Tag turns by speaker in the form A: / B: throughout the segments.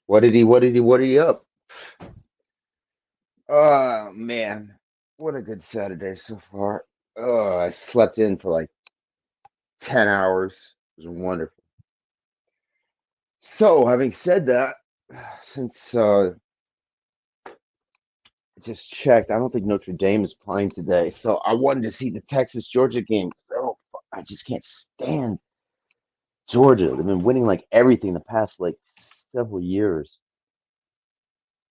A: What did he up? Oh man, what a good Saturday so far. Oh, I slept in for like 10 hours. It was wonderful. So, having said that, since I just checked, I don't think Notre Dame is playing today. So I wanted to see the Texas Georgia game. Oh, I just can't stand Georgia. They've been winning like everything the past like several years.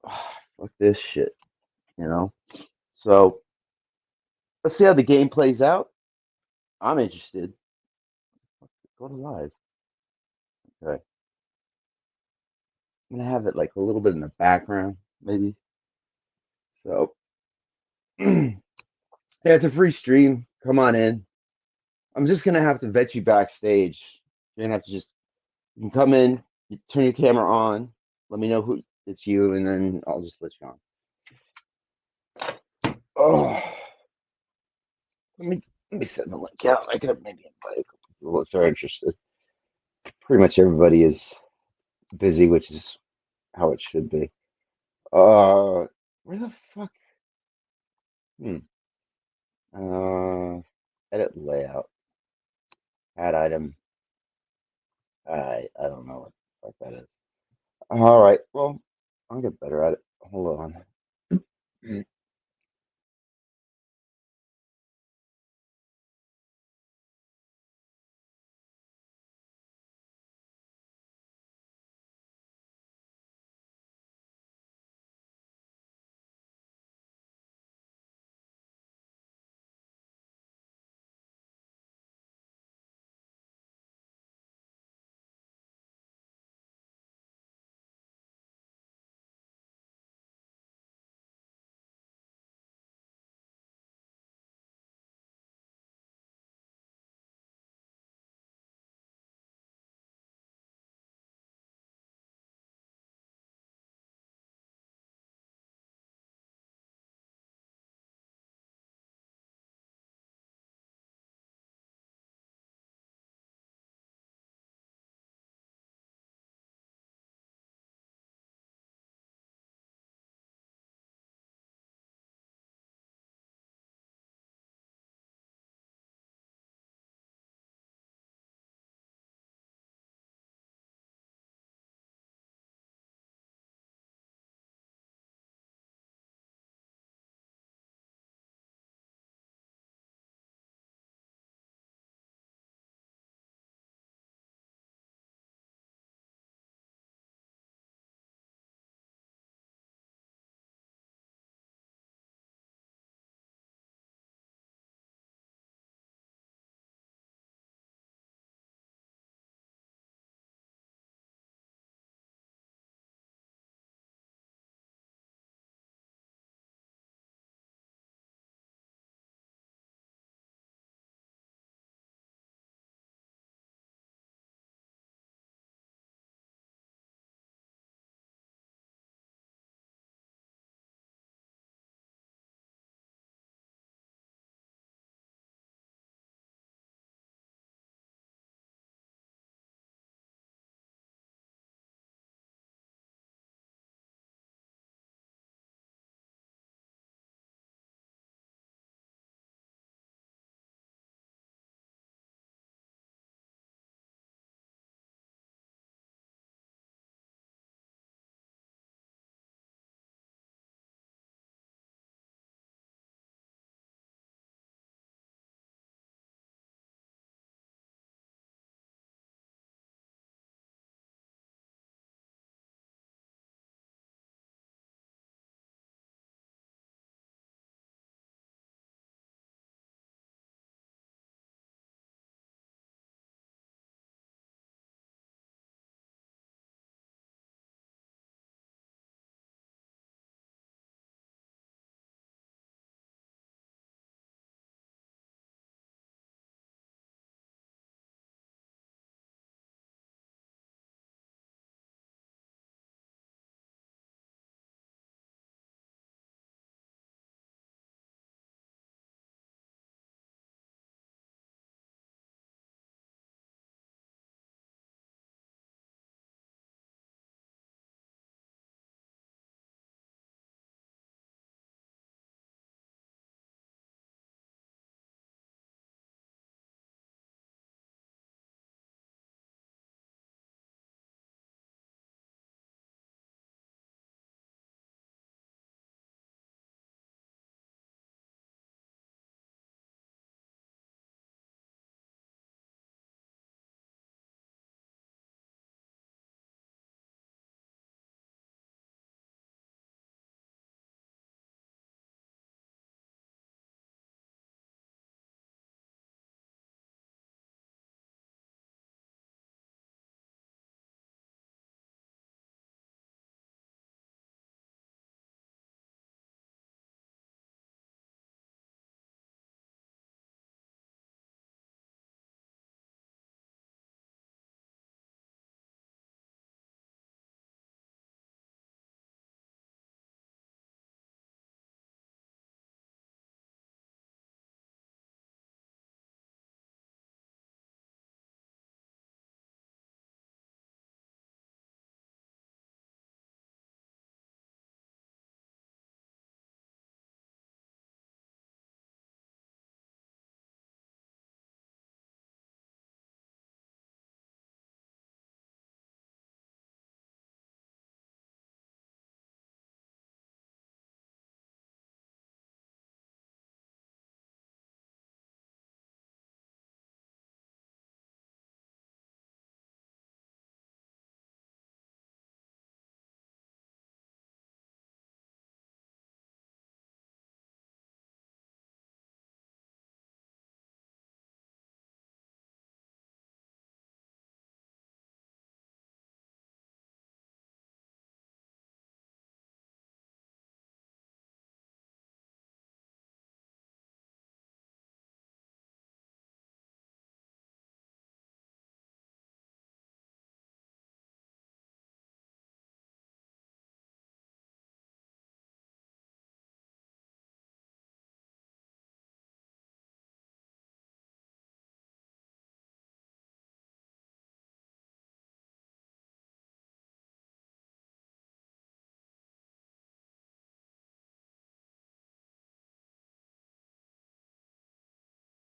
A: Fuck this shit, you know? So let's see how the game plays out. I'm interested. Go to live. Okay. I'm gonna have it like a little bit in the background, maybe. So yeah, it's a free stream. Come on in. I'm just gonna have to vet you backstage. You're gonna have to just you can come in, you turn your camera on, let me know who it's you, and then I'll just let you on. Oh, let me send the link out. I could maybe invite a couple people if they're interested. Pretty much everybody is busy, which is how it should be. Where the fuck? Hmm. Uh, edit layout, add item. I don't know what that is. All right. Well, I'll get better at it. Hold on.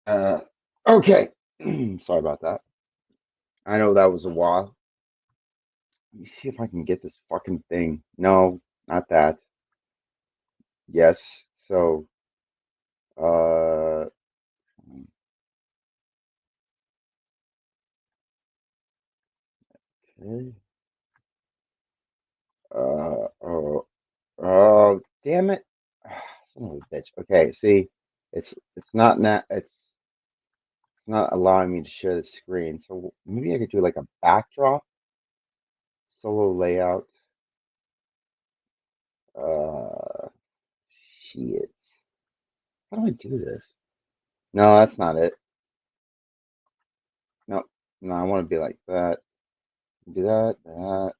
A: Okay. Sorry about that. I know that was a while. Let me see if I can get this fucking thing. No, not that. Yes. So, uh, okay. Oh, oh, damn it. Son of a bitch. Okay, see, it's not it's not allowing me to share the screen. So maybe I could do like a backdrop, solo layout. Uh, shit. How do I do this? No, that's not it. No, no, I want to be like that. Do that, that.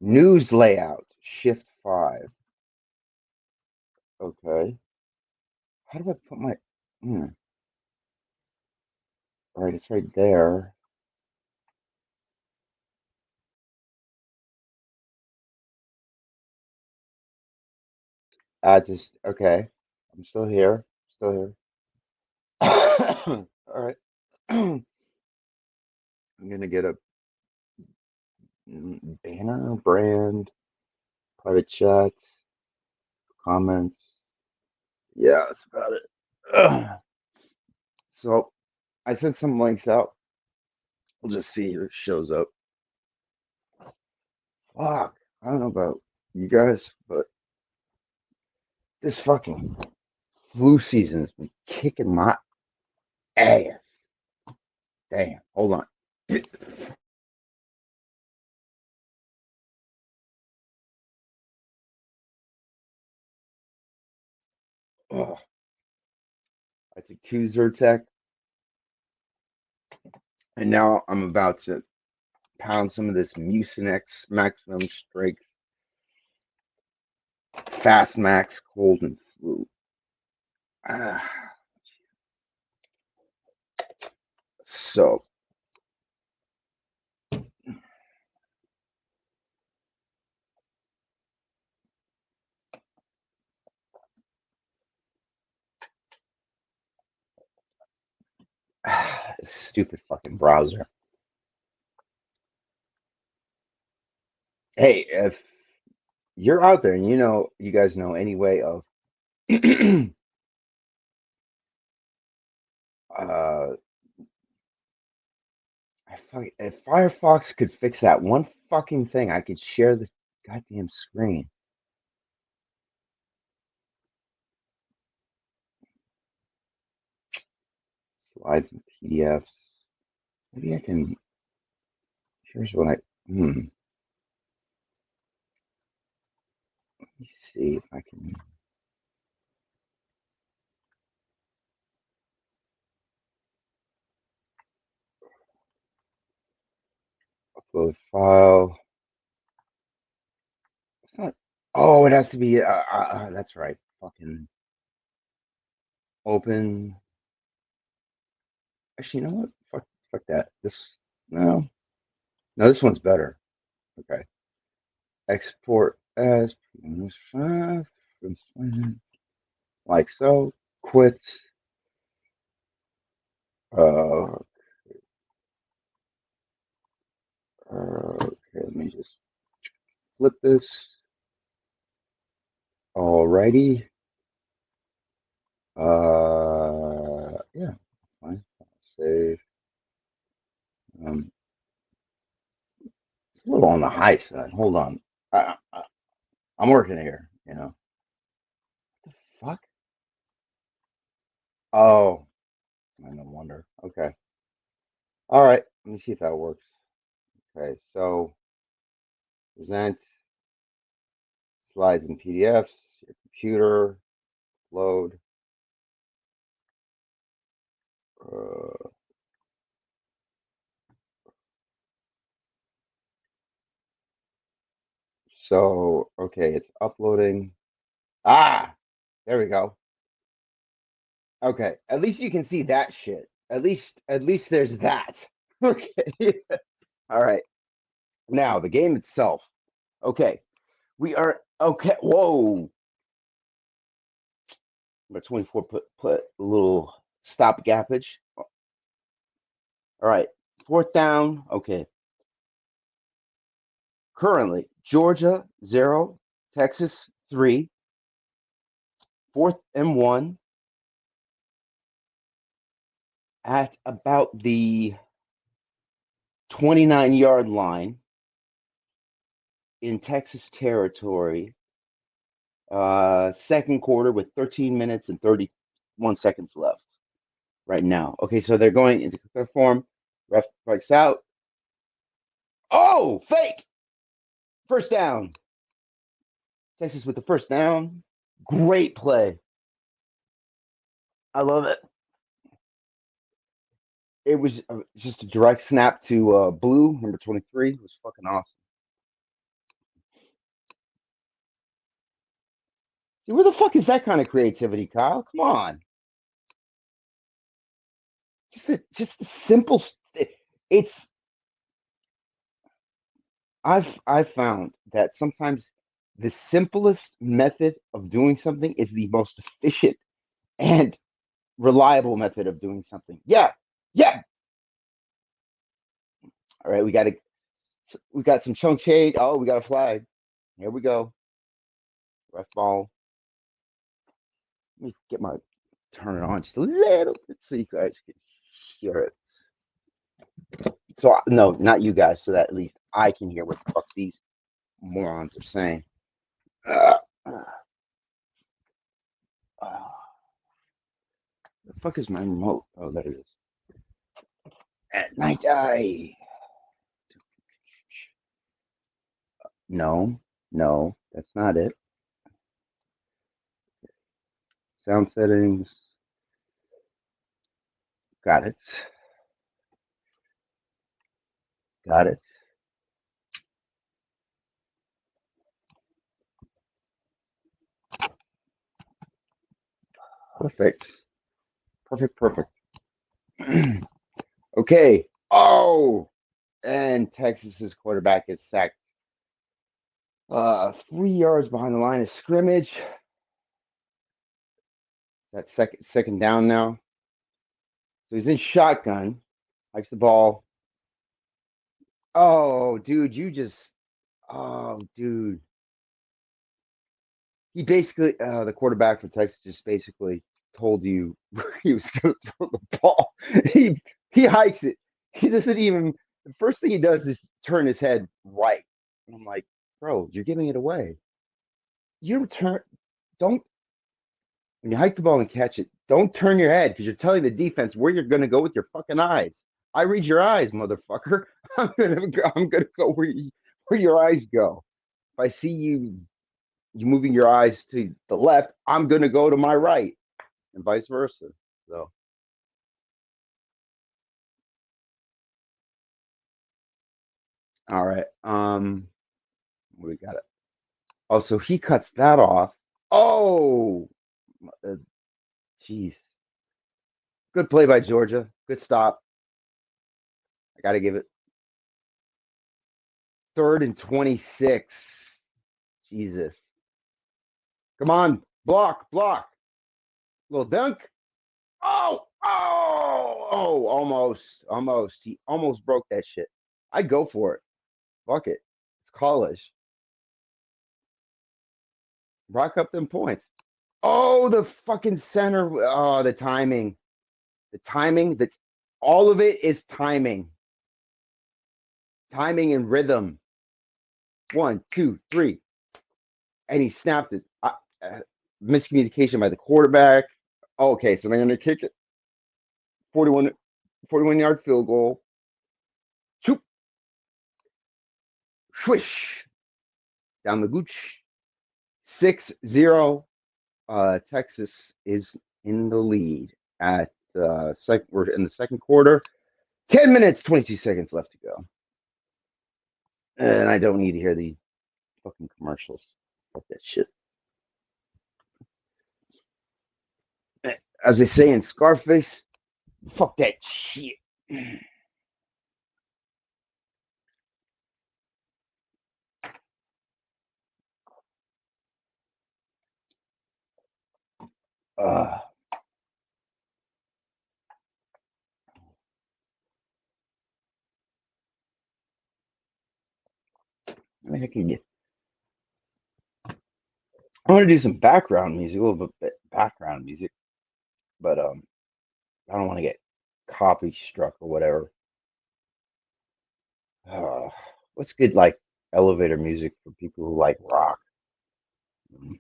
A: News layout, shift 5. Okay. How do I put my, all right, it's right there. I just, okay. I'm still here. Still here. All right. I'm gonna get a banner, brand, private chat, comments. Yeah, that's about it. So I sent some links out. We'll just see if it shows up. Fuck. I don't know about you guys, but this fucking flu season's been kicking my ass. Damn. Hold on. Oh, I took two Zyrtec, and now I'm about to pound some of this Mucinex maximum strength, fast max, cold and flu. Ah, so, stupid fucking browser. Hey, if you're out there and you guys know any way of uh if Firefox could fix that one fucking thing, I could share this goddamn screen. Slides and PDFs. Maybe I can. Here's what I. Let me see if I can upload file. It's not. Oh, it has to be. That's right. Fucking open. Actually, you know what? Fuck that. This. No. No, this one's better. Okay. Export as like so. Quit. Uh, okay, let me just flip this. Alrighty. Yeah, fine. Save. Um, it's a little on the high side. Hold on. I'm working here. What the fuck? Oh, no wonder. Okay. All right. Let me see if that works. Okay, so present slides and PDFs, your computer, load. Uh, so, okay, it's uploading. Ah, there we go. Okay, at least you can see that shit. At least there's that. Okay. All right. Now the game itself. Okay, we are okay. Whoa, but 24 put a little stopgappage. All right, fourth down. Okay, currently Georgia 0, Texas 3, fourth and 1 at about the 29-yard line in Texas territory. Second quarter with 13 minutes and 31 seconds left right now. Okay, so they're going into their form. Ref strikes out. Oh, fake! First down. Texas with the first down. Great play. I love it. It was just a direct snap to Blue, number 23. It was fucking awesome. See, where the fuck is that kind of creativity, Kyle? Come on. Just the simple. It's I've found that sometimes the simplest method of doing something is the most efficient and reliable method of doing something. Yeah, yeah. All right, we got some chunk change. Oh, we got a flag. Here we go. Ref ball. Let me get my turn it on just a little bit so you guys can hear it. So no, not you guys, so that at least I can hear what the fuck these morons are saying. Uh, the fuck is my remote? Oh, there it is. At night, no, no, that's not it. Sound settings. Got it. Got it. Perfect. Perfect. Perfect. Okay. Oh, and Texas's quarterback is sacked 3 yards behind the line of scrimmage. That's second down now. So he's in shotgun. Hikes the ball. Oh, dude, you just. Oh, dude. He basically, the quarterback for Texas just basically told you where he was going to throw the ball. He hikes it. He doesn't even. The first thing he does is turn his head right. And I'm like, bro, you're giving it away. You turn. Don't when you hike the ball and catch it. Don't turn your head because you're telling the defense where you're going to go with your fucking eyes. I read your eyes, motherfucker. I'm gonna go where your eyes go. If I see you moving your eyes to the left, I'm gonna go to my right, and vice versa. So, all right. We got it. Also, he cuts that off. Oh, jeez. Good play by Georgia. Good stop. I got to give it 3rd and 26. Jesus. Come on. Block, block. Little dunk. Almost, almost. He almost broke that shit. I'd go for it. Fuck it. It's college. Rock up them points. Oh, the fucking center. Oh, the timing. The timing. That's all of it is timing. Timing and rhythm. 1, 2, 3. And he snapped it. Miscommunication by the quarterback. Okay, so they're going to kick it. 41 yard field goal. Choop. Swish. Down the gooch. 6-0. Texas is in the lead at we're in the second quarter. 10 minutes, 22 seconds left to go. And I don't need to hear these fucking commercials. Fuck that shit. As they say in Scarface, fuck that shit. Uh, mean, I want to do some background music, a little bit background music, but I don't want to get copy struck or whatever. Uh, what's good like elevator music for people who like rock? Mm.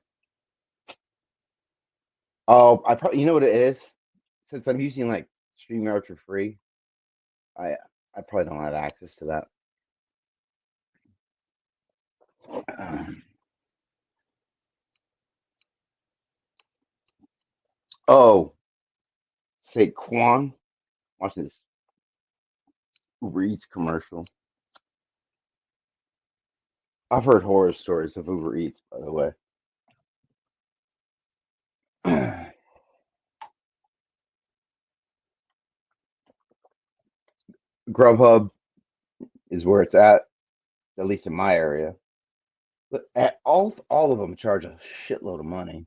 A: Oh, I probably you know what it is. Since I'm using like StreamYard for free, I I probably don't have access to that. Um, oh, Saquon, watching this Uber Eats commercial. I've heard horror stories of Uber Eats, by the way. Grubhub is where it's at least in my area. But all of them charge a shitload of money.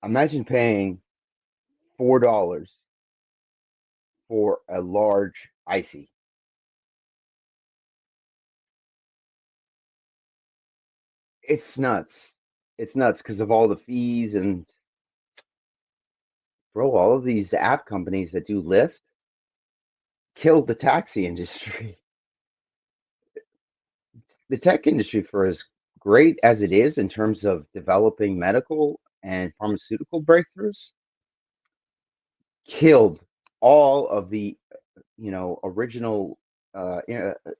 A: Imagine paying $4 for a large icy. It's nuts. It's nuts because of all the fees and bro, all of these app companies that do Lyft killed the taxi industry. The tech industry, for as great as it is in terms of developing medical and pharmaceutical breakthroughs, killed all of the original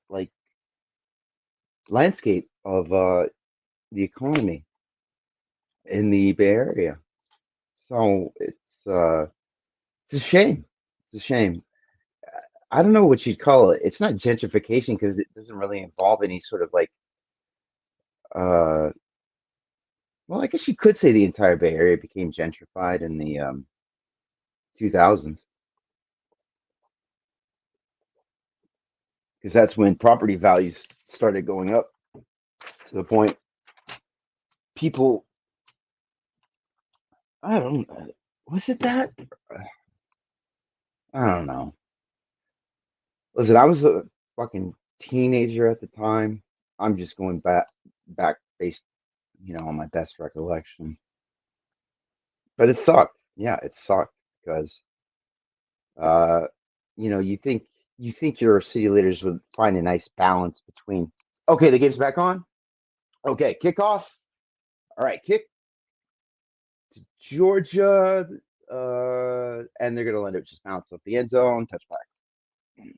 A: like landscape of the economy in the Bay Area. So it's a shame. It's a shame. I don't know what you'd call it. It's not gentrification because it doesn't really involve any sort of like uh well, I guess you could say the entire Bay Area became gentrified in the 2000s because that's when property values started going up to the point people I don't was it that I don't know. Listen, I was a fucking teenager at the time. I'm just going back based, on my best recollection. But it sucked. Yeah, it sucked because uh, you think your city leaders would find a nice balance between okay, the game's back on. Okay, kickoff. All right, kick to Georgia. And they're gonna let it just bounce off the end zone, touchback.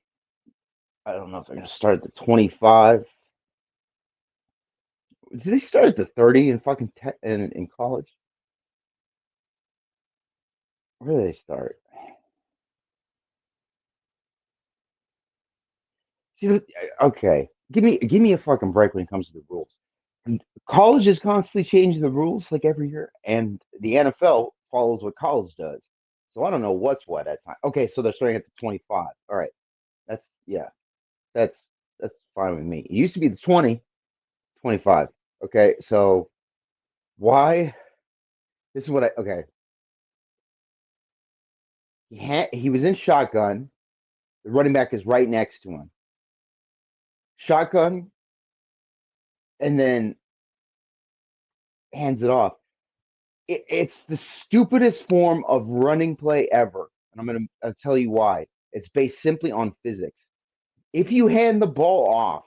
A: I don't know if they're gonna start at the 25. Did they start at the 30 in fucking in college? Where do they start? See, okay, give me a fucking break when it comes to the rules. College is constantly changing the rules like every year, and the NFL follows what college does. So I don't know what's what at time. Okay, so they're starting at the 25. All right, that's yeah, that's that's fine with me. It used to be the 20, 25. Okay, so why? This is what I okay. He was in shotgun. The running back is right next to him. Shotgun, and then hands it off. It's the stupidest form of running play ever. And I'll tell you why. It's based simply on physics. If you hand the ball off,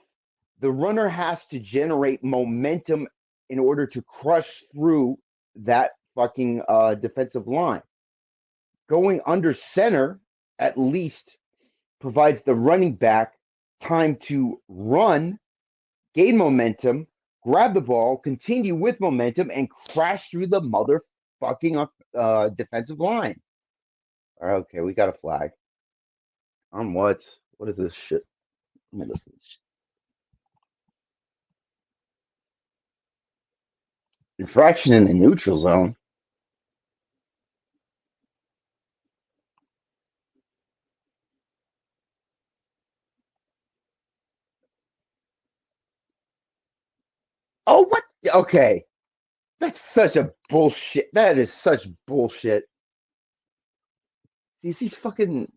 A: the runner has to generate momentum in order to crush through that fucking defensive line. Going under center at least provides the running back time to run, gain momentum, grab the ball, continue with momentum, and crash through the motherfucking defensive line. All right, okay, we got a flag. On what? What is this shit? Let me listen to this shit. Infraction in the neutral zone. Oh, what? Okay. That's such a bullshit. That is such bullshit. These fucking.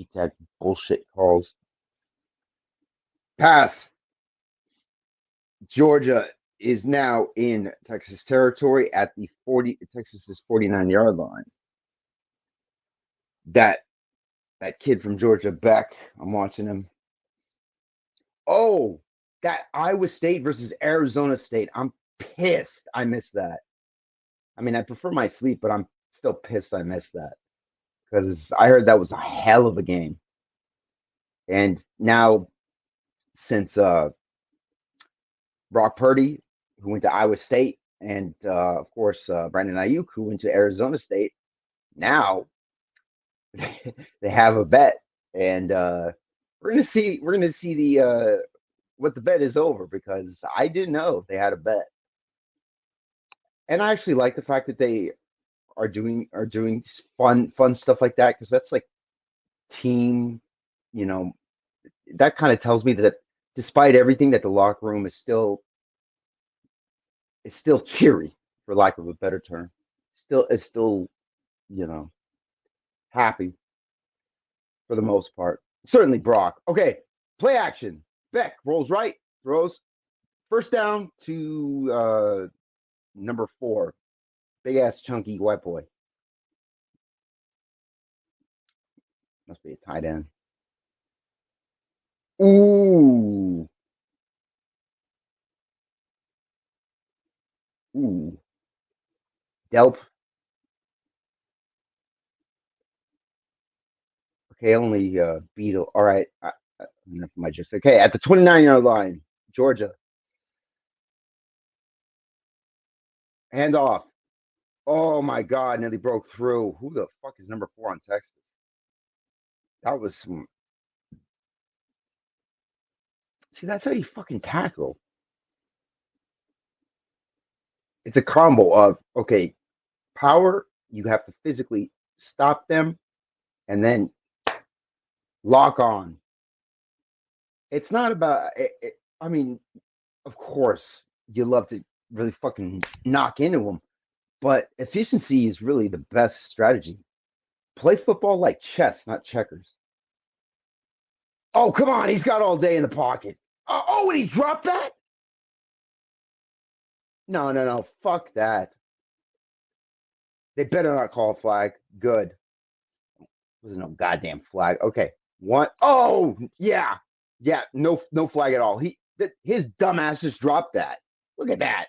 A: ticky tack bullshit calls. Pass. Georgia is now in Texas territory at the 40 Texas's 49-yard line. That kid from Georgia, Beck, I'm watching him. Oh, that Iowa State versus Arizona State. I'm pissed I missed that. I mean, I prefer my sleep, but I'm still pissed I missed that because I heard that was a hell of a game. And now, since Brock Purdy, who went to Iowa State, and of course Brandon Ayuk, who went to Arizona State, now they have a bet, and we're gonna see the what the bet is over because I didn't know they had a bet, and I actually like the fact that they are doing fun stuff like that because that's like team, you know, that kind of tells me that despite everything, that the locker room is still cheery, for lack of a better term. Still, you know, happy for the most part. Certainly Brock. Okay, play action. Beck rolls right, throws first down to number 4. Big ass chunky white boy. Must be a tight end. Ooh. Ooh. Delp. Okay, only Beetle. All right. Enough of my just okay. At the 29-yard line, Georgia. Hand off. Oh my God, nearly broke through. Who the fuck is number 4 on Texas? That was some. See, that's how you fucking tackle. It's a combo of okay, power. You have to physically stop them, and then lock on. It's not about. I mean, of course, you love to really fucking knock into them, but efficiency is really the best strategy. Play football like chess, not checkers. Oh, come on. He's got all day in the pocket. And he dropped that? No, no, no. Fuck that. They better not call a flag. Good. There's no goddamn flag. Okay. One. Oh, yeah. Yeah. No flag at all. His dumbass just dropped that. Look at that.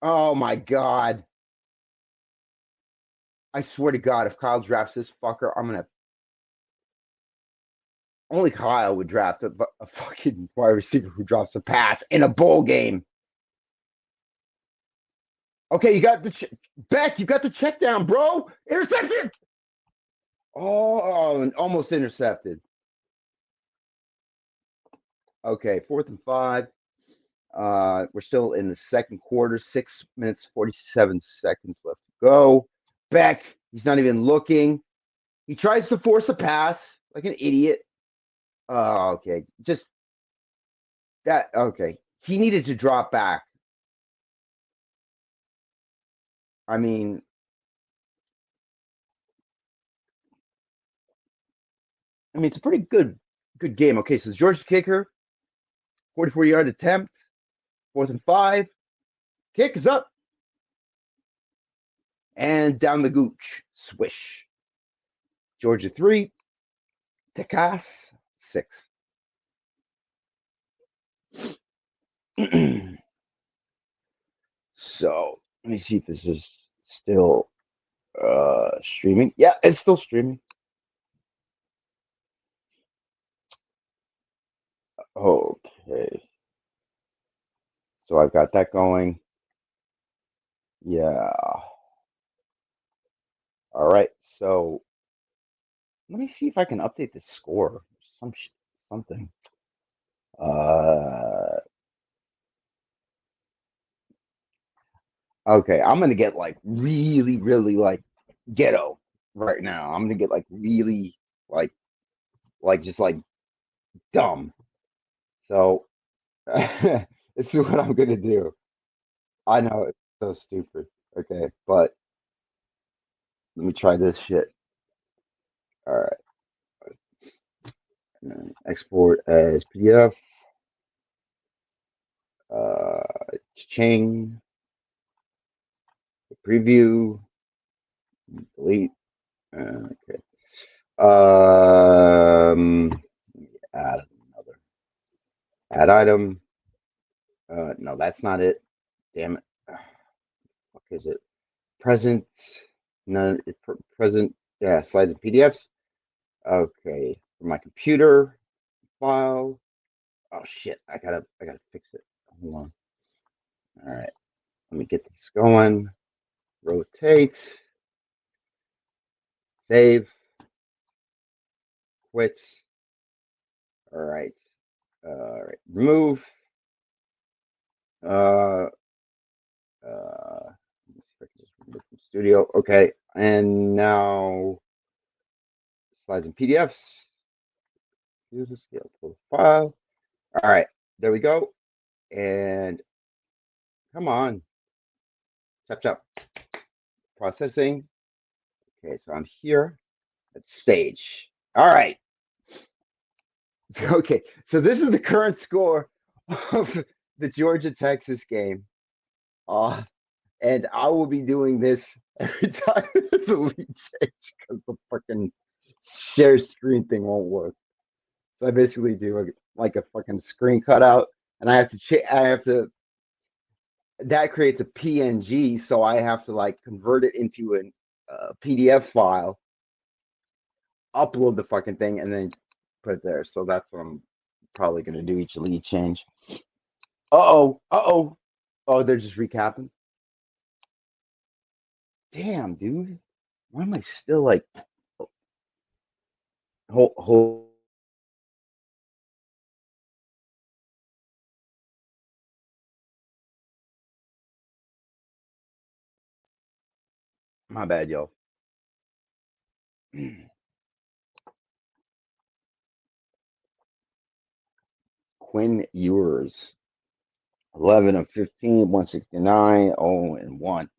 A: Oh, my God. I swear to God, if Kyle drafts this fucker, I'm going to. Only Kyle would draft a fucking wide receiver who drops a pass in a bowl game. Okay, you got the Beck. You got the check down, bro. Interception. Oh, almost intercepted. Okay, 4th and 5. We're still in the second quarter. 6 minutes 47 seconds left to go. Beck. He's not even looking. He tries to force a pass like an idiot. Oh, okay. Just that. Okay. He needed to drop back. I mean, it's a pretty good game. Okay, so George kicker, 44-yard attempt, 4th and 5. Kick is up and down the gooch. Swish. Georgia 3, Texas 6. So let me see if this is still streaming. Yeah, it's still streaming. Okay. So I've got that going. Yeah. All right. So let me see if I can update the score. Something. Uh okay, I'm gonna get like really, really like ghetto right now. I'm gonna get like really just like dumb. So this is what I'm gonna do. I know it's so stupid. Okay, but let me try this shit. All right. Export as PDF. Ching. Preview. Delete. Okay. Add another. Add item. No, that's not it. Damn it. What is it? Present. No, present. Yeah, slides and PDFs. Okay. For my computer file. Oh shit! I gotta fix it. Hold on. All right. Let me get this going. Rotate. Save. Quit. All right. All right. Remove. Uh. Let me see if I can just remove from Studio. Okay. And now slides and PDFs. Use this file. All right. There we go. And come on. Tap. Processing. Okay. So I'm here at stage. All right. Okay, so this is the current score of the Georgia Texas game. Uh, and I will be doing this every time there's a lead change because the fucking share screen thing won't work. So I basically do like a fucking screen cutout, and I have to that creates a PNG, so I have to like convert it into a PDF file, upload the fucking thing, and then put it there. So that's what I'm probably going to do each lead change. Uh-oh. Oh, they're just recapping. Damn, dude. Why am I still like hold my bad, yo. Quinn Ewers. 11 of 15, 169, 0 and 1.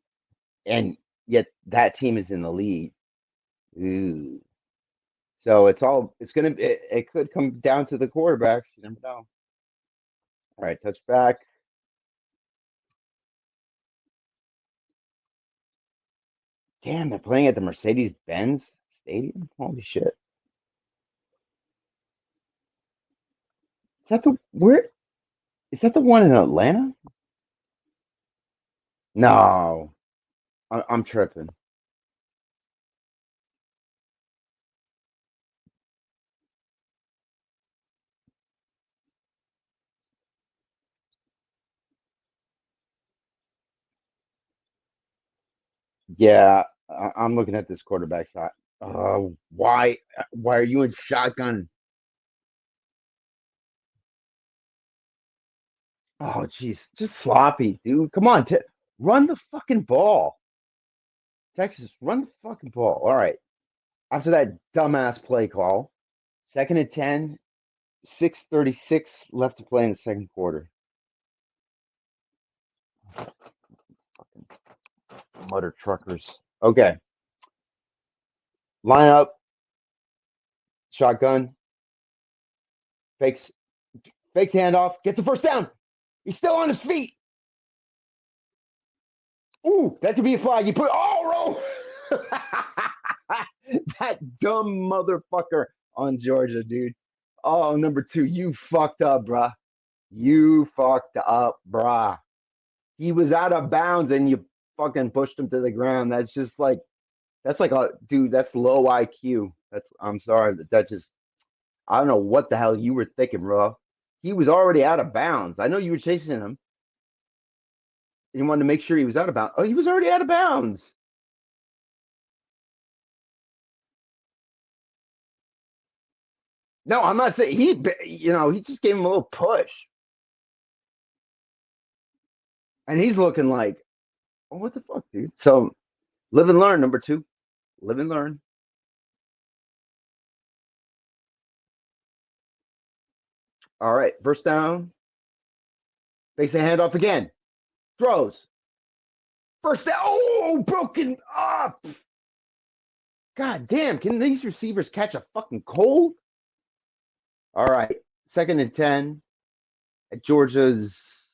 A: And yet that team is in the lead. Ooh. So it could come down to the quarterbacks. You never know. All right, touchback. Damn, they're playing at the Mercedes-Benz Stadium. Holy shit! Is that the where? Is that the one in Atlanta? No, I'm tripping. Yeah, I'm looking at this quarterback shot. Why are you in shotgun? Oh, jeez, just sloppy, dude. Come on, run the fucking ball, Texas. Run the fucking ball. All right. After that dumbass play call, 2nd and 10, 6:36 left to play in the second quarter. Fucking mother truckers. Okay, line up, shotgun, fakes, fakes handoff, gets the first down. He's still on his feet. Ooh, that could be a flag. You put roll. That dumb motherfucker on Georgia, dude. Oh, number 2, you fucked up, bruh. You fucked up, bruh. He was out of bounds and you fucking pushed him to the ground. That's like a dude, that's low IQ. I'm sorry, that just I don't know what the hell you were thinking, bro. He was already out of bounds. I know you were chasing him. You wanted to make sure he was out of bounds. Oh, he was already out of bounds. No, I'm not saying he just gave him a little push. And he's looking like, oh, what the fuck, dude? So live and learn, number 2. Live and learn. All right, first down. Fakes the handoff again. Throws. First down. Oh, broken up. God damn, can these receivers catch a fucking cold? All right, 2nd and 10 at Georgia's.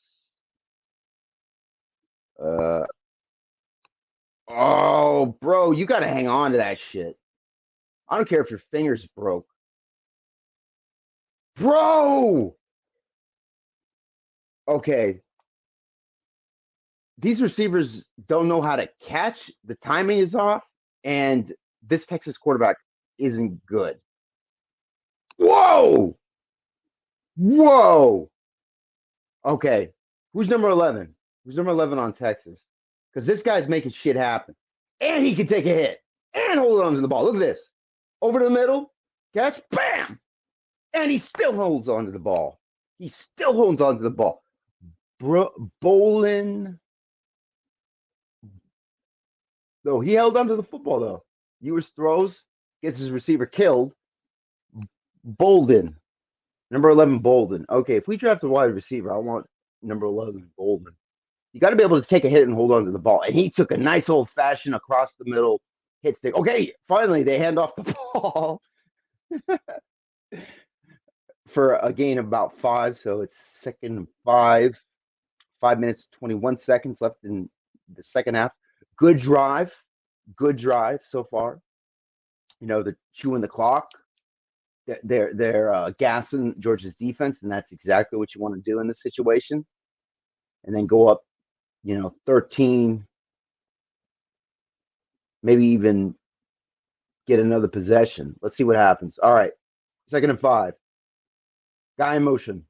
A: Uh, oh, bro, you got to hang on to that shit. I don't care if your fingers broke, bro. Okay, these receivers don't know how to catch. The timing is off, and this Texas quarterback isn't good. Whoa, whoa. Okay, who's number 11? Who's number 11 on Texas? Because this guy's making shit happen, and he can take a hit and hold on to the ball. Look at this, over the middle, catch, bam, and he still holds on to the ball. He still holds on to the ball. Bolin, though, he held onto the football though. Ewers throws, gets his receiver killed. Bolden, number 11, Bolden. Okay, if we draft a wide receiver, I want number 11, Bolden. You got to be able to take a hit and hold on to the ball. And he took a nice old fashioned across the middle hit stick. Okay, finally they hand off the ball for a gain of about 5. So it's 2nd and 5. 5 minutes, 21 seconds left in the second half. Good drive. Good drive so far. You know, they're chewing the clock. They're gassing Georgia's defense, and that's exactly what you want to do in this situation. And then go up, 13, maybe even get another possession. Let's see what happens. All right, 2nd and 5. Guy in motion.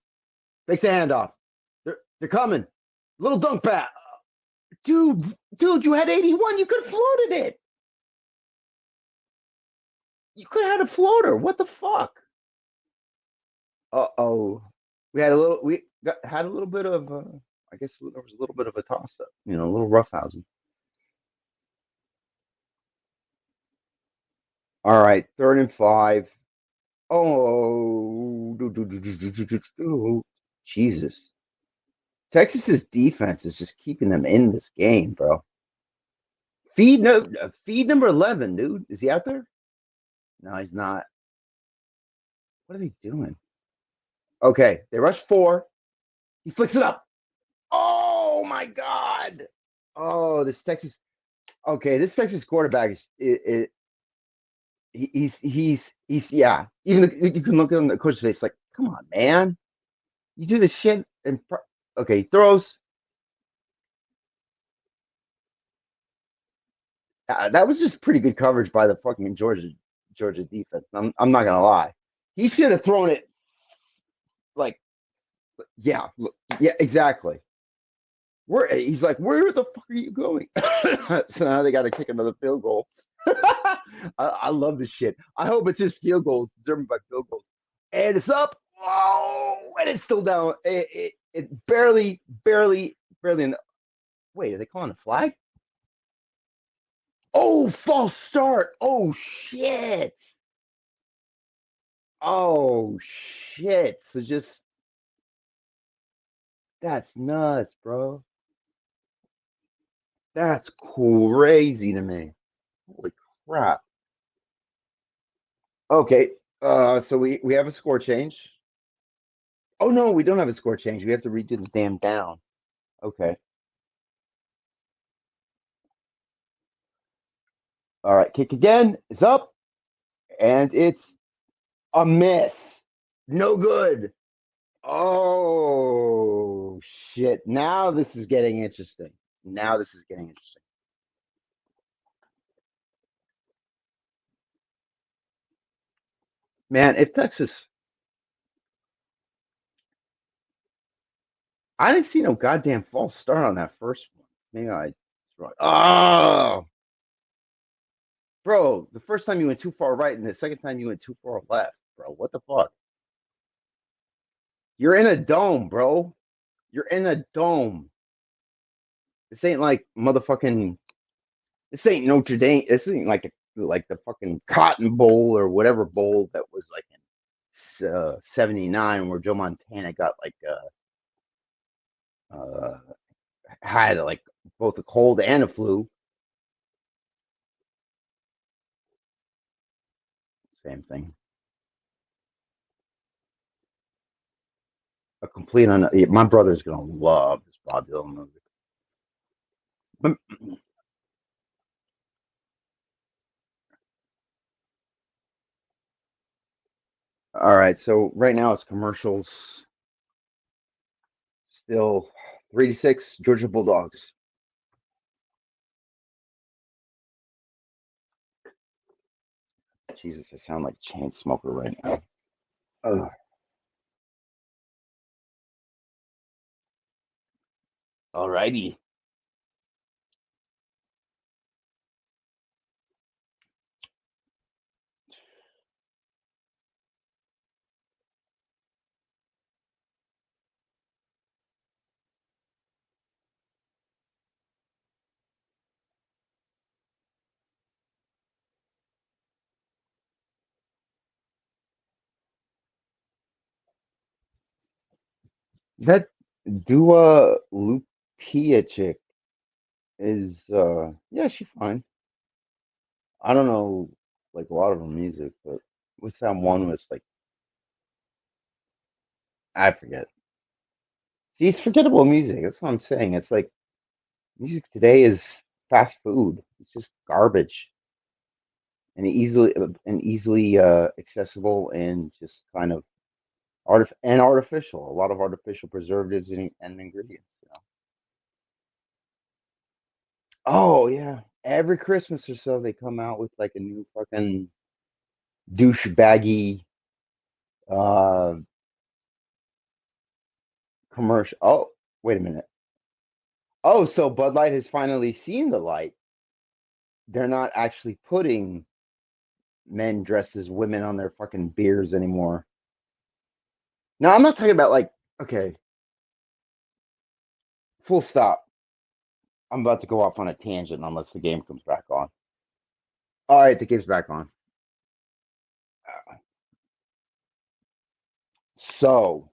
A: Fakes the handoff. They're coming. Little dunk pass. Dude, you had 81. You could have floated it. You could have had a floater. What the fuck? Uh-oh. Had a little bit of I guess there was a little bit of a toss up, a little roughhousing. All right, 3rd and 5. Oh, Jesus. Texas's defense is just keeping them in this game, bro. Feed number 11, dude. Is he out there? No, he's not. What are they doing? Okay, they rush 4. He flicks it up. Oh my God. Oh, this Texas. Okay, this Texas quarterback he's yeah. Even you can look at the coach's face like, come on, man. You do this shit and okay, he throws. That was just pretty good coverage by the fucking Georgia defense. I'm not gonna lie. He should have thrown it like, yeah, yeah, exactly. He's like, where the fuck are you going? So now they got to kick another field goal. I love this shit. I hope it's just field goals, determined by field goals. And it's up. Oh, and it's still down. It barely. Wait, are they calling a flag? Oh, false start. Oh shit. Oh shit. So just that's nuts, bro. That's crazy to me. Holy crap. Okay. So we have a score change. Oh no, we don't have a score change. We have to redo the damn down. Okay. All right. Kick again. It's up, and it's a miss. No good. Oh shit. Now this is getting interesting. Now this is getting interesting. Man, if Texas, I didn't see no goddamn false start on that first one. Maybe I. Oh, bro, the first time you went too far right, and the second time you went too far left, bro. What the fuck? You're in a dome, bro. You're in a dome. This ain't like motherfucking. This ain't Notre Dame. This ain't like the fucking Cotton Bowl or whatever bowl that was like in '79, where Joe Montana got uh, had like both a cold and a flu. Same thing. A complete my brother's gonna love this Bob Dylan music. All right, so right now it's commercials. Still 3-6 Georgia Bulldogs. Jesus, I sound like a chain smoker right now. Ugh. All righty. That Dua Lupia chick is yeah, she's fine. I don't know like a lot of her music, but what's that one was like I forget. See, it's forgettable music. That's what I'm saying. It's like music today is fast food. It's just garbage and easily accessible and just kind of artificial. A lot of artificial preservatives and ingredients. You know? Oh yeah, every Christmas or so they come out with like a new fucking douchebaggy uh commercial. Oh, wait a minute. Oh, so Bud Light has finally seen the light. They're not actually putting men dressed as women on their fucking beers anymore. Now, I'm not talking about like, okay, full stop. I'm about to go off on a tangent unless the game comes back on. All right, the game's back on. So,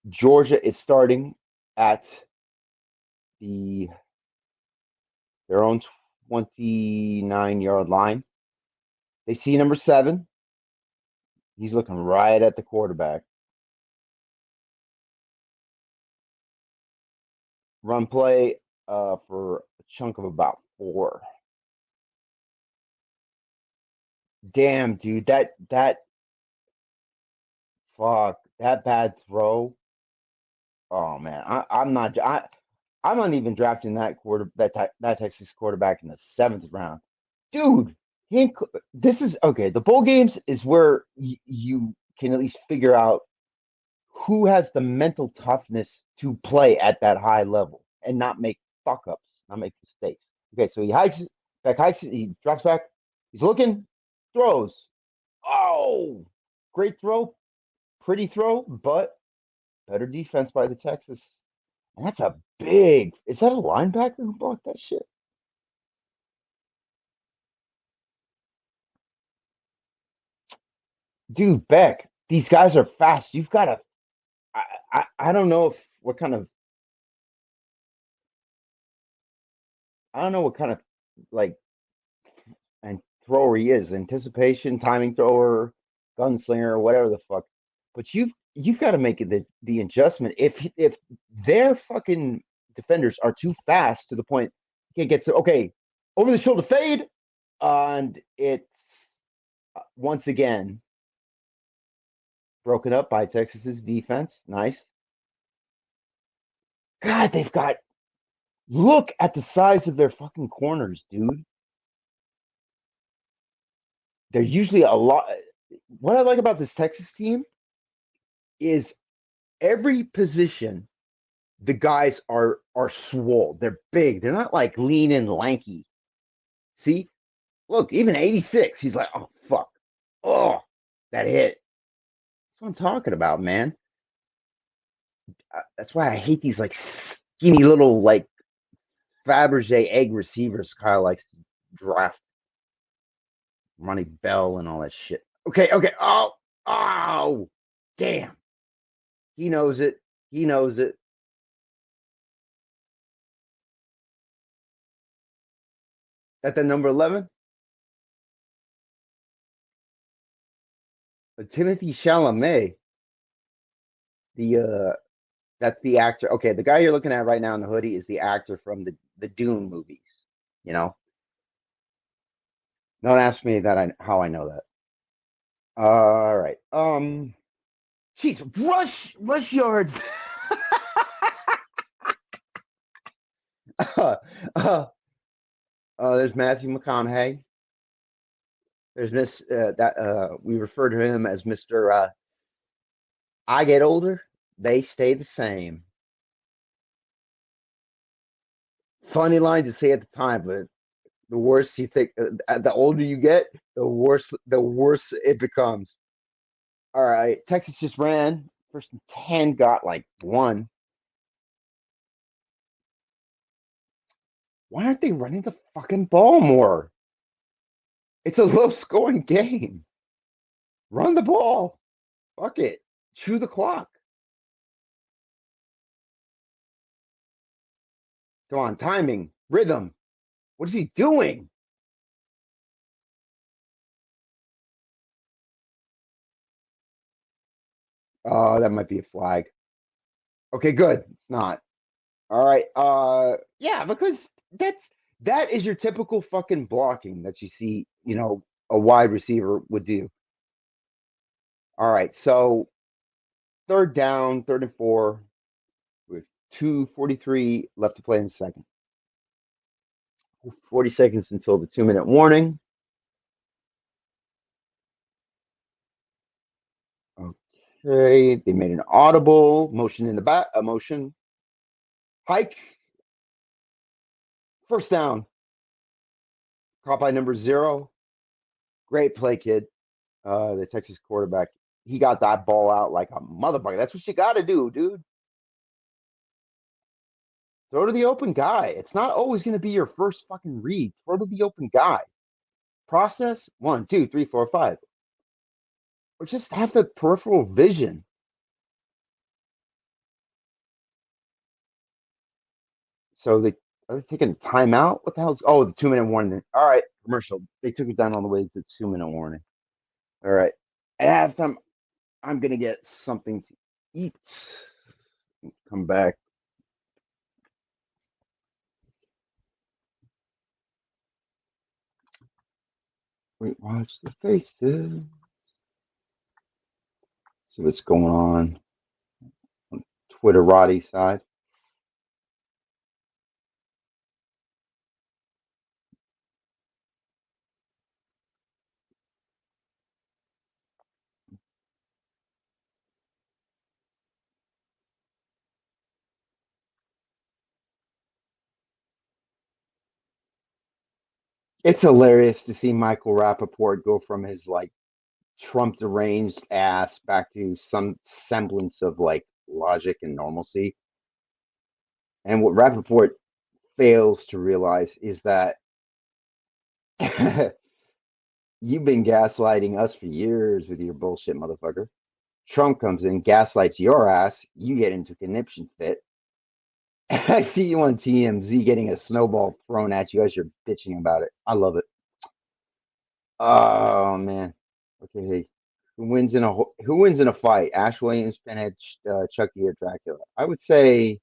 A: Georgia is starting at the their own 29-yard line. They see number 7. He's looking right at the quarterback. Run play for a chunk of about 4. Damn, dude, that fuck that bad throw. Oh man, I'm not even drafting that Texas quarterback in the 7th round, dude. This is okay. The bowl games is where you can at least figure out who has the mental toughness to play at that high level and not make fuck ups, not make mistakes. Okay, so hikes it, he drops back, he's looking, throws. Oh, great throw, pretty throw, but better defense by the Texas. And that's a big. Is that a linebacker who blocked that shit? Dude, Beck, these guys are fast. You've got to. I don't know if what kind of. I don't know what kind of like and thrower he is. Anticipation, timing thrower, gunslinger, whatever the fuck. But you've got to make it the adjustment. If their fucking defenders are too fast to the point you can't get to okay over the shoulder fade, and it's once again broken up by Texas's defense. Nice. God, they've got look at the size of their fucking corners, dude. They're usually a lot. What I like about this Texas team is every position the guys are swole. They're big. They're not like lean and lanky. See, look, even 86, he's like, oh fuck, oh that hit. That's what I'm talking about, man. That's why I hate these like skinny little like Fabergé egg receivers. Kyle likes to draft Ronnie Bell and all that shit. Okay, okay. Oh, oh, damn. He knows it. He knows it. At the number 11, Timothy Chalamet, the that's the actor. Okay, the guy you're looking at right now in the hoodie is the actor from the Dune movies. You know, don't ask me that I how I know that. All right. Jeez, rush yards. uh, uh, there's Matthew McConaughey. There's Miss that we refer to him as Mister. I get older, they stay the same. Funny line to say at the time, but the worse you think, the older you get, the worse it becomes. All right, Texas just ran. First and 10 got like one. Why aren't they running the fucking ball more? It's a low scoring game. Run the ball. Fuck it. Chew the clock. Come on, timing, rhythm. What is he doing? Oh, that might be a flag. Okay, good. It's not. All right. Yeah, because that is your typical fucking blocking that you see, a wide receiver would do. All right. So third down, third and four, with 2:43 left to play in the second. 40 seconds until the 2-minute warning. Okay, they made an audible motion in the back, a motion hike, first down, caught by number 0. Great play, kid. The Texas quarterback, he got that ball out like a motherfucker. That's what you got to do, dude. Throw to the open guy. It's not always going to be your first fucking read. Throw to the open guy. Process one, two, three, four, five. Or just have the peripheral vision. So they are they taking a timeout? What the hell's the 2-minute warning? All right, commercial. They took it down on the way to the 2-minute warning. All right. At halftime, I'm gonna get something to eat. Come back. Wait, watch the faces. See what's going on Twitterati side. It's hilarious to see Michael Rappaport go from his like Trump deranged ass back to some semblance of like logic and normalcy. And what Rappaport fails to realize is that you've been gaslighting us for years with your bullshit, motherfucker. Trump comes in, gaslights your ass, you get into a conniption fit. I see you on TMZ getting a snowball thrown at you as you're bitching about it. I love it. Oh man. Okay, hey. Who wins in a fight? Ash Williams, Pinhead, Chucky, or Dracula? I would say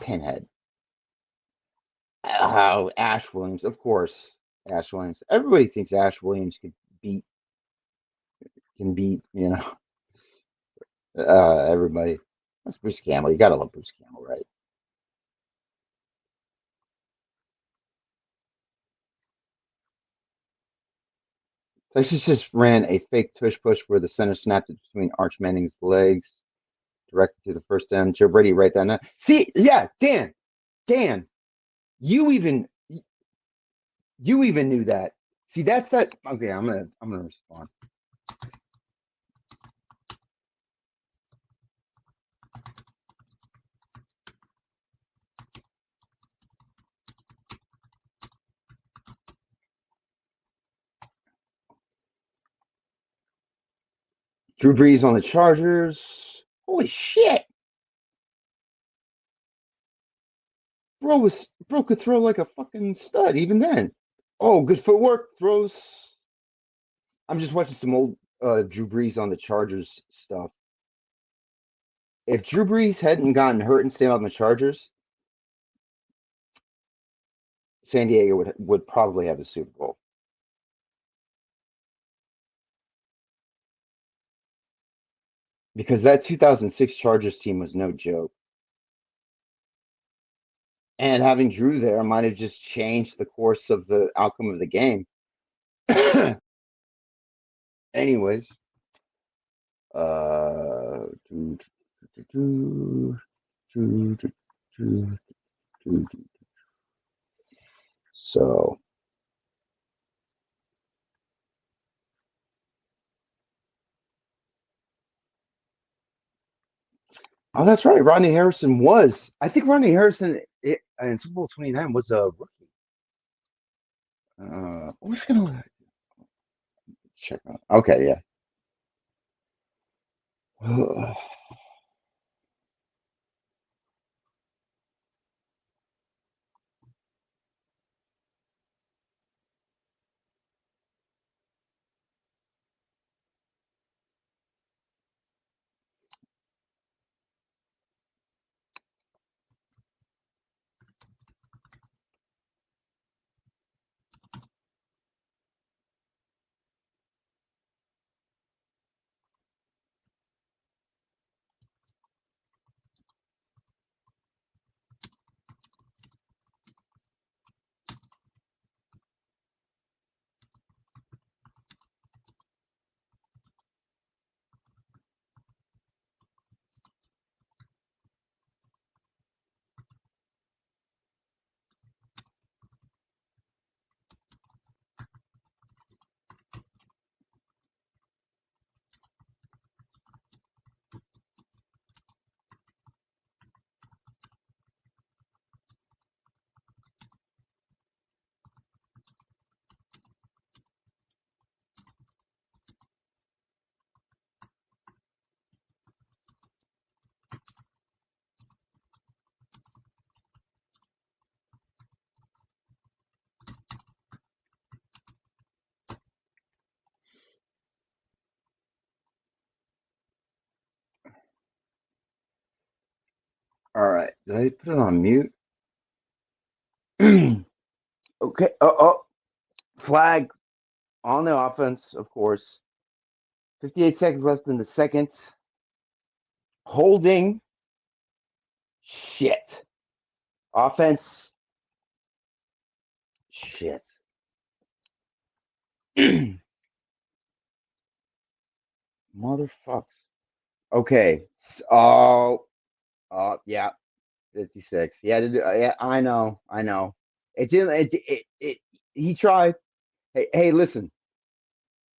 A: Pinhead. Oh, Ash Williams, of course. Ash Williams. Everybody thinks Ash Williams beat can beat everybody. That's Bruce Campbell. You gotta love Bruce Campbell, right? Texas just ran a fake tush push where the center snapped it between Arch Manning's legs, directed to the first end. Joe Brady right there. Now. See, yeah, Dan, you even you even knew that. See, that's that. Okay, I'm gonna respond. Drew Brees on the Chargers. Holy shit, bro could throw like a fucking stud even then. Oh, good footwork, throws. I'm just watching some old Drew Brees on the Chargers stuff. If Drew Brees hadn't gotten hurt and stayed on the Chargers, San Diego would probably have a Super Bowl. Because that 2006 Chargers team was no joke. And having Drew there might have just changed the course of the outcome of the game. Anyways, uh, so, oh, that's right. Rodney Harrison was. I think Rodney Harrison in Super Bowl 29 was a rookie. What was I gonna check on? Okay, yeah. All right. Did I put it on mute? Okay. Oh, flag on the offense, of course. 58 seconds left in the second. Holding. Shit. Offense. Shit. Motherfucks. Okay. Oh, yeah. 56. Yeah, yeah. I know. I know. It didn't. He tried. Hey, listen.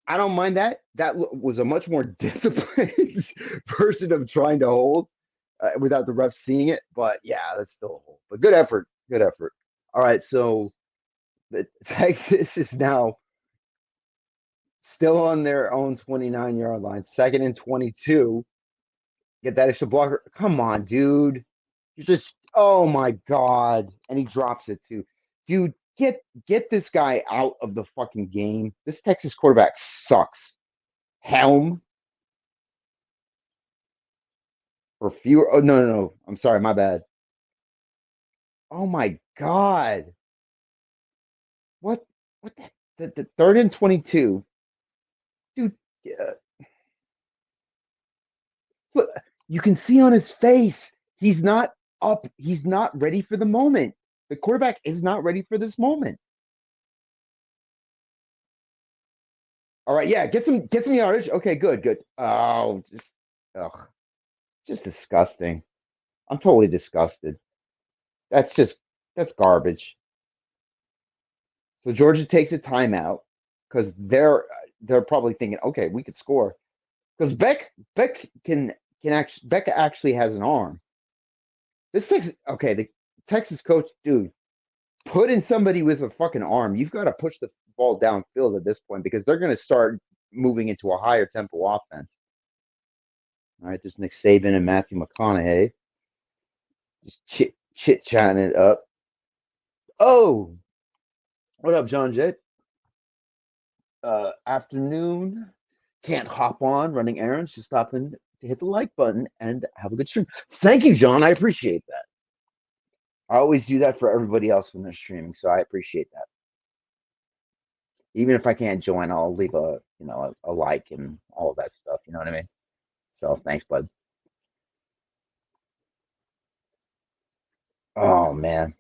A: I don't mind that. That was a much more disciplined version of trying to hold without the ref seeing it. But yeah, that's still a hold. But good effort. Good effort. All right. So the Texas is now still on their own 29-yard line, second and 22. Get that extra blocker. Come on, dude. You just, oh my God. And he drops it too. Dude, get this guy out of the fucking game. This Texas quarterback sucks. Helm for fewer. Oh, no, no, no. I'm sorry. My bad. Oh my God. What? What the third and 22. Dude, uh, look, you can see on his face. He's not up. He's not ready for the moment. The quarterback is not ready for this moment. All right, yeah, get some yardage. Okay, good, good. Oh, ugh, just disgusting. I'm totally disgusted. That's just that's garbage. So Georgia takes a timeout because they're probably thinking, okay, we could score because Beck can actually Beck actually has an arm. This Texas okay, the Texas coach, dude, put in somebody with a fucking arm. You've got to push the ball downfield at this point because they're going to start moving into a higher tempo offense. All right, there's Nick Saban and Matthew McConaughey just chit chatting it up. Oh, what up, John Jett? Afternoon. Can't hop on running errands. Just stopping to hit the like button and have a good stream. Thank you, John. I appreciate that. I always do that for everybody else when they're streaming, so I appreciate that. Even if I can't join, I'll leave a like and all of that stuff. You know what I mean? So thanks, bud. Oh man,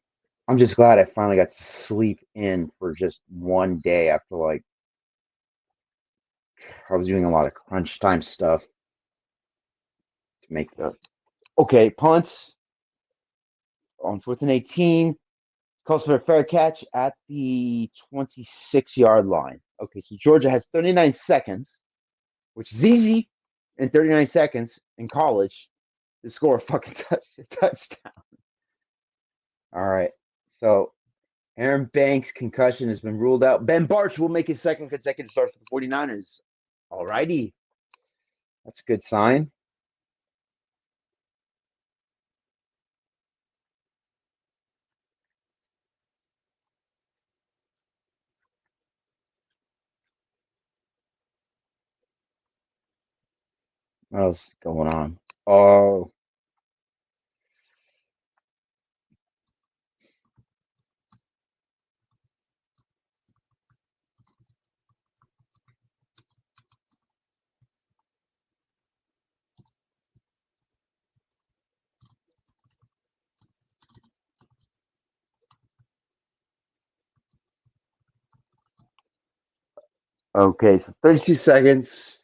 A: I'm just glad I finally got to sleep in for just one day after like I was doing a lot of crunch time stuff to make the okay punts on 4th and 18. Calls for a fair catch at the 26-yard line. Okay, so Georgia has 39 seconds, which is easy in 39 seconds in college to score a fucking touchdown. All right, so Aaron Banks' concussion has been ruled out. Ben Barch will make his second consecutive start for the 49ers. All righty. That's a good sign. What else is going on? Oh, okay. So 32 seconds.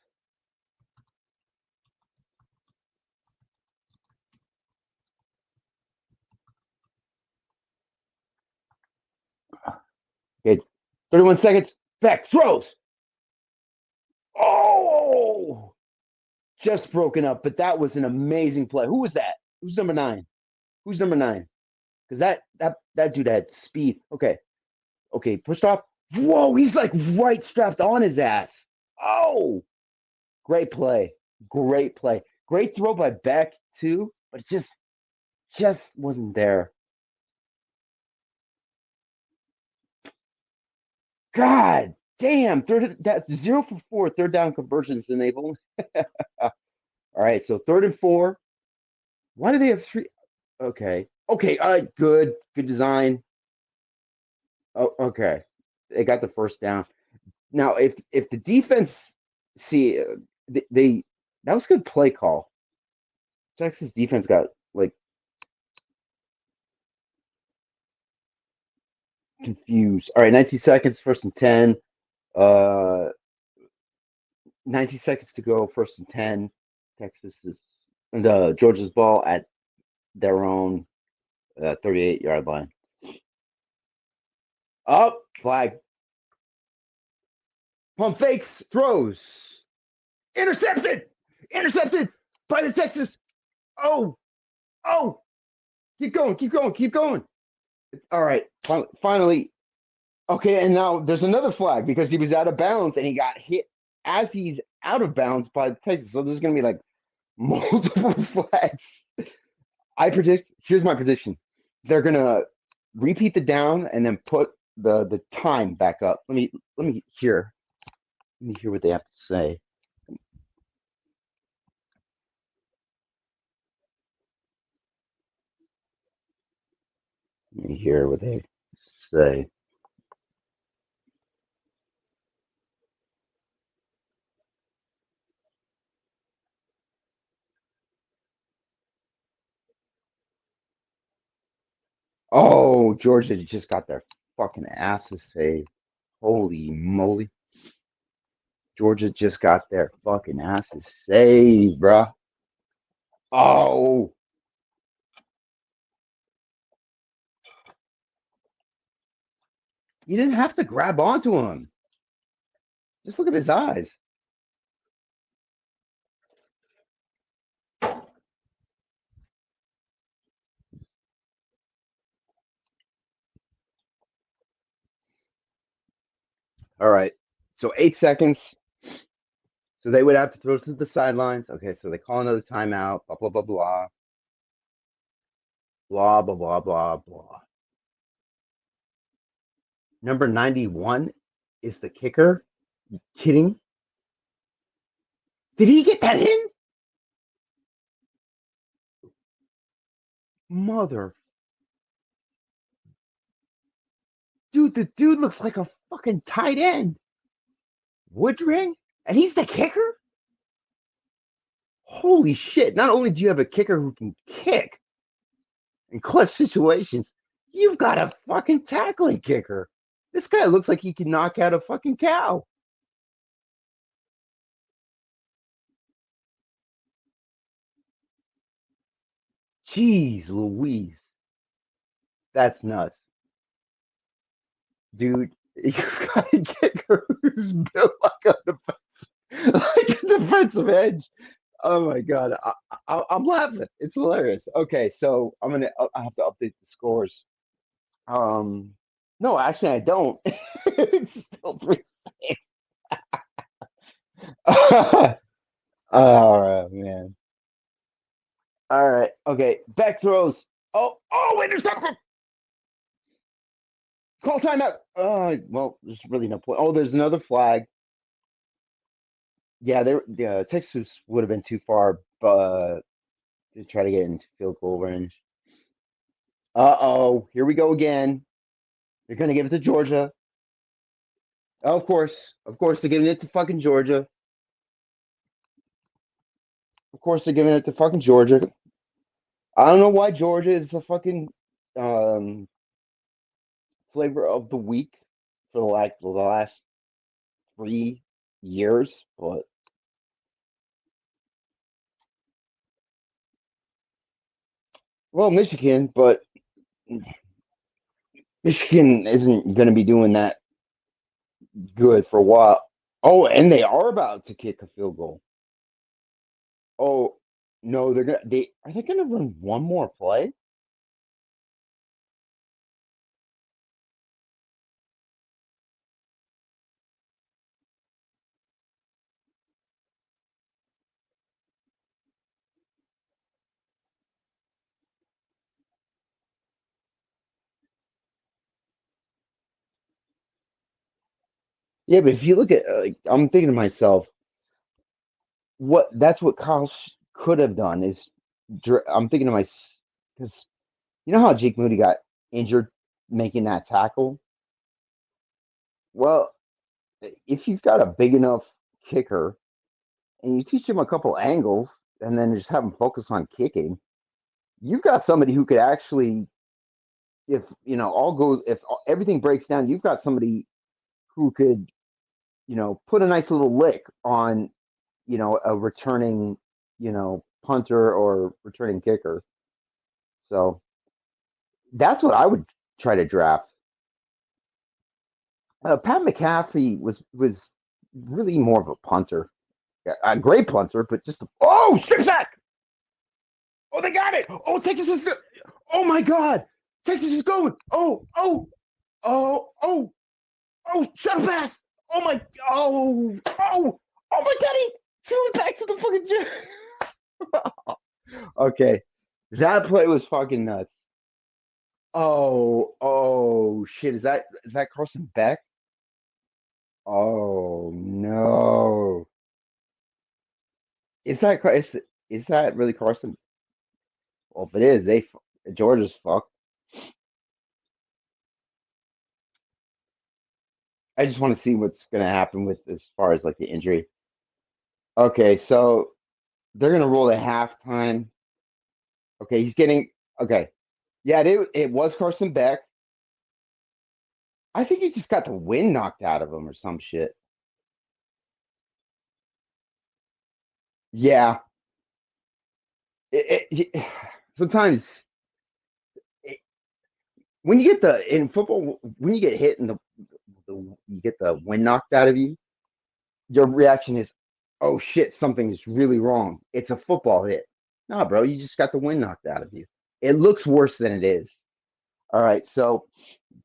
A: Okay, 31 seconds. Beck throws. Oh, just broken up, but that was an amazing play. Who was that? Who's number 9? Who's number 9? Because that dude had speed. Okay, okay, pushed off. Whoa, he's like right strapped on his ass. Oh, great play, great play, great throw by Beck too, but it just wasn't there. God damn, that's 0 for 4 third down conversions enabled. All right, so 3rd and 4. Why do they have 3? Okay, okay, good design. Oh, okay, they got the first down. Now, if the defense see they that was a good play call. Texas defense got like confused. All right, 90 seconds, 1st and 10. Uh, 90 seconds to go, 1st and 10. Texas is and Georgia's ball at their own 38-yard line. Up, flag. Pump fakes, throws. Intercepted! Intercepted by the Texas. Oh, oh, keep going, keep going, keep going. All right, finally. Okay, and now there's another flag because he was out of bounds and he got hit as he's out of bounds by the Texas. So there's going to be like multiple flags. I predict. Here's my prediction: they're going to repeat the down and then put the time back up. Let me hear. Let me hear what they have to say. Let me hear what they say. Oh, Georgia just got their fucking asses saved. Holy moly. Georgia just got their fucking asses saved, bruh. Oh, you didn't have to grab onto him. Just look at his eyes. All right. So 8 seconds. So they would have to throw to the sidelines. Okay, so they call another timeout. Blah blah blah blah. Blah blah blah blah blah. Number 91 is the kicker. You kidding? Did he get that in? Mother. Dude, the dude looks like a fucking tight end. Woodring? And he's the kicker? Holy shit. Not only do you have a kicker who can kick in clutch situations, you've got a fucking tackling kicker. This guy looks like he can knock out a fucking cow. Jeez Louise. That's nuts. Dude, you've got a kicker who's built like a defensive edge. Oh my god, I'm laughing. It's hilarious. Okay, so I have to update the scores. Um, no, actually, I don't. It's still 3-6. Oh man. All right. Okay. Back throws. Oh, intercepted. Call timeout. Well, there's really no point. Oh, there's another flag. Yeah, Texas would have been too far, but to try to get into field goal range. Here we go again. They're gonna give it to Georgia. Of course, they're giving it to fucking Georgia. Of course, they're giving it to fucking Georgia. I don't know why Georgia is the fucking um, flavor of the week for the last 3 years, but well, Michigan, but Michigan isn't going to be doing that good for a while. Oh, and they are about to kick a field goal. Oh no, they are they gonna run one more play? Yeah, but if you look at, I'm thinking to myself, what that's what Kyle could have done is, I'm thinking to myself because you know how Jake Moody got injured making that tackle. Well, if you've got a big enough kicker and you teach him a couple angles and then just have him focus on kicking, you've got somebody who could actually, if if everything breaks down, you've got somebody who could, put a nice little lick on, a returning, punter or returning kicker. So that's what I would try to draft. Pat McAfee was really more of a punter, a great punter, but just strip sack. Oh, they got it. Oh, Texas is good. Oh my God, Texas is going. Shut pass. Oh my. Oh my God, he threw it back to the fucking gym. Okay, that play was fucking nuts. Oh shit! Is that Carson Beck? Oh no! Is that really Carson? Well, if it is, Georgia's fucked. I just want to see what's gonna happen with as far as like the injury. Okay, so they're gonna roll at halftime. Okay, he's getting okay. Yeah, it was Carson Beck. I think he just got the wind knocked out of him or some shit. Yeah, sometimes when you get in football, when you get hit and you get the wind knocked out of you, your reaction is, "Oh shit, something is really wrong." It's a football hit. No, bro, you just got the wind knocked out of you. It looks worse than it is. All right, so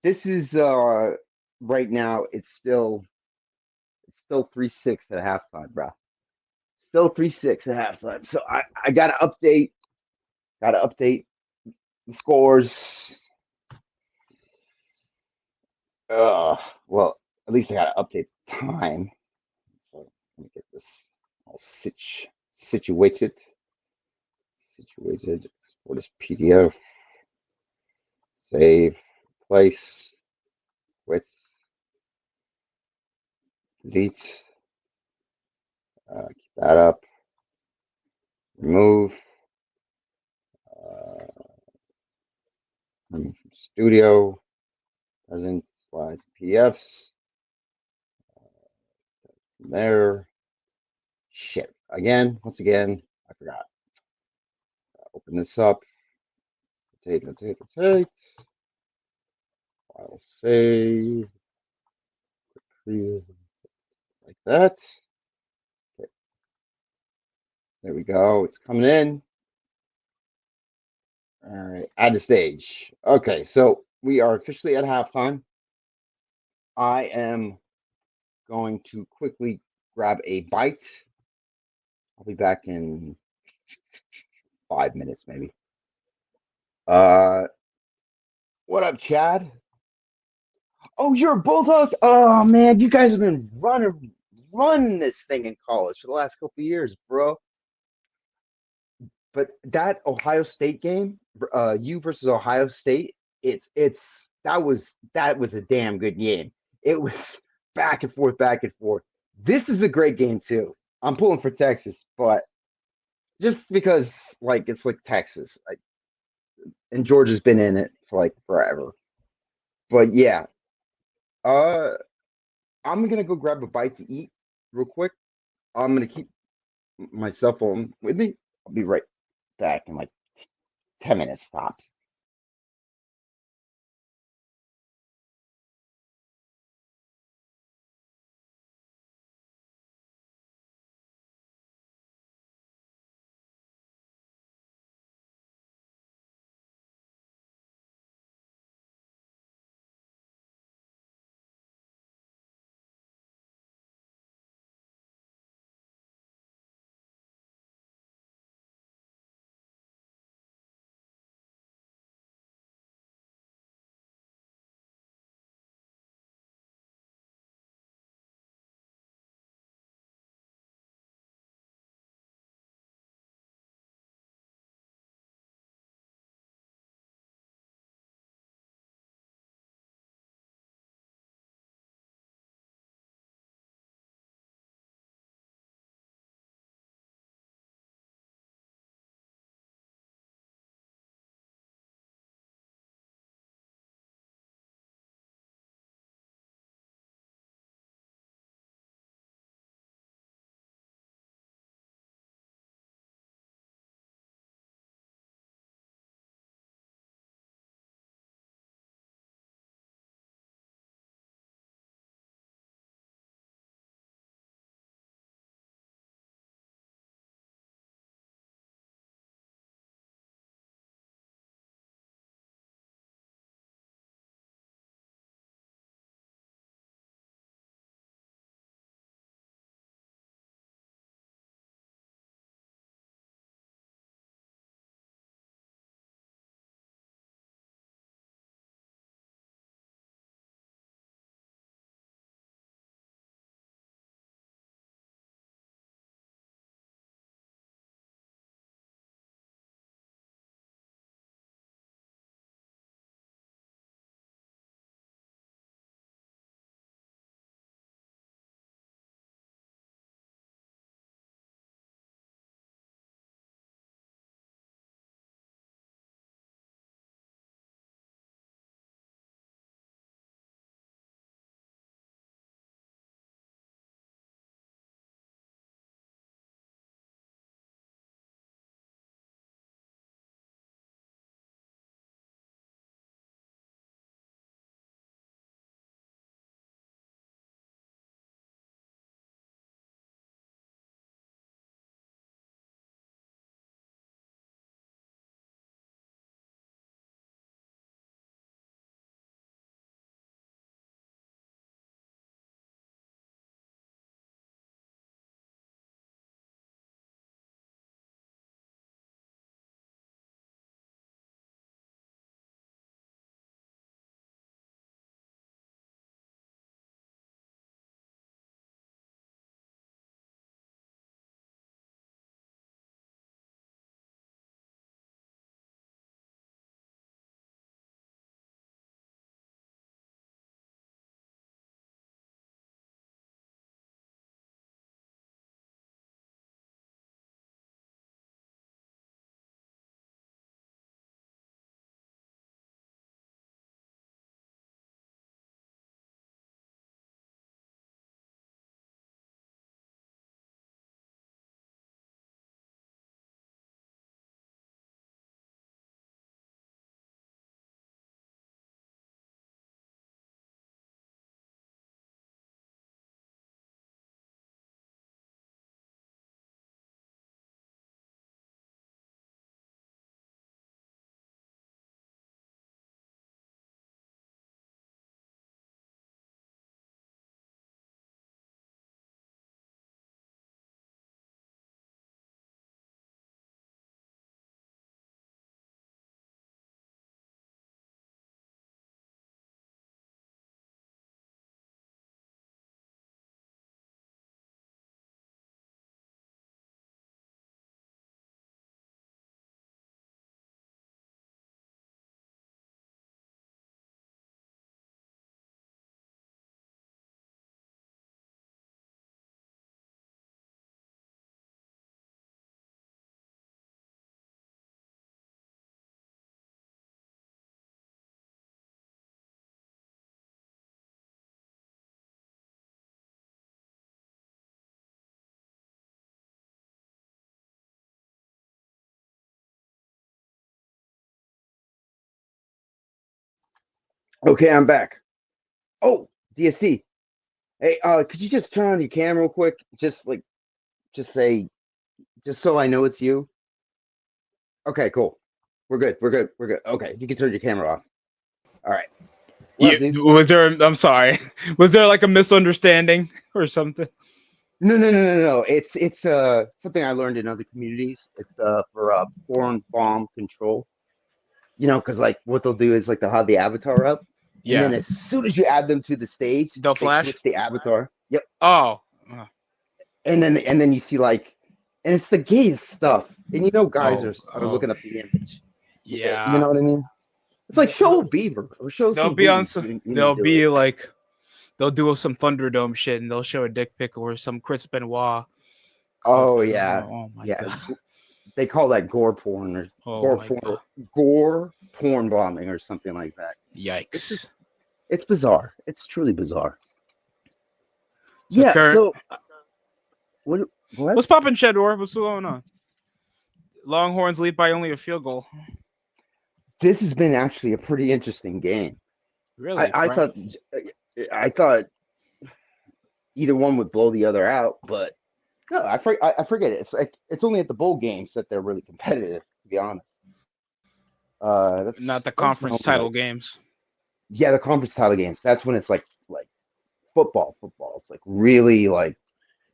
A: this is right now. It's still 3-6 at halftime, bro. Still 3-6 at halftime. So I gotta update the scores. Uh, well, at least I got to update the time. So let me get this all situated. Situated. What is PDF? Save. Place. Quit. Delete. Keep that up. Remove. Uh, remove from Studio. Present. Slides. PDFs. From there. Shit. Again. Once again. I forgot. Open this up. Rotate. File save. Like that. Okay, there we go. It's coming in. All right. Add to stage. Okay. So we are officially at halftime. I am going to quickly grab a bite. I'll be back in 5 minutes, maybe. Uh, what up, Chad? Oh, you're both up. Oh man, you guys have been running this thing in college for the last couple of years, bro. But that Ohio State game, you versus Ohio State, it's that was a damn good game. It was back and forth, back and forth. This is a great game too. I'm pulling for Texas, but just because it's like Texas, and Georgia's been in it for like forever. But yeah, uh, I'm gonna go grab a bite to eat real quick. I'm gonna keep my cell phone with me. I'll be right back in like 10 minutes tops. Okay, I'm back. Oh, DSC. Hey, could you just turn on your camera real quick? Just say, just so I know it's you. Okay, cool. We're good. We're good. We're good. Okay, you can turn your camera off. All right. What up,
B: You
A: dude?
B: was there? I'm sorry. Was there like a misunderstanding or something?
A: No. It's something I learned in other communities. It's for foreign bomb control. You know, because like what they'll do is like they'll have the avatar up, and then
B: Yeah.
A: as soon as you add them to the stage,
B: They'll
A: they
B: flash.
A: switch the avatar. Yep.
B: Oh.
A: And then you see like, and it's the gayest stuff. And you know, guys
B: Oh.
A: are
B: Oh.
A: looking up the image. You
B: Yeah.
A: know what I mean? It's like show a beaver or show
B: They'll
A: some
B: be on
A: boobies
B: some.
A: when you
B: They'll
A: do it.
B: be like. They'll do some Thunderdome shit, and they'll show a dick pic or some Chris Benoit clip.
A: Oh
B: Oh,
A: yeah,
B: oh my
A: yeah.
B: god.
A: They call that gore porn or
B: Oh
A: gore
B: my
A: porn,
B: god.
A: gore porn bombing or something like that. It's just
B: Yikes.
A: it's bizarre. It's truly bizarre.
B: So
A: Yeah.
B: current.
A: So what? What?
B: What's poppin', Shedor? What's going on? Longhorns lead by only a field goal.
A: This has been actually a pretty interesting game. I,
B: Really,
A: I
B: Frank?
A: thought I thought either one would blow the other out, but no, I forget it. It's like it's only at the bowl games that they're really competitive. To be honest,
B: Not the
A: that's
B: conference
A: normally
B: title
A: like,
B: games.
A: yeah, the conference title games. That's when it's like football. It's like really like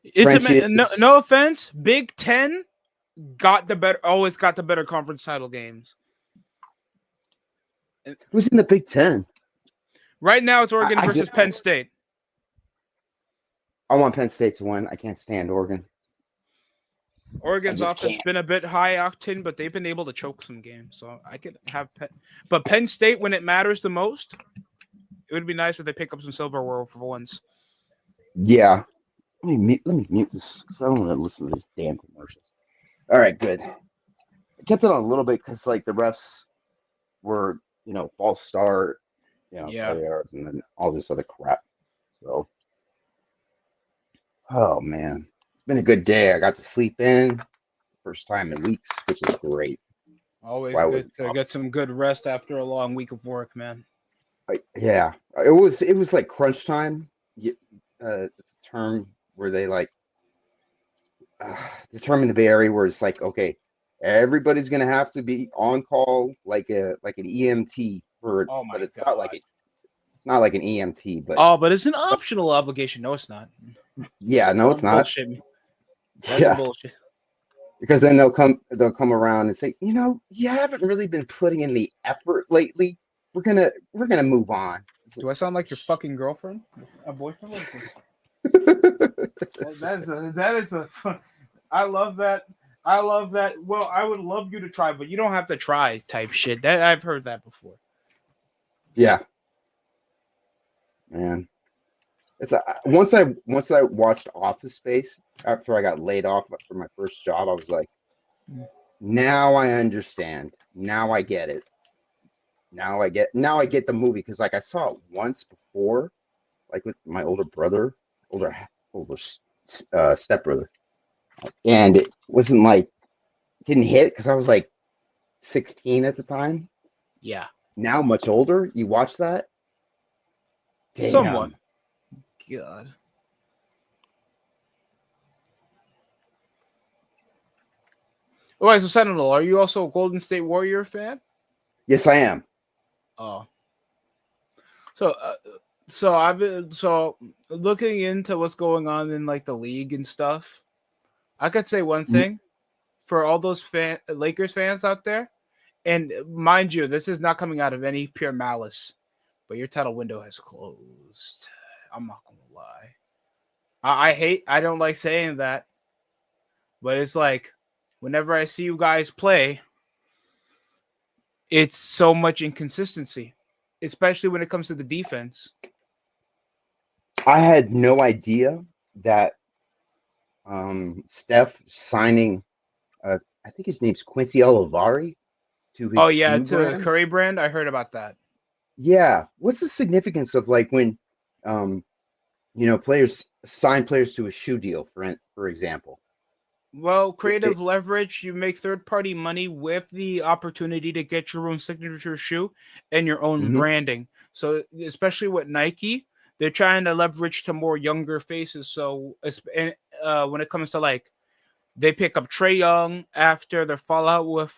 B: It's no,
A: trenches.
B: no offense. Big Ten got the better. Always got the better conference title games.
A: Who's in the Big Ten?
B: Right now, it's Oregon
A: I
B: versus
A: just
B: Penn State.
A: I want Penn State to win. I can't stand Oregon. I
B: Oregon's
A: just
B: offense
A: can't.
B: been a bit high octane, but they've been able to choke some games. So I could have but Penn State when it matters the most, it would be nice if they pick up some silverware for once.
A: Yeah. Let me mute this. I don't want to listen to these damn commercials. All right, good. I kept it on a little bit because like the refs were, false start,
B: Yeah.
A: 5 yards, and then all this other crap. So, oh man, it's been a good day. I got to sleep in first time in weeks, which was great.
B: Always
A: Why was
B: good to get some good rest after a long week of work, man.
A: yeah, it was like crunch time. It's a term where they like determine the Bay Area where it's like, okay, everybody's gonna have to be on call like an EMT for,
B: Oh
A: but
B: my
A: it's not like
B: god.
A: it's not like an EMT, but
B: Oh, but it's an optional obligation. No, it's not.
A: yeah, no, it's
B: Don't
A: not.
B: bullshit me. That's
A: Yeah,
B: bullshit.
A: because then they'll come around and say, you haven't really been putting in the effort lately. We're gonna move on.
B: Do I sound like your fucking girlfriend? A boyfriend? What is this? That is a. I love that. I love that. Well, I would love you to try, but you don't have to try. Type shit. That I've heard that before.
A: Yeah, man. Once I watched Office Space after I got laid off for my first job, I was like, now I understand. Now I get it. Now I get the movie because like I saw it once before, like with my older older stepbrother, and it wasn't like didn't hit because I was like 16 at the time.
B: Yeah,
A: Now much older, you watch that,
B: somewhat.
A: damn.
B: God. All right, so Sentinel, are you also a Golden State Warrior fan?
A: Yes, I am.
B: Oh, so I've been looking into what's going on in like the league and stuff. I could say one thing for all those Lakers fans out there, and mind you, this is not coming out of any pure malice, but your title window has closed. I'm not gonna lie. I don't like saying that, but it's like whenever I see you guys play, it's so much inconsistency, especially when it comes to the defense.
A: I had no idea that Steph signing, I think his name's Quincy Olivari to his
B: Oh yeah,
A: shoe
B: to
A: brand.
B: Curry brand, I heard about that.
A: Yeah, what's the significance of like when, um, players sign players to a shoe deal, for example?
B: Well,
A: It,
B: creative
A: it,
B: leverage, you make third party money with the opportunity to get your own signature shoe and your own
A: mhm.
B: branding. So especially with Nike, they're trying to leverage to more younger faces. So when it comes to like they pick up Trey Young after their fallout with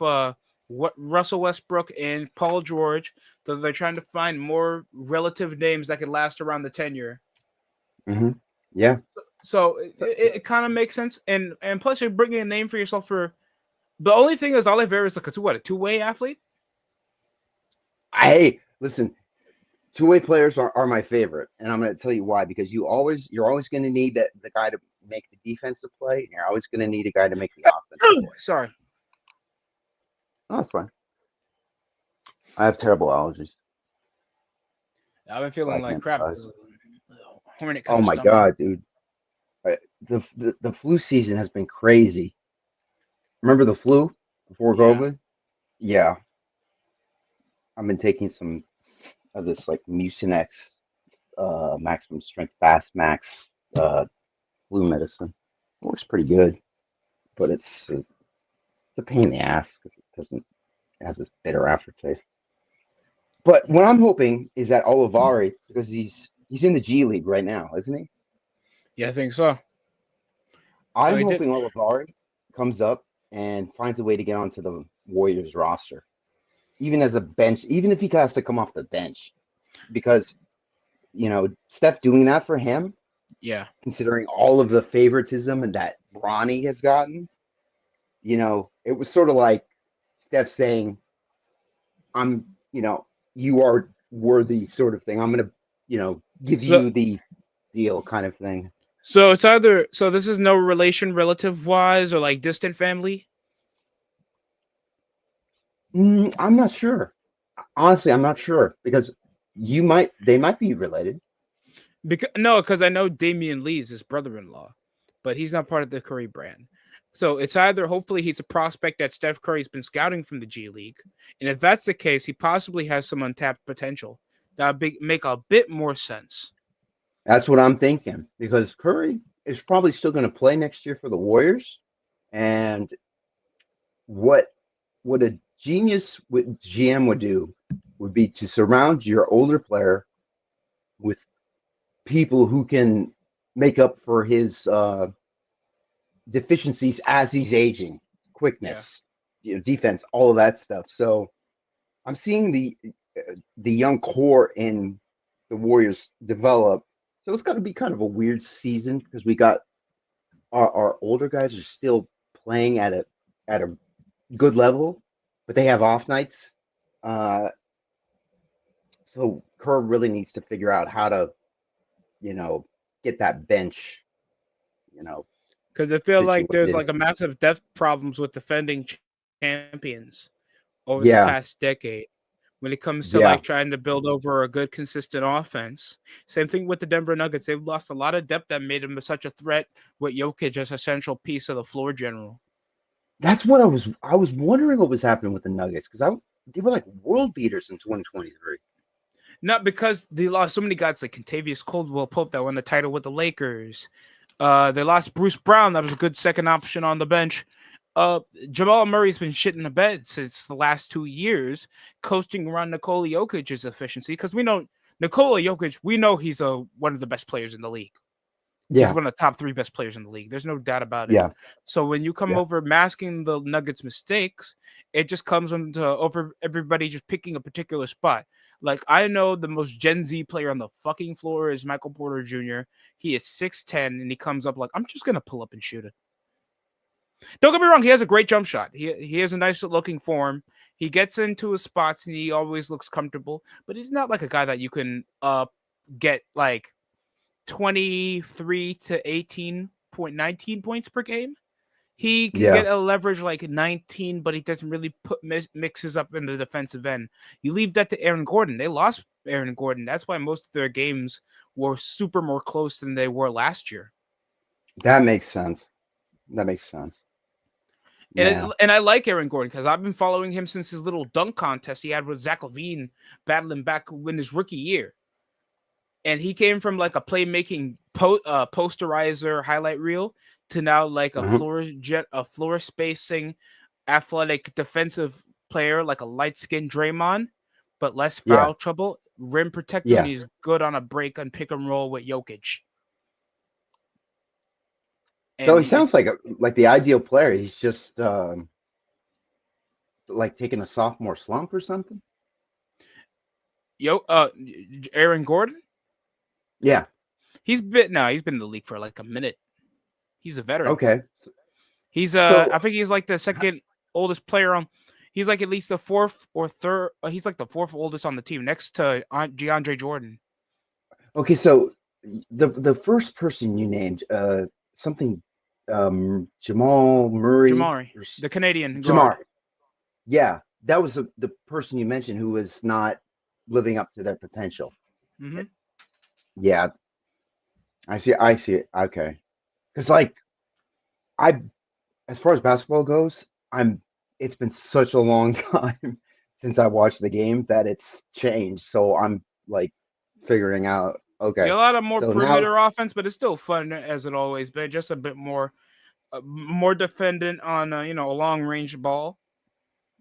B: what Russell Westbrook and Paul George. So they're trying to find more relative names that can last around the tenure.
A: Hmm. Yeah.
B: So it kind of makes sense, and plus you're bringing a name for yourself for. The only thing is Oliveira is like a two-way athlete.
A: Hey, listen, two-way players are my favorite, and I'm going to tell you why. Because you're always going to need the guy to make the defensive play, and you're always going to need a guy to make the offensive play.
B: Sorry,
A: Oh, that's fine. I have terrible allergies.
B: I've been
A: So I
B: feeling like
A: can't
B: crap.
A: advise.
B: Hornet kind
A: Oh
B: of
A: my
B: stomach.
A: god, dude! The flu season has been crazy. Remember the flu before
B: Yeah.
A: COVID? Yeah, I've been taking some of this like Mucinex, maximum strength fast max flu medicine. It works pretty good, but it's a pain in the ass because it has this bitter aftertaste. But what I'm hoping is that Olivari, because he's in the G League right now, isn't he?
B: Yeah, I think so. So
A: I'm
B: he did.
A: hoping Olivari comes up and finds a way to get onto the Warriors roster, even as a bench, even if he has to come off the bench, because Steph doing that for him,
B: Yeah.
A: considering all of the favoritism and that Bronny has gotten, it was sort of like Steph saying, "I'm, you are worthy," sort of thing. I'm gonna, give
B: So
A: you the deal, kind of thing.
B: it's either this is no relation relative wise or like distant family.
A: I'm not sure. Honestly, I'm not sure because they might be related.
B: Because I know Damian Lee is his brother-in-law, but he's not part of the Curry brand. So it's either hopefully he's a prospect that Steph Curry's been scouting from the G League, and if that's the case, he possibly has some untapped potential. That would make a bit more sense.
A: That's what I'm thinking because Curry is probably still going to play next year for the Warriors. And what a genius GM would do would be to surround your older player with people who can make up for his deficiencies as he's aging,
B: Yeah,
A: quickness, defense, all of that stuff. So I'm seeing the young core in the Warriors develop. So it's got to be kind of a weird season because we got our older guys are still playing at a good level, but they have off nights. Uh, so Kerr really needs to figure out how to, you know, get that bench, you know,
B: because I feel like there's
A: situated.
B: like a massive depth problems with defending champions over the past
A: Yeah,
B: decade. When it comes to like
A: yeah,
B: trying to build over a good, consistent offense. Same thing with the Denver Nuggets. They've lost a lot of depth that made them such a threat with Jokic as a central piece of the floor general.
A: that's what I was wondering what was happening with the Nuggets because I they were like world beaters in 2023.
B: Not because they lost so many guys like Contavious Caldwell Pope that won the title with the Lakers. They lost Bruce Brown, that was a good second option on the bench. Jamal Murray's been shitting the bed since the last 2 years, coasting around Nikola Jokic's efficiency because we know Nikola Jokic. We know he's one of the best players in the league. He's
A: Yeah,
B: one of the top 3 best players in the league. There's no doubt about it.
A: yeah,
B: So when you come
A: yeah.
B: over masking the Nuggets' mistakes, it just comes into over everybody just picking a particular spot. Like I know the most Gen Z player on the fucking floor is Michael Porter Jr. He is 6'10", and he comes up like I'm just gonna pull up and shoot it. Don't get me wrong, he has a great jump shot. He has a nice looking form. He gets into his spots and he always looks comfortable. But he's not like a guy that you can get like 23 to 18.19 points per game. He can
A: Yeah,
B: get a leverage like 19, but he doesn't really put mixes up in the defensive end. You leave that to Aaron Gordon. They lost Aaron Gordon. That's why most of their games were super more close than they were last year.
A: that makes sense. That makes sense. Yeah.
B: And I like Aaron Gordon because I've been following him since his little dunk contest he had with Zach LaVine battling back in his rookie year. And he came from like a playmaking posterizer highlight reel to now like
A: Uh-huh.
B: a floor spacing athletic defensive player like a light skinned Draymond, but less
A: Yeah.
B: foul trouble. rim protector, and
A: Yeah.
B: he's good on a break and pick and roll with Jokic.
A: So
B: And
A: he sounds like the ideal player. He's just like taking a sophomore slump or something.
B: Yo, Aaron Gordon,
A: Yeah.
B: he's been in the league for like a minute. He's a veteran.
A: Okay.
B: He's I
A: So
B: think he's like the second oldest player on. He's like at least the fourth or third. He's like the fourth oldest on the team, next to DeAndre Jordan.
A: okay. So the first person you named, something, Jamal Murray
B: Jamari,
A: or
B: the Canadian
A: Jamar.
B: guard.
A: Yeah, that was the person you mentioned who was not living up to their potential.
B: Hmm.
A: Yeah, I see. I see it. Okay, because like I, as far as basketball goes, I'm. It's been such a long time since I watched the game that it's changed. So I'm like figuring out. Okay,
B: Yeah, a lot of more
A: so now,
B: perimeter offense, but it's still fun as it always been. Just a bit more dependent on a long range ball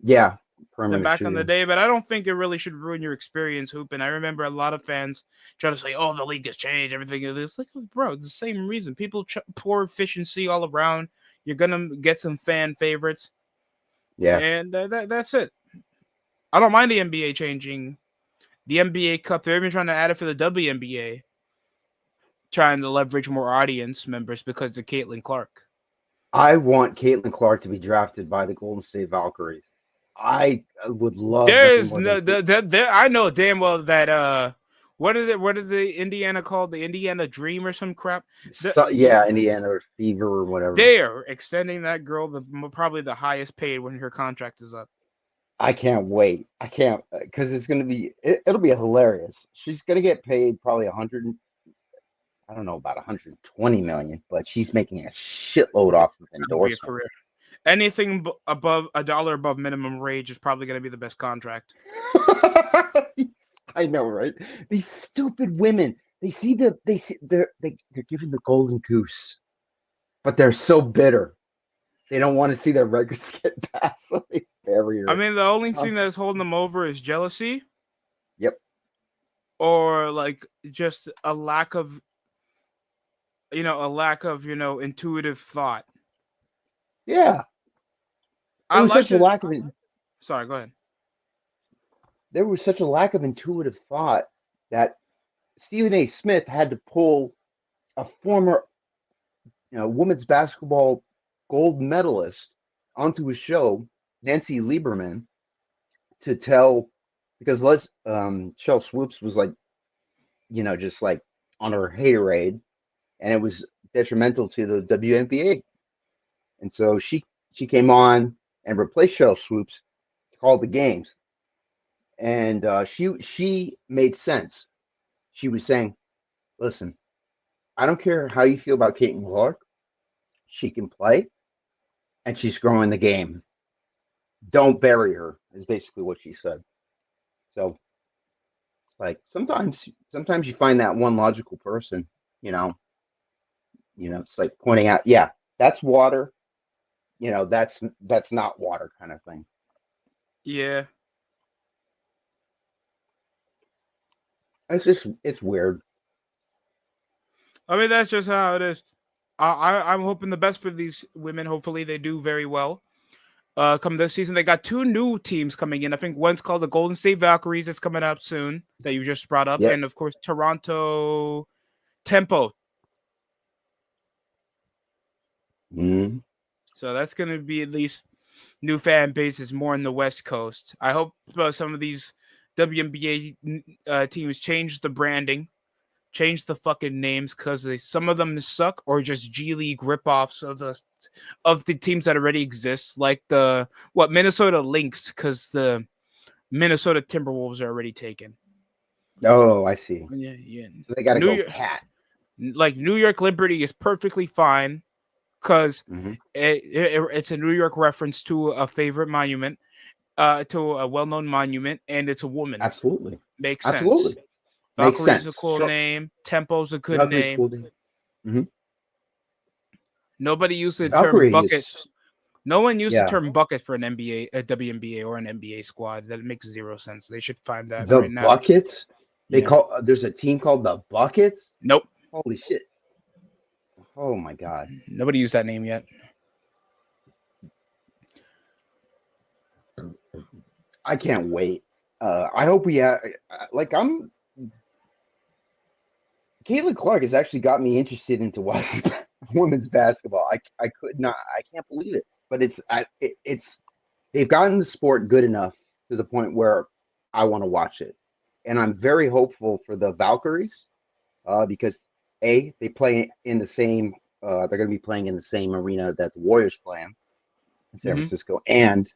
A: yeah,
B: than
A: perimeter
B: back in the
A: shooting.
B: day. But I don't think it really should ruin your experience hooping. I remember a lot of fans trying to say, "Oh, the league has changed, everything is this." Like, bro, it's the same reason. People poor efficiency all around. You're gonna get some fan favorites,
A: Yeah,
B: and that's it. I don't mind the NBA changing the NBA Cup. They're even trying to add it for the WNBA, trying to leverage more audience members because of Caitlin Clark.
A: I want Caitlin Clark to be drafted by the Golden State Valkyries. I would love
B: There
A: nothing
B: is
A: more than
B: no there. I know damn well that what is the Indiana called, the Indiana Dream or some crap.
A: so, yeah, Indiana or Fever or whatever.
B: They are extending that girl probably the highest paid when her contract is up.
A: I can't wait. I can't because it's going to be it'll be hilarious. She's going to get paid probably 100. I don't know about 120 million, but she's making a shitload off of
B: That would be a
A: endorsements.
B: career. Anything above $1 above minimum wage is probably going to be the best contract.
A: I know, right? These stupid women. They're giving the golden goose, but they're so bitter. They don't want to see their records get past, so they bury
B: I
A: her.
B: mean, the only
A: Um,
B: thing that's holding them over is jealousy,
A: yep.
B: or like just a lack of intuitive thought.
A: Yeah. There
B: I
A: was
B: like
A: such a
B: to.
A: lack of
B: Sorry, go ahead.
A: there was such a lack of intuitive thought that Stephen A. Smith had to pull a former, women's basketball gold medalist onto his show, Nancy Lieberman, to tell because Shel Swoops was like, just like on her haterade, and it was detrimental to the WNBA. And so she came on and replaced Shel Swoops to call the games, and she made sense. She was saying, "Listen, I don't care how you feel about Caitlin Clark. She can play, and she's growing the game. Don't bury her." Is basically what she said. So it's like sometimes you find that one logical person, you know, it's like pointing out, yeah, that's water, that's not water kind of thing.
B: Yeah,
A: It's weird.
B: I mean that's just how it is. I'm hoping the best for these women. Hopefully they do very well. Come this season, they got two new teams coming in. I think one's called the Golden State Valkyries that's coming up soon that you just brought up,
A: Yep.
B: and of course Toronto Tempo.
A: Mm.
B: So that's going to be at least new fan bases more in the West Coast. I hope some of these WNBA teams change the branding, change the fucking names because some of them suck, or just G League ripoffs of the teams that already exist, like the Minnesota Lynx, because the Minnesota Timberwolves are already taken.
A: Oh, I see.
B: Yeah, yeah.
A: So they got to
B: New
A: go
B: York,
A: cat.
B: like New York Liberty is perfectly fine because
A: Hmm.
B: it's a New York reference to a favorite monument, to a well-known monument, and it's a woman.
A: Absolutely.
B: Makes sense.
A: Absolutely. Makes
B: Valkyrie's a
A: sense.
B: cool name. Tempo's a good
A: Valkyrie's
B: name.
A: cool. Hmm.
B: Nobody used the term
A: Valkyrie
B: bucket.
A: is,
B: No one used the
A: yeah.
B: term bucket for an NBA, a WNBA, or an NBA squad. That makes zero sense. They should find that
A: The
B: right now.
A: buckets.
B: Yeah.
A: There's a team called the Buckets.
B: Nope.
A: Holy shit! Oh my god!
B: Nobody used that name yet.
A: I can't wait. I hope we have like I'm Caitlin Clark has actually got me interested into watching women's basketball. I could not. I can't believe it. But it's they've gotten the sport good enough to the point where I want to watch it, and I'm very hopeful for the Valkyries because they play in the same. They're going to be playing in the same arena that the Warriors play in San
B: Hmm.
A: Francisco, and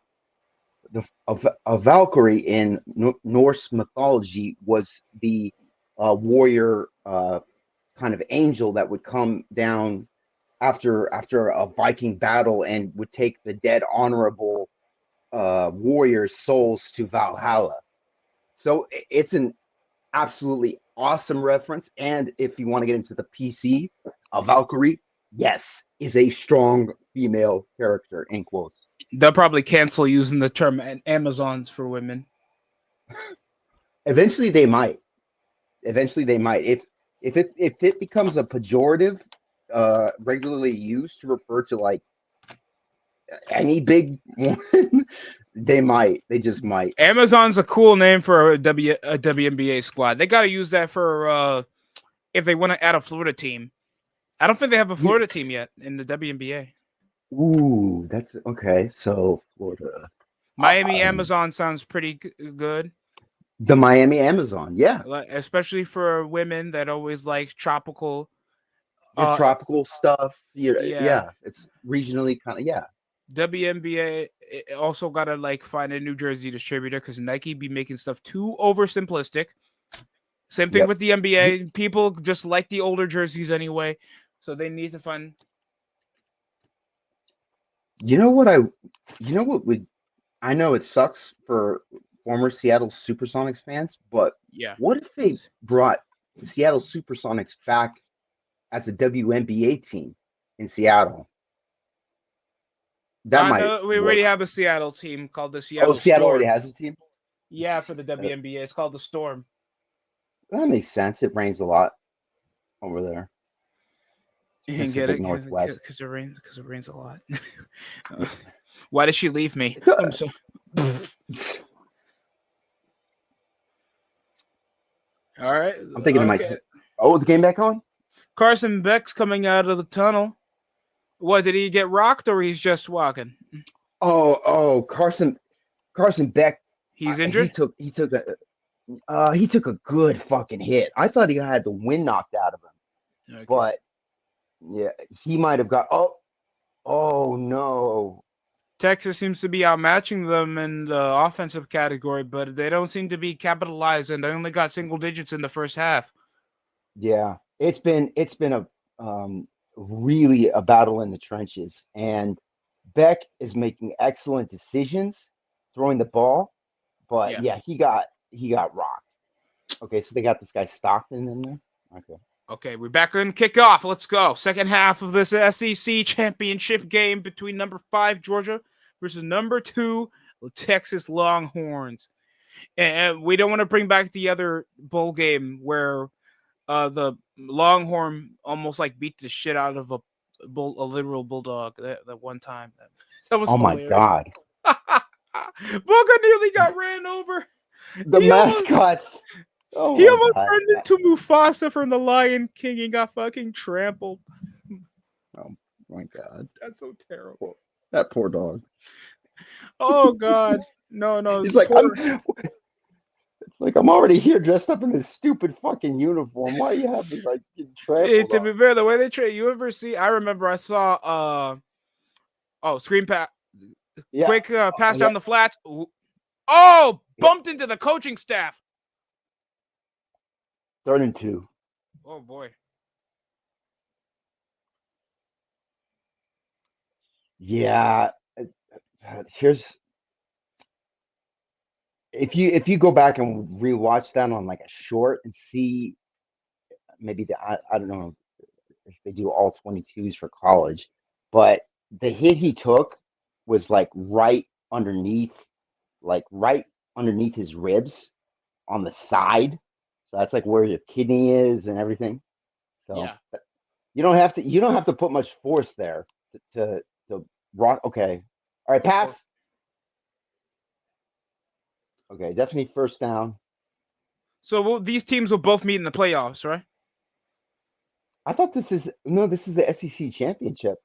A: a Valkyrie in Norse mythology was the warrior kind of angel that would come down after a Viking battle and would take the dead honorable warriors' souls to Valhalla. So it's an absolutely awesome reference. And if you want to get into the PC, a Valkyrie, yes, is a strong female character in quotes.
B: They'll probably cancel using the term Amazons for women.
A: Eventually, they might. Eventually, they might. If it becomes a pejorative, regularly used to refer to like any big one, they might. They just might.
B: Amazon's a cool name for a WNBA squad. They got to use that for if they want to add a Florida team. I don't think they have a
A: You,
B: Florida team yet in the WNBA.
A: ooh, that's okay. So Florida,
B: Miami
A: um,
B: Amazon sounds pretty good,
A: the Miami Amazon, yeah,
B: especially for women that always like tropical.
A: your
B: Uh,
A: tropical stuff.
B: yeah,
A: Yeah, it's regionally kind of yeah.
B: WNBA also gotta like find a New Jersey distributor because Nike be making stuff too oversimplistic. Same thing
A: Yep.
B: with the NBA. People just like the older jerseys anyway, so they need to find.
A: You know what I? You know what would? I know it sucks for former Seattle SuperSonics fans, but
B: Yeah,
A: what if they brought the Seattle SuperSonics back as a WNBA team in Seattle? That
B: I
A: might
B: know we already
A: work.
B: have a Seattle team called the
A: Oh,
B: Seattle
A: Seattle already
B: Storm.
A: has a team.
B: Yeah, for the WNBA, it's called the Storm.
A: That makes sense. It rains a lot over there,
B: And get
A: Pacific
B: it
A: Northwest.
B: because it rains a lot. Why did she leave me?
A: It's a,
B: I'm so. All right.
A: I'm thinking to
B: Okay.
A: myself, oh, the game back on?
B: Carson Beck's coming out of the tunnel. What did he get rocked or he's just walking?
A: Oh, Carson Beck.
B: He's
A: He
B: injured.
A: took he took a good fucking hit. I thought he had the wind knocked out of him,
B: Okay.
A: but yeah, he might have got. Oh no.
B: Texas seems to be outmatching them in the offensive category, but they don't seem to be capitalized, and they only got single digits in the first half.
A: Yeah, it's been a really a battle in the trenches, and Beck is making excellent decisions throwing the ball, but
B: Yeah.
A: yeah, he got rocked. Okay, so they got this guy Stockton in there. Okay.
B: Okay, we're back on kickoff. Let's go. Second half of this SEC championship game between number 5 Georgia versus number 2 Texas Longhorns. And we don't want to bring back the other bowl game where the Longhorn almost like beat the shit out of a literal bulldog that one time. That was
A: Oh my
B: hilarious.
A: God,
B: Boga nearly got ran over.
A: the
B: He almost
A: mascots. Oh
B: he
A: my
B: almost
A: God.
B: turned into Mufasa from the Lion King and got fucking trampled.
A: Oh my God.
B: That's so terrible.
A: That poor dog.
B: Oh God, no,
A: He's like,
B: poor.
A: it's like I'm already here dressed up in this stupid fucking uniform. Why you have me like getting trampled
B: To
A: on?
B: be fair, the way they trade, you ever see? I remember I saw screen pass,
A: Yeah.
B: quick pass
A: Yeah.
B: down the flats. Oh, bumped into the coaching staff.
A: 3rd and 2.
B: Oh boy.
A: Yeah. Here's if you go back and rewatch that on like a short and see maybe I don't know if they do all 22s for college, but the hit he took was like right underneath his ribs on the side. So that's like where your kidney is and everything. So
B: Yeah.
A: you don't have to put much force there to rock. Okay. All right,
B: Well,
A: pass. Okay, definitely first down.
B: so these teams will both meet in the playoffs, right?
A: I thought this is no, this is the SEC championship.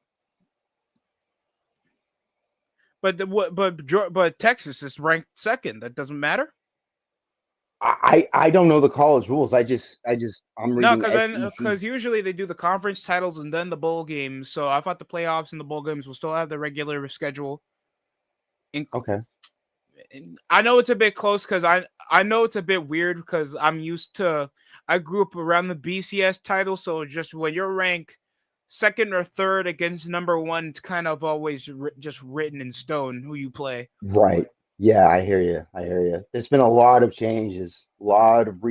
B: But but Texas is ranked second. That doesn't matter.
A: I don't know the college rules. I'm
B: No,
A: reading
B: because then
A: SEC.
B: because usually they do the conference titles and then the bowl games. So I thought the playoffs and the bowl games will still have the regular schedule.
A: Okay.
B: I know it's a bit close because I know it's a bit weird because I grew up around the BCS title, so just when you're ranked second or third against number one, it's kind of always just written in stone who you play.
A: Right. Yeah, I hear you. I hear you. There's been a lot of changes, a lot of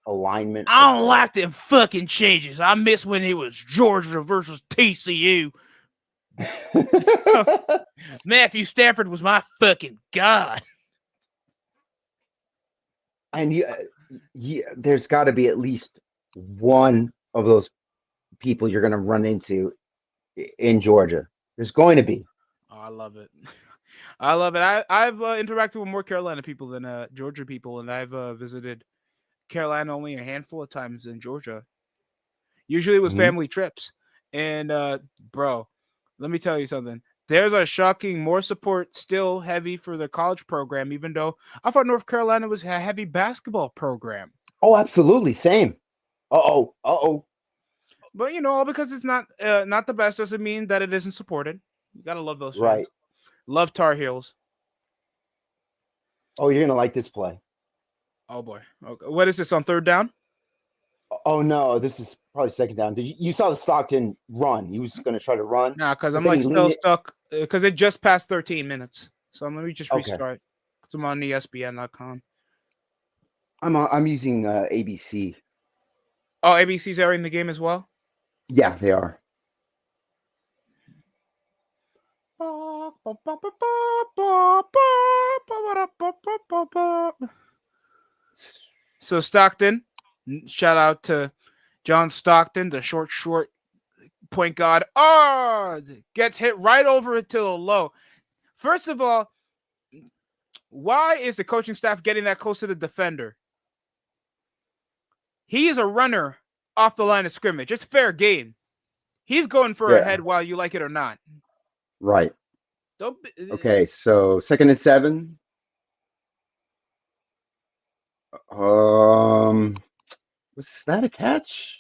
A: alignment of
B: I don't like them fucking changes. I miss when it was Georgia versus TCU.
A: the
B: Matthew Stafford was my fucking god.
A: and there's got to be at least one of those people you're going to run into in Georgia. There's going to be.
B: Oh, I love it. I love it. I've interacted with more Carolina people than Georgia people, and I've visited Carolina only a handful of times in Georgia. Usually with
A: Mhm.
B: family trips. And bro, let me tell you something. There's a shocking more support still heavy for the college program, even though I thought North Carolina was a heavy basketball program.
A: Oh, absolutely. Same. Uh-oh. Uh-oh.
B: But all because it's not the best doesn't mean that it isn't supported. You gotta love those fans.
A: Right.
B: Love Tar Heels.
A: Oh, you're going to like this play.
B: Oh boy. Okay. What is this on third down?
A: Oh, no. This is probably second down. You saw the Stockton run. He was going to try to run,
B: Nah, because
A: but
B: I'm
A: then
B: like
A: he leaned
B: still
A: it.
B: stuck because it just passed 13 minutes. So let me just
A: Okay.
B: restart. Because I'm on ESPN.com.
A: I'm using ABC.
B: Oh, ABC's airing the game as well.
A: Yeah, they are.
B: So Stockton, shout out to John Stockton, the short point guard. Oh, gets hit right over it to the low. First of all, why is the coaching staff getting that close to the defender? He is a runner off the line of scrimmage. It's fair game. He's going for a
A: Yeah.
B: head, while you like it or not.
A: Right.
B: Don't.
A: Okay, so second and 7. Was that a catch?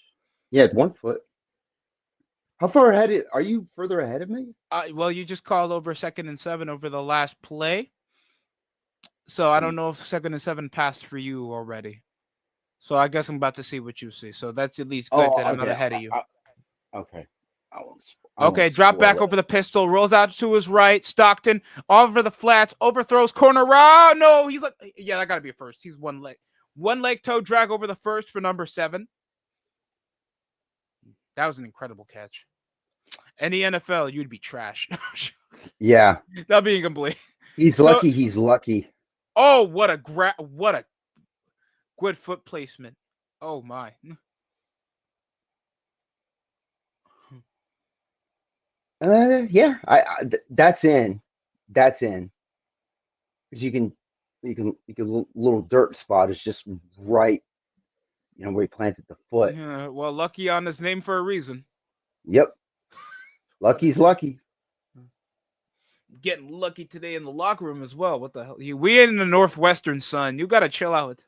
A: Yeah, 1 foot. How far ahead are you further ahead of me?
B: Well, you just called over 2nd and 7 over the last play. So I don't know if 2nd and 7 passed for you already. So I guess I'm about to see what you see. So that's at least good
A: Oh,
B: that I'm not
A: okay.
B: ahead of you.
A: Okay. I won't
B: Okay, drop back
A: spoil
B: over
A: it.
B: the pistol, rolls out to his right. Stockton over the flats, overthrows corner. Oh, no, he's like, yeah, that got to be a first. He's one leg toe drag over the first for number 7. That was an incredible catch. In the NFL, you'd be trash.
A: Yeah.
B: That being complete.
A: He's
B: So,
A: lucky he's lucky.
B: oh, what a good foot placement. Oh my.
A: Yeah, that's in. That's in. Because little dirt spot is just right, where he planted the foot.
B: Yeah, well, lucky on his name for a reason.
A: Yep. Lucky's lucky.
B: Getting lucky today in the locker room as well. What the hell? We in the Northwestern, son. You gotta chill out.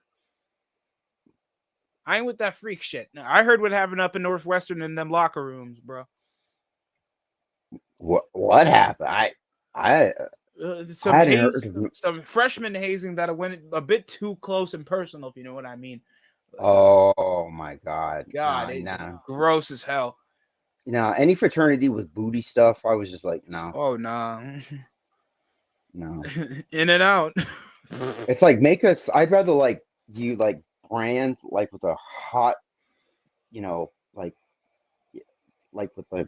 B: I ain't with that freak shit. No, I heard what happened up in Northwestern in them locker rooms, bro.
A: What happened? I
B: Some
A: hadn't heard of.
B: some freshman hazing that went a bit too close and personal, if you know what I mean.
A: Oh my God.
B: God,
A: Nah,
B: it
A: nah.
B: gross as hell.
A: Nah, any fraternity with booty stuff, I was just like, no,
B: Oh nah,
A: no.
B: in and out.
A: It's like I'd rather you brand with a hot, you know, like with the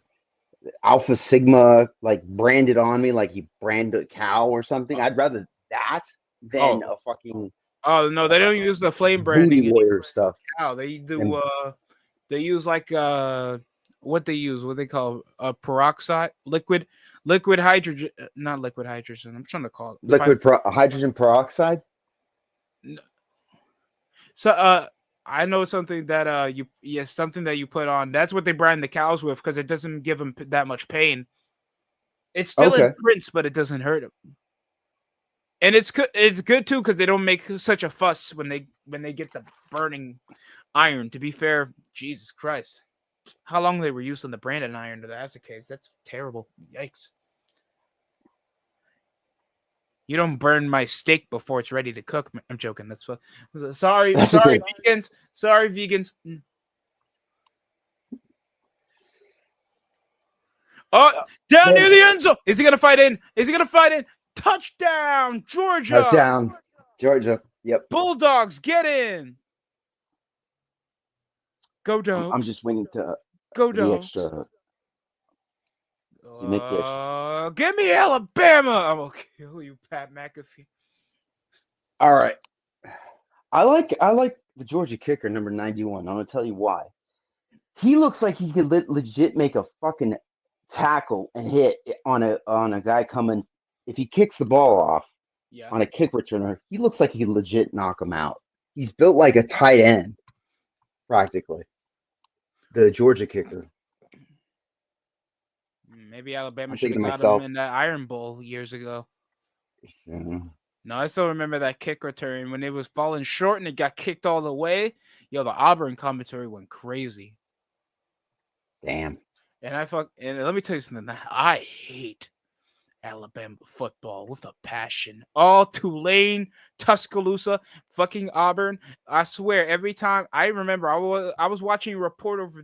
A: Alpha Sigma branded on me like you brand a cow or something. I'd rather that than
B: Oh,
A: a fucking
B: Oh no, they don't use the flame
A: Booty
B: branding
A: warrior stuff.
B: anymore. They do.
A: And
B: They use like what they use, what they call peroxide, liquid hydrogen, not liquid hydrogen. I'm trying to call it.
A: hydrogen peroxide.
B: So I know something that something that you put on. That's what they brand the cows with because it doesn't give them that much pain. It's still
A: Okay.
B: in prints, but it doesn't hurt them. And it's good. It's good too because they don't make such a fuss when they get the burning iron. To be fair, Jesus Christ, how long they were using the branded iron? That's the case. That's terrible. Yikes. You don't burn my steak before it's ready to cook. I'm joking. That's what. Sorry, vegans. Sorry, vegans. Oh, down near the end zone. Is he gonna fight in? Touchdown, Georgia.
A: Touchdown, Georgia. Yep.
B: Bulldogs, get in. Go Dogs.
A: I'm just waiting to
B: go
A: the
B: Dogs.
A: extra. Make the extra.
B: Give me Alabama. I'm gonna kill you, Pat McAfee.
A: All right. I like the Georgia kicker, number 91. I'm gonna tell you why. He looks like he could legit make a fucking tackle and hit on a guy coming. If he kicks the ball off on a kick returner, he looks like he could legit knock him out. He's built like a tight end, practically. The Georgia kicker.
B: Maybe Alabama should have got him in that Iron Bowl years ago.
A: Yeah.
B: No, I still remember that kick return when it was falling short and it got kicked all the way. Yo, the Auburn commentary went crazy.
A: Damn.
B: And let me tell you something. I hate Alabama football with a passion. All Tulane, Tuscaloosa, fucking Auburn. I swear, every time I remember, I was watching a report over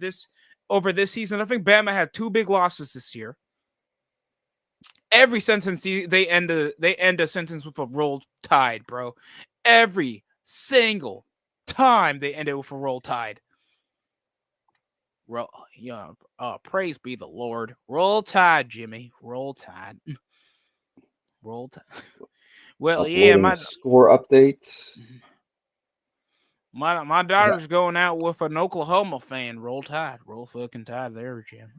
B: this season. I think Bama had 2 big losses this year. Every sentence they end a sentence with a roll tide, bro. Every single time they end it with a roll tide. Praise be the Lord. Roll Tide, Jimmy. Roll Tide. Roll Tide. Well, yeah,
A: my score updates.
B: My daughter's going out with an Oklahoma fan. Roll Tide. Roll fucking Tide there, Jim.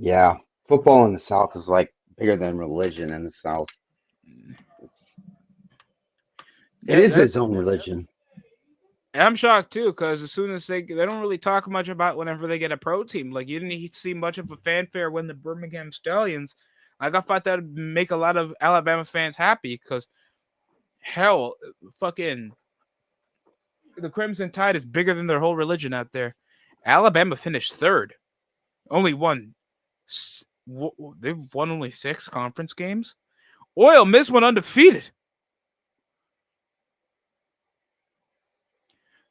A: Yeah, football in the South is like bigger than religion in the South. It is his own religion.
B: I'm shocked too, because as soon as they don't really talk much about whenever they get a pro team. Like you didn't see much of a fanfare when the Birmingham Stallions. Like I thought that'd make a lot of Alabama fans happy because hell, fucking the Crimson Tide is bigger than their whole religion out there. Alabama finished 3rd, only won. They've won only 6 conference games. Ole Miss went undefeated.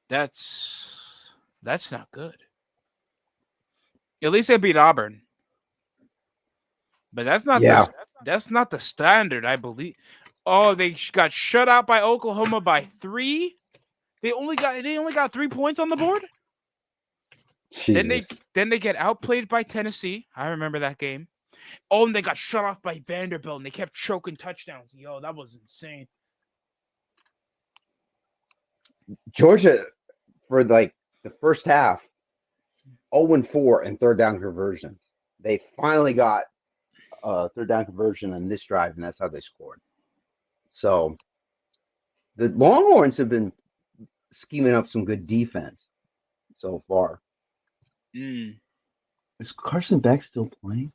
B: That's not good. At least they beat Auburn. But that's not the standard, I believe. Oh, they got shut out by Oklahoma by 3. They only got 3 points on the board.
A: Jesus.
B: Then they get outplayed by Tennessee. I remember that game. Oh, and they got shut off by Vanderbilt and they kept choking touchdowns. Yo, that was insane.
A: Georgia, for like the first half, 0-4 in third down conversions. They finally got a third down conversion on this drive, and that's how they scored. So the Longhorns have been scheming up some good defense so far. Is Carson Beck still playing?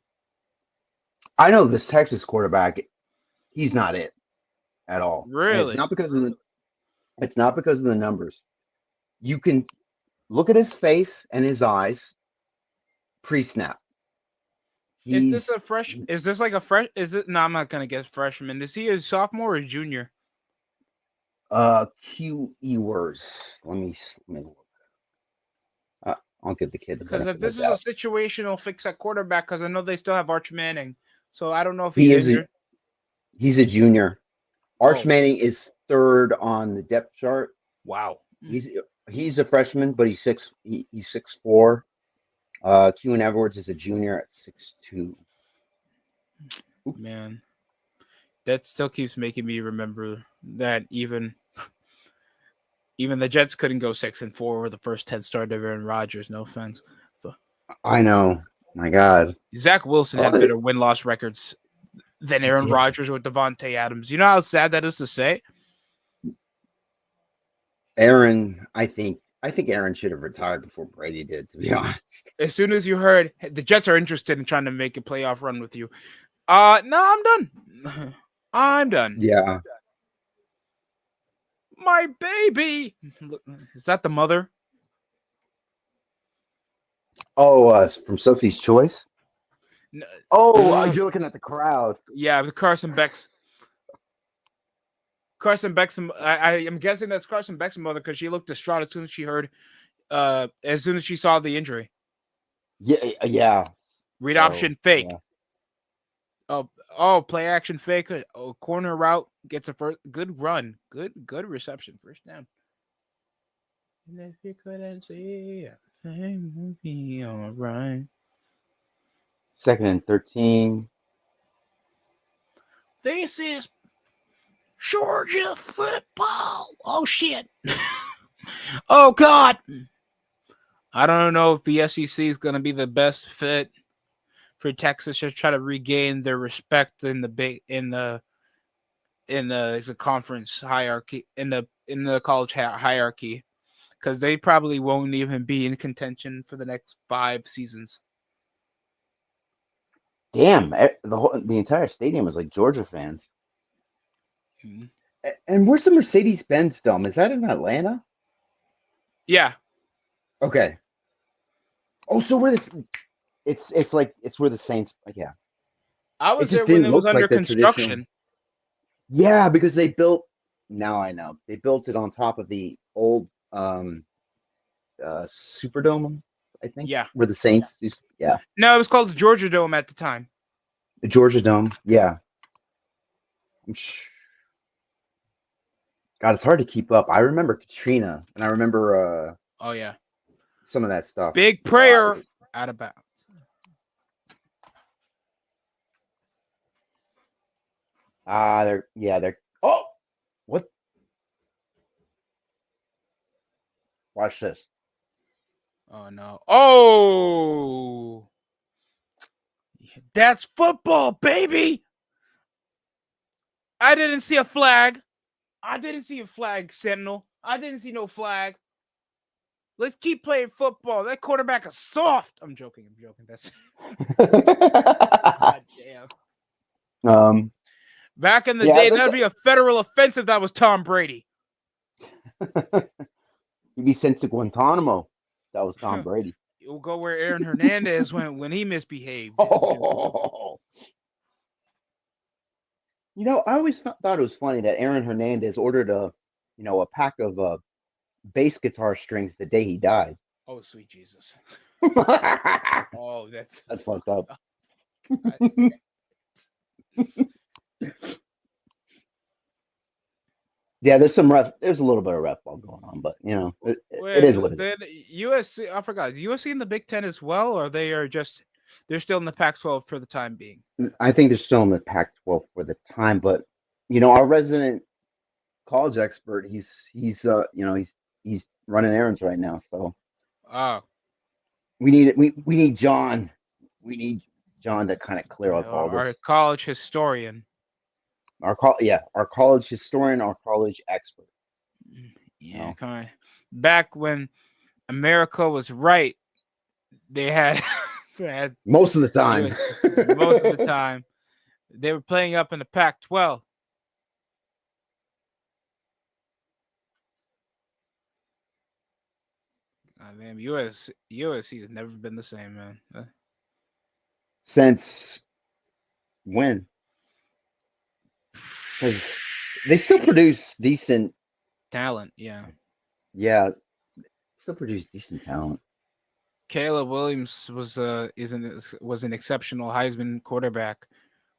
A: I know this Texas quarterback, he's not it at all.
B: Really?
A: And it's not because of the numbers. You can look at his face and his eyes pre-snap.
B: Is this a fresh? Is this like a fresh? Is it? No, I'm not gonna guess freshman. Is he a sophomore or junior?
A: QE words. Let me look. I'll give the kid the
B: because if this is a situational fix at quarterback, because I know they still have Arch Manning, so I don't know if
A: he's injured. He's a junior. Arch Manning is 3rd on the depth chart.
B: Wow.
A: He's a freshman, but he's 6'4". Q and Edwards is a junior at 6'2".
B: Man, that still keeps making me remember that even the Jets couldn't go 6-4 where the first 10 started Aaron Rodgers. No offense.
A: I know. My God.
B: Zach Wilson
A: Oh,
B: had better win-loss records than
A: he
B: Aaron
A: did.
B: Rodgers with Devontae Adams. You know how sad that is to say?
A: Aaron, I think Aaron should have retired before Brady did, to be honest.
B: As soon as you heard the Jets are interested in trying to make a playoff run with you, no, I'm done. I'm done.
A: Yeah.
B: My baby. Is that the mother?
A: Oh, from Sophie's Choice?
B: No,
A: Oh, you're looking at the crowd.
B: yeah, with Carson Beck's. I am guessing that's Carson Beck's mother because she looked distraught as soon as she heard, as soon as she saw the injury.
A: Yeah.
B: Read
A: So,
B: option fake.
A: yeah.
B: Play action fake. Oh, corner route gets a first good run. Good reception. First down. And if you couldn't see, everything would be all right.
A: 2nd and 13.
B: This is Georgia football. Oh shit. Oh God. I don't know if the SEC is going to be the best fit for Texas to try to regain their respect in the conference hierarchy in the college hierarchy, because they probably won't even be in contention for the next 5 seasons.
A: Damn, the entire stadium is like Georgia fans.
B: Mm-hmm.
A: And where's the Mercedes-Benz Dome? Is that in Atlanta?
B: Yeah.
A: Okay. Oh, so where this? It's like it's where the Saints. Yeah.
B: I was
A: It just
B: there when
A: didn't
B: it was
A: look
B: under
A: like the
B: construction.
A: traditional. Yeah, because they built. Now I know they built it on top of the old Superdome. I think.
B: Yeah.
A: Where the Saints. Yeah.
B: No, it was called the Georgia Dome at the time.
A: The Georgia Dome. Yeah. God, it's hard to keep up. I remember Katrina, and I remember
B: Oh yeah.
A: some of that stuff.
B: Big prayer out of bounds.
A: They're. Oh, what? Watch this.
B: Oh no. Oh, that's football, baby. I didn't see a flag. Sentinel. I didn't see no flag. Let's keep playing football. That quarterback is soft. I'm joking. That's God damn. Back in the day, that'd be a federal offense if that was Tom Brady.
A: You'd be sent to Guantanamo. That was Tom Brady.
B: You'll go where Aaron Hernandez went when he misbehaved.
A: Oh. I always thought it was funny that Aaron Hernandez ordered a pack of bass guitar strings the day he died.
B: Oh, sweet Jesus.
A: Oh, that's fucked up. Yeah, there's a little bit of ref ball going on, but it is what it is.
B: USC, I forgot. USC in the Big Ten as well, or they're still in the Pac-12 for the time being?
A: I think they're still in the Pac-12 for the time, but our resident college expert, he's running errands right now, so we need John. We need John to kind of clear up all this.
B: Our college historian.
A: Our college historian, our college expert.
B: Yeah, come on. Back when America was right, they had
A: most of the time.
B: Most of the time, they were playing up in the Pac-12. Damn, USC has never been the same, man.
A: Since when? Because they still produce decent
B: talent, yeah.
A: Yeah, still produce decent talent.
B: Caleb Williams was an exceptional Heisman quarterback,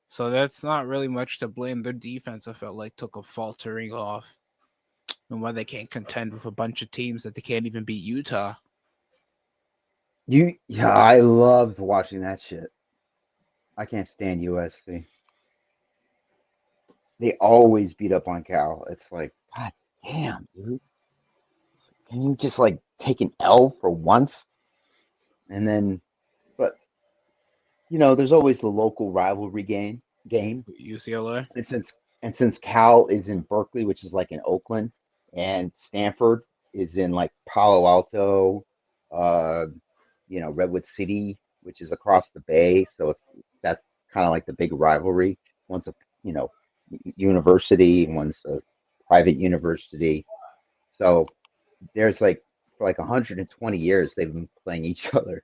B: so that's not really much to blame. Their defense, I felt like, took a faltering off, and why they can't contend with a bunch of teams that they can't even beat Utah.
A: I loved watching that shit. I can't stand USC. They always beat up on Cal. It's like, God damn, dude. Can you just like take an L for once? And then, but there's always the local rivalry game.
B: UCLA.
A: And since Cal is in Berkeley, which is like in Oakland, and Stanford is in like Palo Alto, uh, Redwood City, which is across the bay. So that's kind of like the big rivalry. One's a university, one's a private university. So there's like for like 120 years they've been playing each other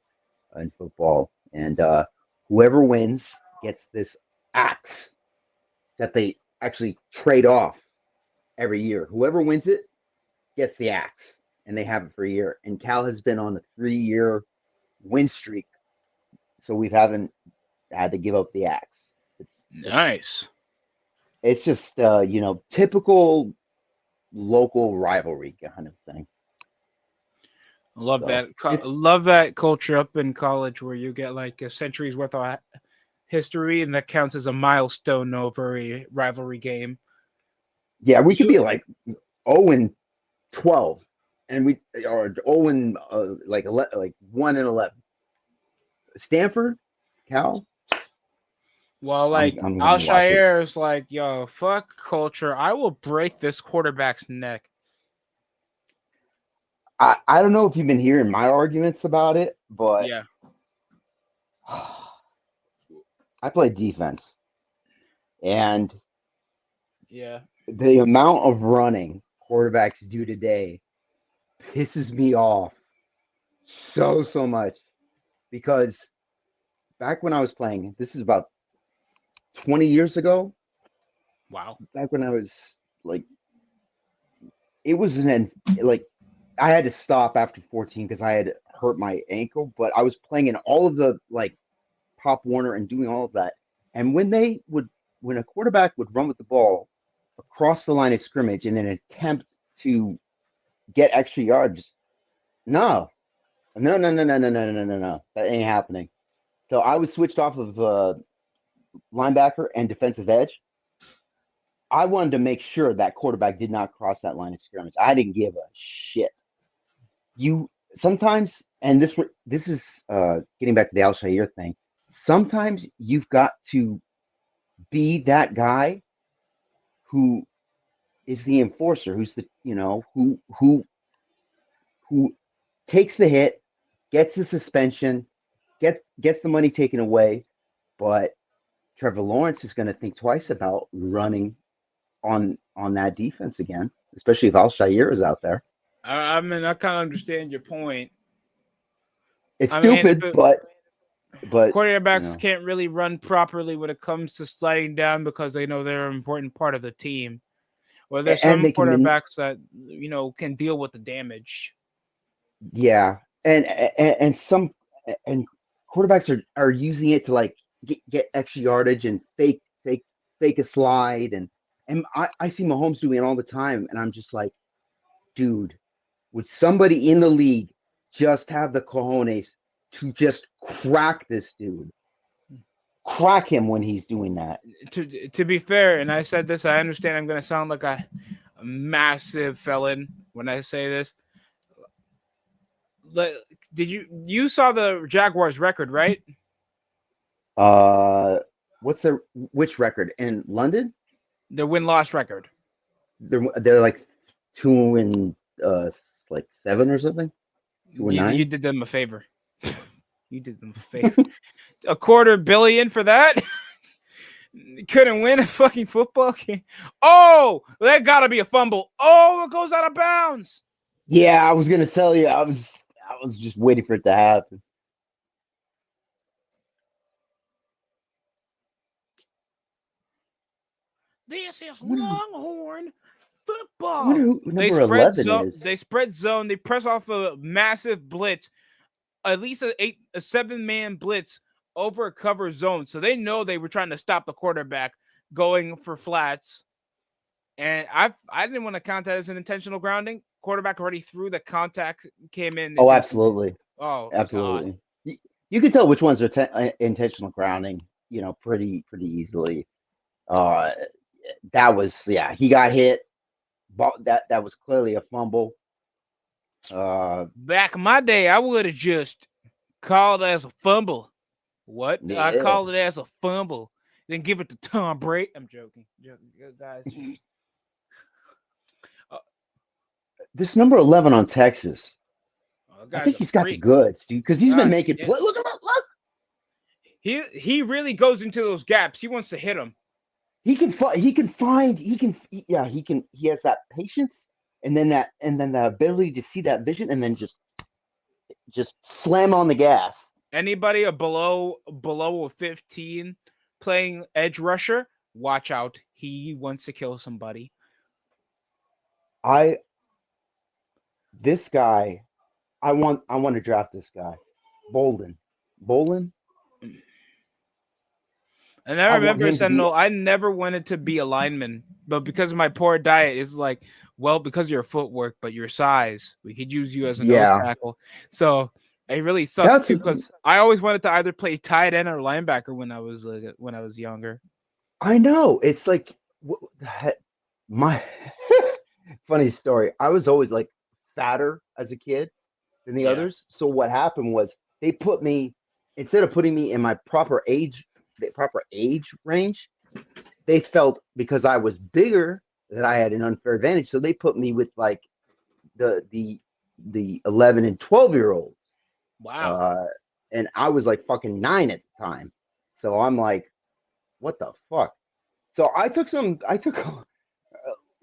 A: in football, and whoever wins gets this axe that they actually trade off every year. Whoever wins it gets the axe, and they have it for a year. And Cal has been on a 3-year win streak, so we haven't had to give up the axe. It's just,
B: Nice.
A: it's just typical local rivalry kind of thing.
B: Love
A: So
B: that.
A: it's
B: Love that culture up in college where you get like a century's worth of history, and that counts as a milestone over a rivalry game.
A: yeah, we could
B: You
A: be like 0-12, and we or 0 like 1-11. Stanford, Cal.
B: well,
A: I'm
B: like
A: I'm
B: Al
A: gonna watch it.
B: Shire is like, yo, fuck culture. I will break this quarterback's neck.
A: I don't know if you've been hearing my arguments about it, but
B: Yeah,
A: I play defense, and
B: yeah.
A: the amount of running quarterbacks do today pisses me off so much because back when I was playing, this is about 20 years ago,
B: Wow.
A: back when I was like, it was like I had to stop after 14 because I had hurt my ankle, but I was playing in all of the like Pop Warner and doing all of that. And when a quarterback would run with the ball across the line of scrimmage in an attempt to get extra yards, no, no, that ain't happening. So I was switched off of linebacker and defensive edge. I wanted to make sure that quarterback did not cross that line of scrimmage. I didn't give a shit. You sometimes, and this is getting back to the Al Shair thing. Sometimes you've got to be that guy who is the enforcer, who's the who takes the hit, gets the suspension, gets the money taken away, but Trevor Lawrence is going to think twice about running on that defense again, especially if Al Shair is out there.
B: I mean, I kind of understand your point.
A: It's
B: I mean,
A: stupid, but
B: quarterbacks can't really run properly when it comes to sliding down because they know they're an important part of the team. Well, there's
A: and
B: some
A: they can
B: quarterbacks that can deal with the damage.
A: yeah, and some and quarterbacks are using it to like get extra yardage and fake a slide and I see Mahomes doing it all the time, and I'm just like, dude, would somebody in the league just have the cojones to just crack this dude? Crack him when he's doing that.
B: To be fair, and I said this, I understand I'm going to sound like a massive felon when I say this. Did you saw the Jaguars record, right?
A: Uh, which record in London?
B: Their win-loss record.
A: They're like 2-7 or something. 2-9.
B: You did them a favor. You did them a favor. $250 for that. Couldn't win a fucking football game. Oh, that gotta be a fumble. Oh, it goes out of bounds.
A: Yeah, I was gonna tell you. I was just waiting for it to happen.
B: This is
A: I wonder,
B: Longhorn
A: I wonder
B: football.
A: who
B: They
A: number
B: spread
A: 11
B: zone.
A: is.
B: They spread zone. They press off a massive blitz, at least a 7-man blitz over a cover zone. So they know they were trying to stop the quarterback going for flats. And I didn't want to count that as an intentional grounding. Quarterback already threw, the contact came in.
A: Oh,
B: Said,
A: absolutely,
B: oh God.
A: absolutely. You can tell which ones are intentional grounding pretty easily. Uh, that was he got hit. That was clearly a fumble.
B: Back in my day, I would have just called it as a fumble. What? I
A: Yeah.
B: call it as a fumble. Then give it to Tom Brady. I'm joking. Guys.
A: This number 11 on Texas, I
B: Guy's
A: think
B: a
A: he's got the
B: freak.
A: goods, dude, because he's been making
B: Yeah.
A: play. Look.
B: He really goes into those gaps. He wants to hit them.
A: He can he has that patience and then the ability to see that vision and then just slam on the gas.
B: Anybody below a 15 playing edge rusher, watch out. He wants to kill somebody.
A: This guy, I want to draft this guy. Bolden.
B: And I
A: I want
B: remember
A: him to be.
B: Sentinel, I never wanted to be a lineman, but because of my poor diet, it's like, well, because of your footwork, but your size, we could use you as a nose tackle. So it really sucks too, because I always wanted to either play tight end or linebacker when I was younger.
A: I know. It's like my funny story. I was always like fatter as a kid than the others. So what happened was they put me, instead of putting me in my the proper age range, they felt because I was bigger that I had an unfair advantage. So they put me with like the 11 and 12-year olds.
B: Wow.
A: And I was like fucking 9 at the time. So I'm like, what the fuck? So I took a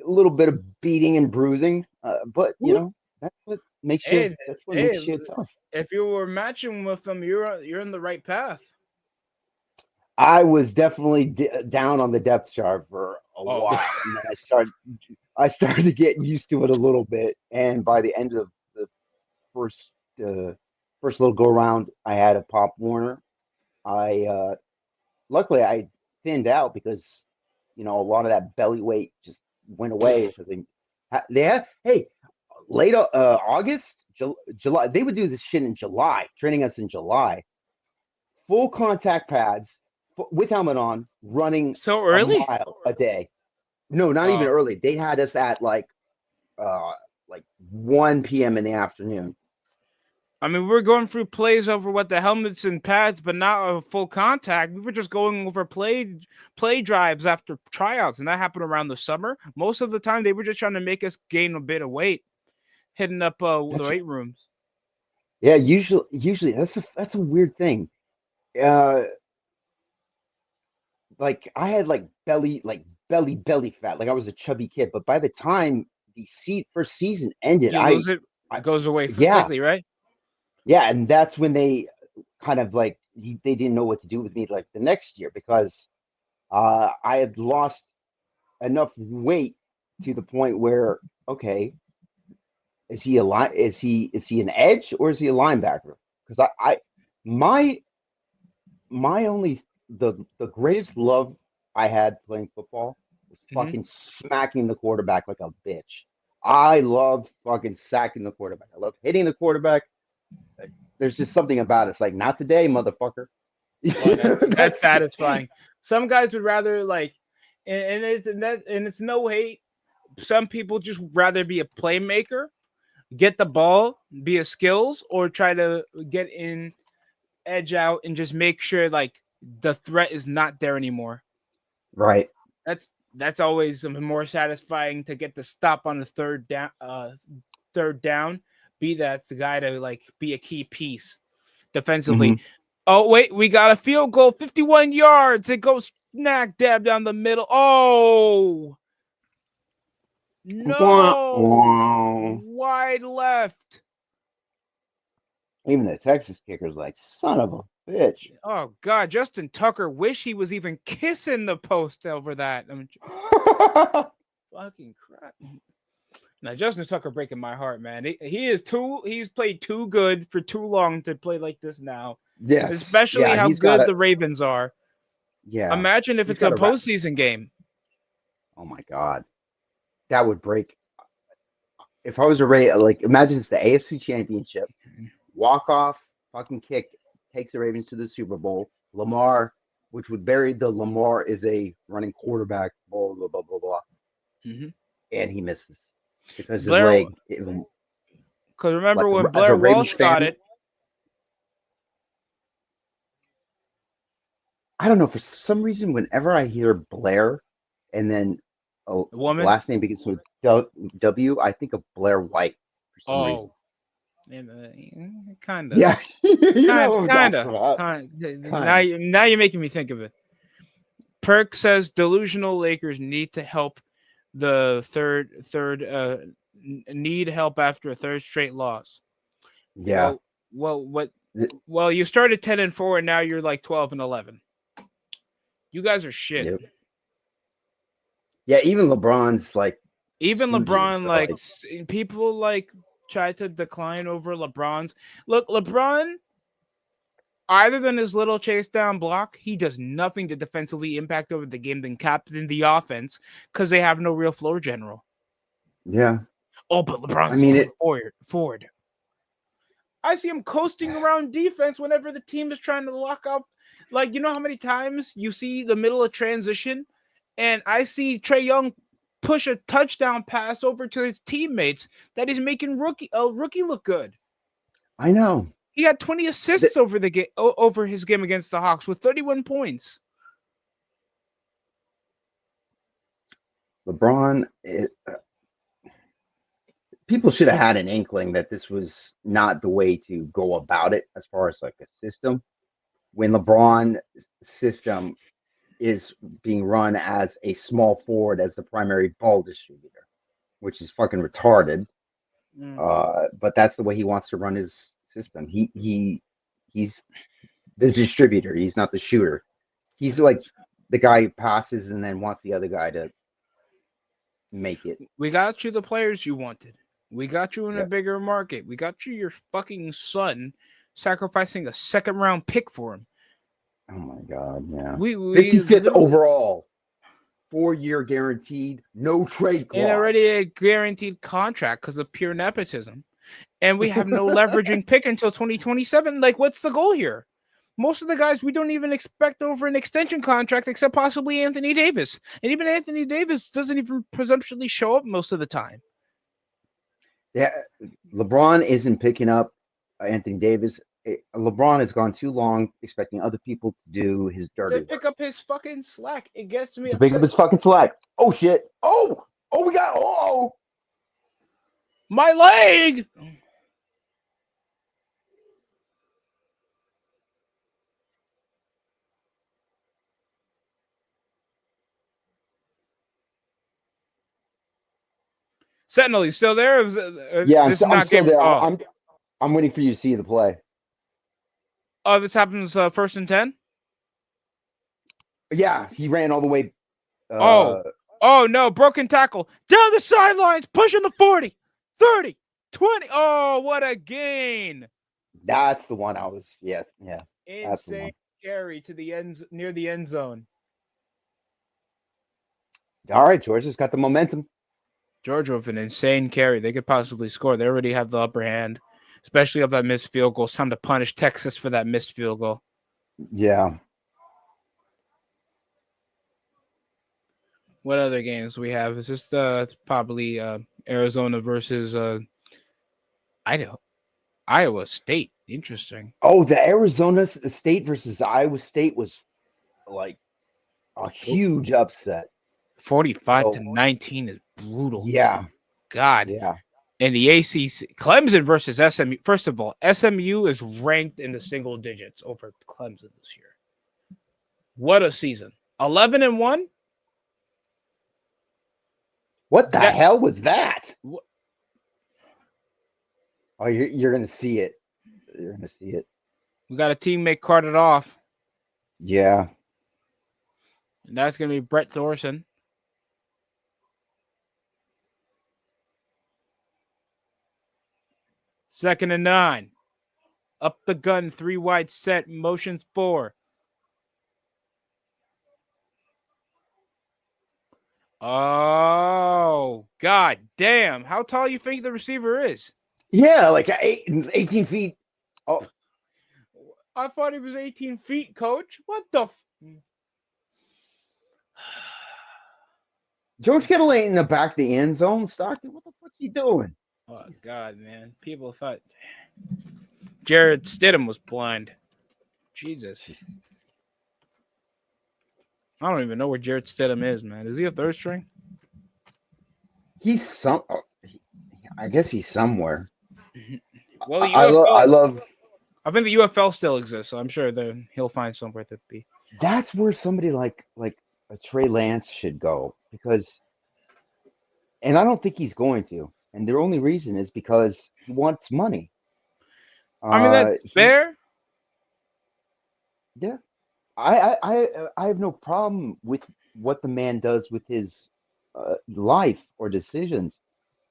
A: little bit of beating and bruising, but that's what makes you tough.
B: If you were matching with them, you're in the right path.
A: I was definitely down on the depth chart for a while, and then I started to get used to it a little bit. And by the end of the first little go around, I had a Pop Warner. Luckily I thinned out because a lot of that belly weight just went away because they had late August, July. They would do this shit in July, training us in July, full contact pads with helmet on, running
B: so early
A: a mile a day. No, not even early. They had us at like 1 p.m. in the afternoon.
B: I mean, we're going through plays over what the helmets and pads, but not a full contact. We were just going over play drives after tryouts, and that happened around the summer. Most of the time, they were just trying to make us gain a bit of weight, hitting up the weight rooms.
A: Yeah, usually that's a weird thing. Like I had like belly fat, like I was a chubby kid. But by the time the first season ended,
B: you lose it. It goes away quickly, right?
A: Yeah, and that's when they kind of like they didn't know what to do with me like the next year because I had lost enough weight to the point where okay, is he an edge or is he a linebacker? Because my only the greatest love I had playing football was fucking smacking the quarterback like a bitch. I love fucking sacking the quarterback. I love hitting the quarterback. There's just something about it. It's like, not today, motherfucker.
B: Well, that's satisfying. Some guys would rather like, and it's no hate. Some people just rather be a playmaker, get the ball, be a skills, or try to get in, edge out, and just make sure like the threat is not there anymore.
A: Right.
B: That's always more satisfying to get the stop on the third down. Be that the guy to like be a key piece defensively.
A: Mm-hmm.
B: Oh wait, we got a field goal, 51 yards. It goes smack dab down the middle. Oh no, wide left.
A: Even the Texas kicker's like, son of a bitch.
B: Oh God, Justin Tucker wish he was even kissing the post over that. I mean, fucking crap. Now Justin Tucker breaking my heart, man. He's played too good for too long to play like this now.
A: Yes.
B: Especially how good the Ravens are.
A: Yeah.
B: Imagine if it's a postseason game.
A: Oh my God. That would break. If I was a Ravens, like imagine it's the AFC Championship, walk off, fucking kick, takes the Ravens to the Super Bowl. Lamar which would bury the Lamar is a running quarterback, blah, blah, blah, blah, blah.
B: Mm-hmm.
A: And he misses because his
B: Blair,
A: leg,
B: because remember
A: like
B: when
A: as a
B: Blair
A: Ravens
B: Walsh got
A: fan,
B: it,
A: I don't know, for some reason, whenever I hear Blair and then the
B: the woman.
A: last name begins with W, I think of Blair White for some reason.
B: Oh, kind of.
A: Yeah, you know what I'm talking about.
B: Now,
A: Kind of.
B: now you're making me think of it. Perk says delusional Lakers need to help the need help after a third straight loss.
A: Yeah.
B: Well, you started 10-4 and now you're like 12-11. You guys are shit.
A: Yep. Yeah, even LeBron's like
B: Even
A: stooges
B: LeBron,
A: are
B: like
A: like,
B: people like try to decline over LeBron's. Look, LeBron, other than his little chase down block, he does nothing to defensively impact over the game than captain the offense because they have no real floor general.
A: yeah.
B: Oh, but LeBron's
A: I mean
B: playing
A: it.
B: forward. I see him coasting around defense whenever the team is trying to lock up. Like, you know how many times you see the middle of transition and I see Trae Young push a touchdown pass over to his teammates that is making rookie look good.
A: I know.
B: He had 20 assists over the game over his game against the Hawks with 31 points.
A: LeBron, people should have had an inkling that this was not the way to go about it as far as like a system. When LeBron system is being run as a small forward as the primary ball distributor, which is fucking retarded. But that's the way he wants to run his system. He's the distributor. He's not the shooter. He's like the guy who passes and then wants the other guy to make it.
B: We got you the players you wanted. We got you in a bigger market. We got you your fucking son sacrificing a second round pick for him.
A: Oh my god, yeah.
B: We
A: 55th overall, 4-year guaranteed, no trade clause.
B: And already a guaranteed contract because of pure nepotism. And we have no leveraging pick until 2027. Like, what's the goal here? Most of the guys we don't even expect over an extension contract except possibly Anthony Davis. And even Anthony Davis doesn't even presumptuously show up most of the time.
A: Yeah, LeBron isn't picking up Anthony Davis. LeBron has gone too long expecting other people to do his dirty work.
B: Pick up his fucking slack. It gets me
A: to pick up his fucking slack. Oh shit! Oh, we got
B: my leg. Sentinel, you still there?
A: Yeah, I'm still there. Oh. I'm waiting for you to see the play.
B: Oh, this happens first and 10?
A: Yeah, he ran all the way.
B: Oh no, broken tackle. Down the sidelines, pushing the 40, 30, 20. Oh, what a gain.
A: That's the one I was, yeah.
B: Insane carry to the end, near the end zone.
A: All right, Georgia's got the momentum.
B: Georgia with an insane carry. They could possibly score. They already have the upper hand, especially of that missed field goal. It's time to punish Texas for that missed field goal.
A: Yeah.
B: What other games we have? Is this probably Arizona versus Iowa State? Interesting.
A: Oh, the Arizona State versus Iowa State was like a huge upset.
B: 45-19 is brutal.
A: Yeah.
B: God.
A: Yeah.
B: And the ACC, Clemson versus SMU. First of all, SMU is ranked in the single digits over Clemson this year. What a season. 11-1.
A: What the hell was that?
B: What?
A: Oh, you're going to see it. You're going to see it.
B: We got a teammate carted off.
A: Yeah.
B: And that's going to be Brett Thorson. Second and 9. Up the gun, 3 wide set, motions 4. Oh, god damn. How tall you think the receiver is?
A: Yeah, like 18 feet. Oh.
B: I thought he was 18 feet, coach. What the
A: George Kittle ain't in the back of the end zone. Stockton, what the fuck you doing?
B: Oh God, man! People thought Jared Stidham was blind. Jesus, I don't even know where Jared Stidham is, man. Is he a third string?
A: He's some. I guess he's somewhere.
B: Well, the
A: I love. I
B: UFL.
A: love.
B: I think the UFL still exists, so I'm sure that he'll find somewhere to be.
A: That's where somebody like a Trey Lance should go because, and I don't think he's going to. And their only reason is because he wants money.
B: I mean, that's
A: He
B: fair.
A: Yeah. I have no problem with what the man does with his life or decisions,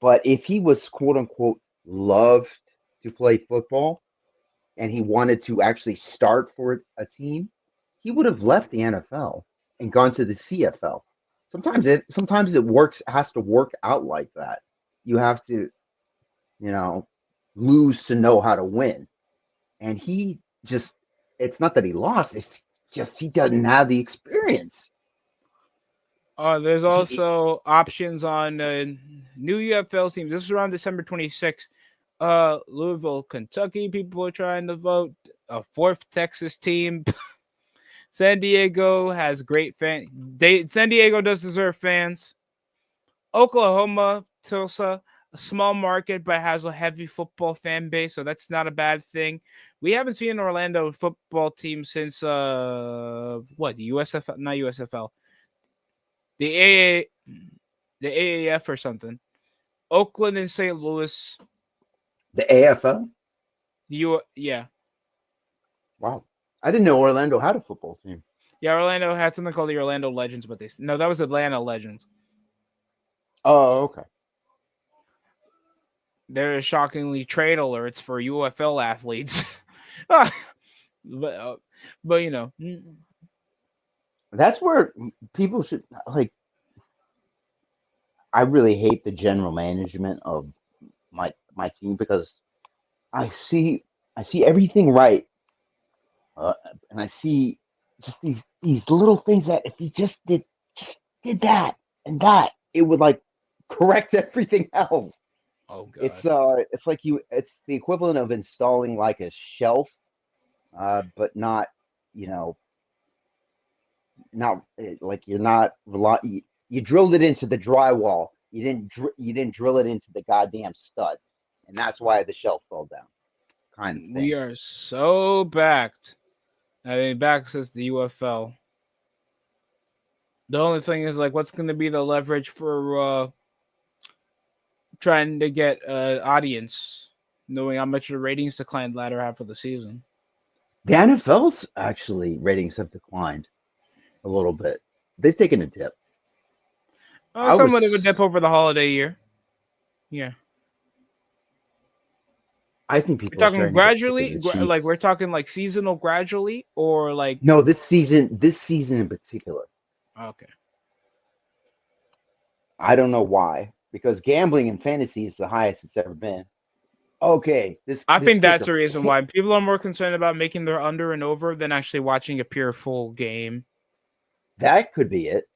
A: but if he was quote unquote loved to play football and he wanted to actually start for a team, he would have left the NFL and gone to the CFL. Sometimes it works has to work out like that. You have to, you know, lose to know how to win. And he just it's not that he lost, it's just he doesn't have the experience.
B: There's
A: He
B: also options on new UFL teams. This is around December 26th. Louisville, Kentucky. People are trying to vote. A fourth Texas team. San Diego has great San Diego does deserve fans. Oklahoma, Tulsa, a small market but has a heavy football fan base, so that's not a bad thing. We haven't seen an Orlando football team since what, the USFL, not USFL, the the AAF or something. Oakland and St. Louis.
A: the AFL?
B: Yeah.
A: Wow. I didn't know Orlando had a football team.
B: Yeah, Orlando had something called the Orlando Legends, but no, that was Atlanta Legends.
A: Oh, okay.
B: There are shockingly trade alerts for UFL athletes. but you know,
A: That's where people should like I really hate the general management of my team because I see I see everything right, uh, and I see just these little things that if he just did that and that, it would like correct everything else.
B: oh god.
A: It's like it's the equivalent of installing like a shelf, but not you know not like you're not you drilled it into the drywall. You didn't drill it into the goddamn studs, and that's why the shelf fell down, kind of
B: We
A: thing.
B: are so backed. I mean, back since the UFL. The only thing is like, what's going to be the leverage for trying to get audience, knowing how much the ratings declined latter half of the season.
A: The NFL's actually ratings have declined a little bit. They've taken a dip. I
B: Somewhat of a
A: was
B: dip over the holiday year. Yeah.
A: I think
B: We're
A: people are
B: talking
A: starting to get sick of
B: gradually,
A: the Chiefs.
B: like we're talking like seasonal gradually, or like
A: No, this season in particular.
B: okay.
A: I don't know why because gambling in fantasy is the highest it's ever been. Okay,
B: I
A: this
B: think that's
A: kicker.
B: the reason why people are more concerned about making their under and over than actually watching a pure full game
A: That could be it.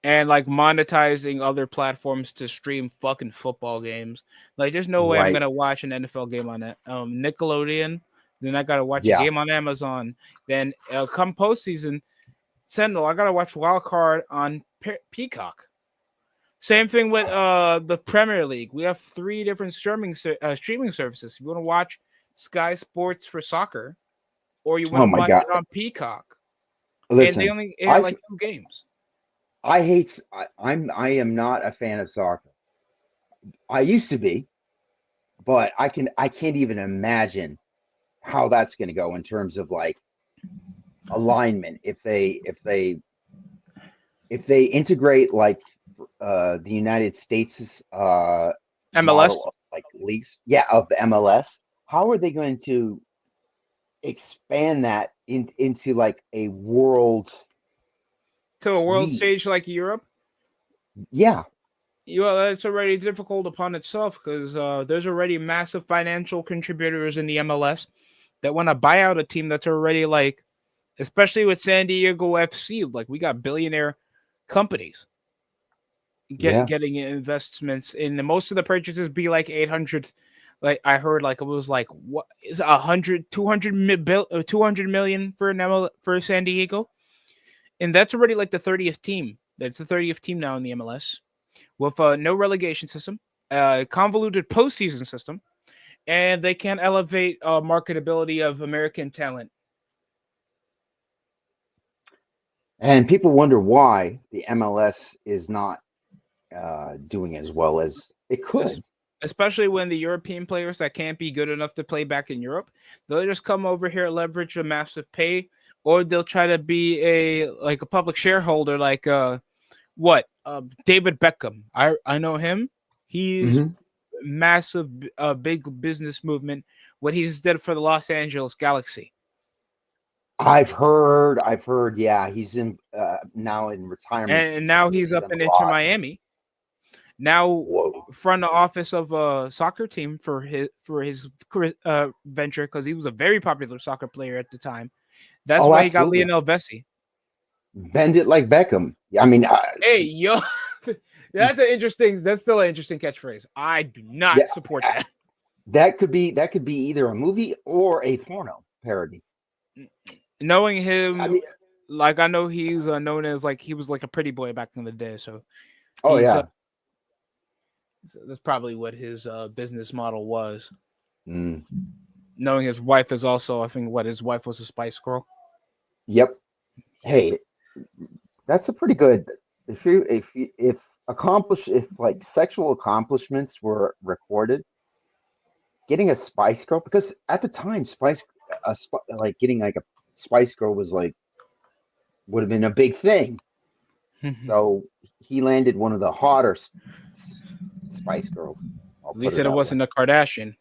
B: and like monetizing other platforms to stream fucking football games. Like, there's no way I'm
A: Right.
B: gonna watch an NFL game on Nickelodeon. Then I gotta watch a
A: Yeah.
B: game on Amazon. Then come postseason, Sentinel, I gotta watch Wild Card on Peacock. Same thing with the Premier League. We have 3 different streaming services. If you want to watch Sky Sports for soccer, or you want
A: Oh
B: to
A: my
B: watch
A: God.
B: it on Peacock, and they
A: Listen,
B: only air
A: I
B: like 2 games.
A: I hate. I am not a fan of soccer. I used to be, but I can't even imagine how that's going to go in terms of like alignment. If they integrate like the United States
B: MLS
A: model of like lease, yeah, of the MLS, how are they going to expand that into like a world
B: to a world
A: league?
B: stage like Europe.
A: Yeah,
B: Well, that's already difficult upon itself because there's already massive financial contributors in the MLS that want to buy out a team that's already like especially with San Diego FC. Like we got billionaire companies
A: Yeah.
B: getting investments in most of the purchases be like 800. Like I heard, like it was like what is 100, 200 million for an for San Diego, and that's already like the 30th team. That's the 30th team now in the MLS with no relegation system, convoluted postseason system, and they can elevate marketability of American talent.
A: And people wonder why the MLS is not doing as well as it could.
B: Especially when the European players that can't be good enough to play back in Europe, they'll just come over here, leverage a massive pay, or they'll try to be a public shareholder, like David Beckham. I know him. He's
A: Hmm.
B: massive, big business movement. What he's did for the Los Angeles Galaxy,
A: I've heard. Yeah, he's in now in retirement
B: and
A: position
B: now
A: because
B: he's
A: he's
B: up
A: on a
B: in Inter
A: lot.
B: Miami. Now
A: Whoa.
B: front office of a soccer team for his venture, because he was a very popular soccer player at the time. That's
A: Oh,
B: why he got
A: absolutely.
B: Lionel Messi.
A: Bend it like Beckham. I mean,
B: Hey, yo, that's still an interesting catchphrase. I do
A: yeah,
B: not support that.
A: that could be either a movie or a porno parody.
B: Knowing
A: I
B: him,
A: mean,
B: like I know he's known as like he was like a pretty boy back in the day, so
A: oh
B: he's
A: yeah.
B: that's probably what his business model was.
A: Mm,
B: Knowing his wife is also, I think, what his wife was a Spice Girl.
A: yep.
B: Yep.
A: Hey, that's a pretty good. If if like sexual accomplishments were recorded, getting a Spice Girl, because at the time like getting like a Spice Girl was like would have been a big thing.
B: At
A: So he landed one of the hotter Spice Girls. I'll put
B: least
A: it
B: it
A: that way.
B: wasn't a Kardashian.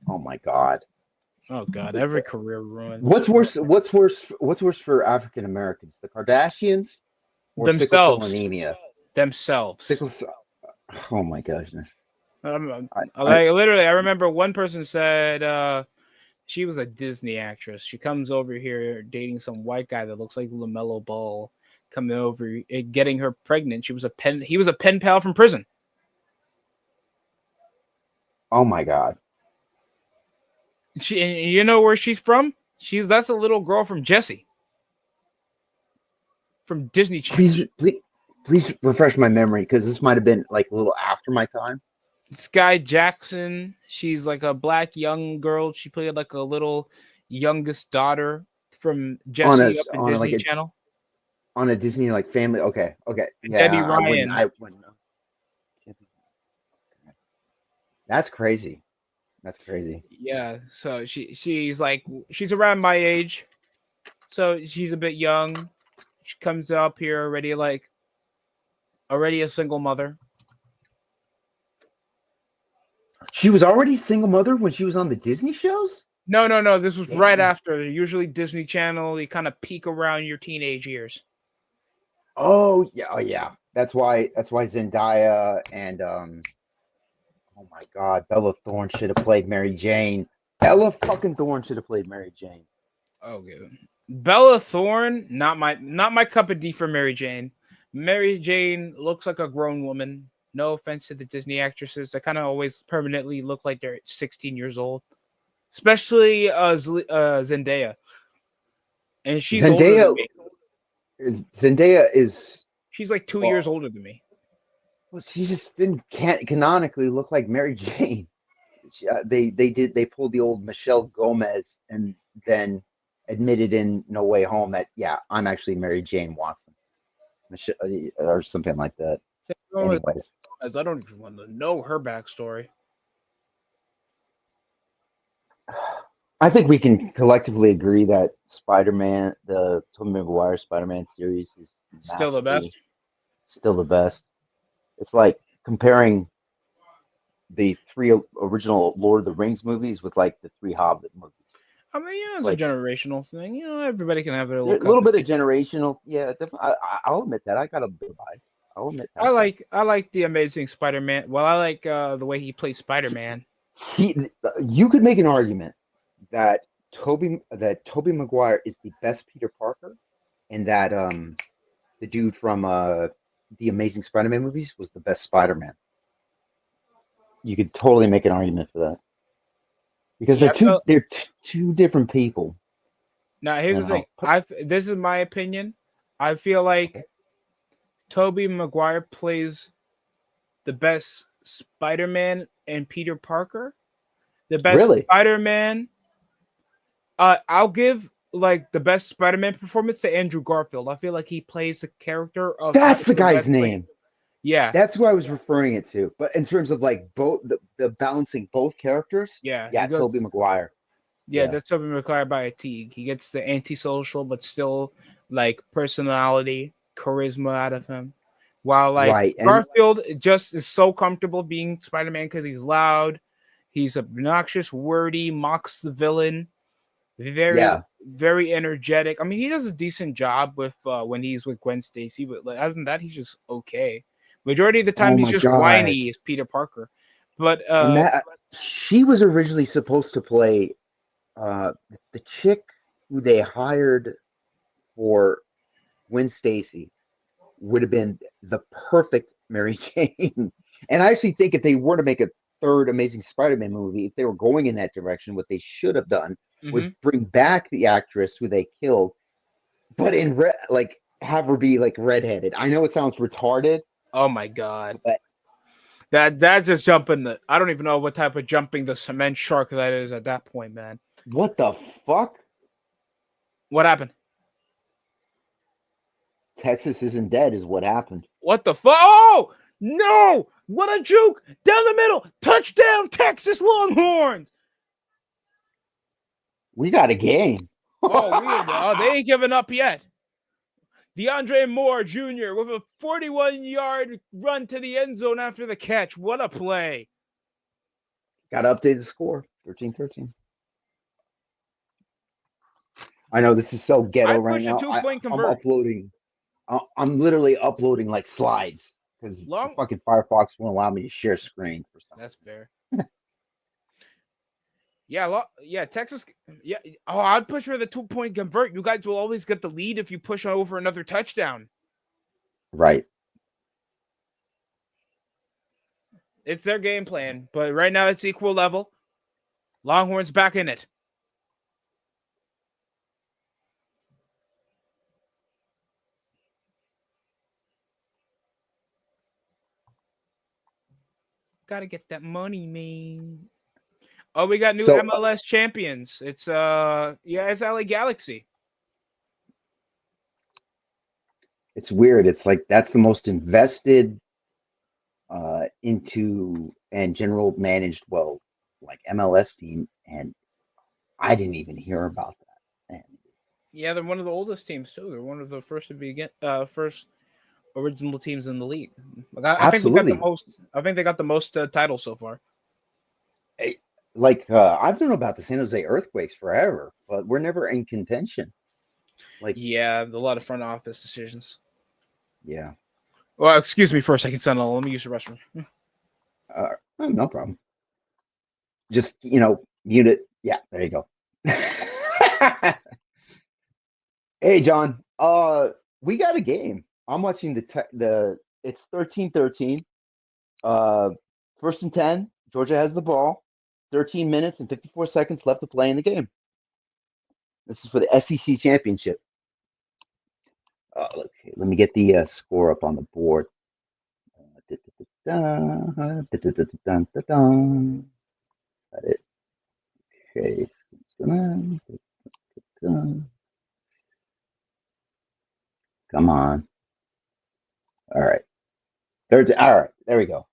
A: Oh my God.
B: Oh God, every career ruined.
A: What's worse? What's worse? What's worse for African Americans, the Kardashians or sickle cell
B: Themselves,
A: anemia?
B: themselves.
A: Sickle cell. Oh my goodness. I
B: Like literally, I remember one person said she was a Disney actress. She comes over here dating some white guy that looks like LaMelo Ball. Coming over, getting her pregnant. He was a pen pal from prison.
A: oh my God.
B: And you know where she's from? That's a little girl from Jessie from Disney Channel.
A: Please refresh my memory because this might have been like a little after my time.
B: Sky Jackson. She's like a black young girl. She played like a little youngest daughter from Jessie up in Disney Channel.
A: On a Disney like family. Okay, okay, yeah.
B: Debbie Ryan.
A: I wouldn't know. That's crazy. That's crazy.
B: Yeah, so she's around my age, so she's a bit young. She comes up here already a single mother.
A: She was already single mother when she was on the Disney shows.
B: No. This was
A: Damn.
B: right after. Usually Disney Channel, they kind of peak around your teenage years.
A: Oh yeah. That's why Zendaya and oh my God, Bella Thorne should have played Mary Jane. Bella fucking Thorne should have played Mary Jane.
B: Okay. Bella Thorne, not my cup of tea for Mary Jane. Mary Jane looks like a grown woman. No offense to the Disney actresses, they kind of always permanently look like they're 16 years old. Especially Zendaya. And she's older than me.
A: Zendaya is
B: She's like 2 years older than me.
A: Well, she just can't canonically look like Mary Jane. They pulled the old Michelle Gomez and then admitted in No Way Home that I'm actually Mary Jane Watson, or something like that. Anyways,
B: I don't even want to know her backstory.
A: I think we can collectively agree that Spider-Man, the Tobey Maguire Spider-Man series, is
B: Still the best.
A: Still the best. It's like comparing the three original Lord of the Rings movies with like the three Hobbit movies.
B: I mean, it's like, a generational thing. Everybody can have their
A: a little bit of generational. Yeah, I'll admit that I got a bit of bias. I'll admit that.
B: I like the Amazing Spider-Man. Well, I like the way he plays Spider-Man.
A: You could make an argument that Toby Maguire is the best Peter Parker, and that the dude from the Amazing Spider-Man movies was the best Spider-Man. You could totally make an argument for that because
B: Yeah,
A: they're two different people.
B: now here's
A: You
B: the thing.
A: know.
B: This is my opinion. I feel like
A: Okay.
B: Tobey Maguire plays the best Spider-Man and Peter Parker. The best
A: Really?
B: Spider-Man. I'll give like the best Spider-Man performance to Andrew Garfield. I feel like he plays the character of how
A: That's the
B: the
A: guy's
B: Red Race.
A: name.
B: Yeah,
A: That's who I was referring it to. But in terms of like both the balancing both characters,
B: yeah. He
A: yeah,
B: goes.
A: Toby Maguire.
B: Yeah,
A: Yeah.
B: that's Tobey Maguire by a T. He gets the antisocial but still like personality, charisma out of him. While like
A: Right. And
B: Garfield just is so comfortable being Spider-Man because he's loud, he's obnoxious, wordy, mocks the villain, very
A: yeah.
B: very energetic. I mean, he does a decent job with when he's with Gwen Stacy, but like, other than that, he's just okay. Majority of the time,
A: Oh
B: he's
A: my
B: just
A: God.
B: whiny as Peter Parker. But
A: And that she was originally supposed to play uh the chick who they hired for Gwen Stacy would have been the perfect Mary Jane. And I actually think if they were to make a third Amazing Spider-Man movie, if they were going in that direction, what they should have done was
B: mhm.
A: bring back the actress who they killed, but in like have her be like redheaded. I know it sounds retarded,
B: Oh my god.
A: but
B: That's just jumping the. I don't even know what type of jumping the cement shark that is at that point, man.
A: what the fuck?
B: What happened?
A: Texas isn't dead, is what happened.
B: What the fuck? Oh no! What a juke! Down the middle, touchdown, Texas Longhorns!
A: We got a game.
B: Oh, they ain't giving up yet. DeAndre Moore Jr. with a 41-yard run to the end zone after the catch. What a play!
A: Got to update the score. 13-13. I know this is so ghetto
B: I'd
A: right
B: push a
A: now.
B: 2-point
A: I'm
B: convert.
A: uploading. I'm literally uploading like slides because the
B: Long.
A: fucking Firefox won't allow me to share screen for some
B: That's
A: reason.
B: fair. Yeah, Texas. Yeah, oh, I'd push for the 2-point convert. You guys will always get the lead if you push over another touchdown.
A: Right.
B: It's their game plan, but right now it's equal level. Longhorns back in it. Gotta get that money, man. Oh, we got new
A: So
B: MLS champions. It's it's LA Galaxy.
A: it's weird. It's like that's the most invested into and general managed like MLS team, and I didn't even hear about that. Man.
B: Yeah, they're one of the oldest teams too. They're one of the first to begin first original teams in the league. Like, I think they got the
A: Absolutely.
B: most. I think they got the most titles so far.
A: Like I've known about the San Jose Earthquakes forever, but we're never in contention. Like,
B: Yeah, a lot of front office decisions.
A: yeah,
B: Well, excuse me for a second, Sentinel. Let me use the restroom.
A: no problem. Just unit. Yeah, there you go. Hey, John. We got a game. I'm watching the. It's 13-13. Uh, first and 10. Georgia has the ball. 13 minutes and 54 seconds left to play in the game. This is for the SEC championship. Okay, let me get the score up on the board. Got it. Okay. Come on. All right. Third. All right. There we go.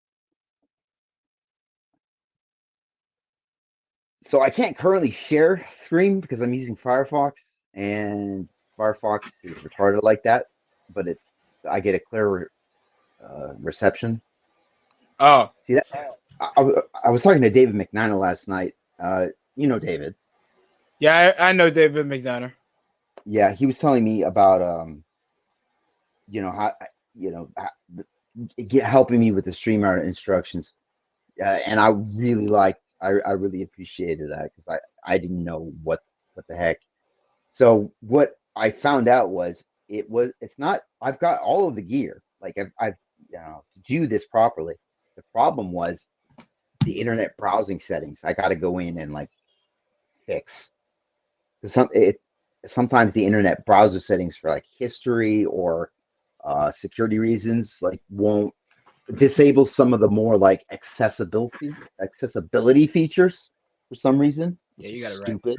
A: So I can't currently share screen because I'm using Firefox, and Firefox is retarded like that. But I get a clear reception.
B: Oh,
A: See that? I was talking to David McNiner last night. David.
B: yeah, I know David McDonough.
A: Yeah, he was telling me about how helping me with the StreamYard instructions, and I really liked. I really appreciated that because I didn't know what what the heck? So what I found out was it's not. I've got all of the gear. Like I've to do this properly. The problem was the internet browsing settings. I got to go in and like fix. Sometimes the internet browser settings for like history or security reasons like won't disable some of the more like accessibility features for some reason,
B: Yeah,
A: which
B: you
A: is
B: got it right.
A: stupid.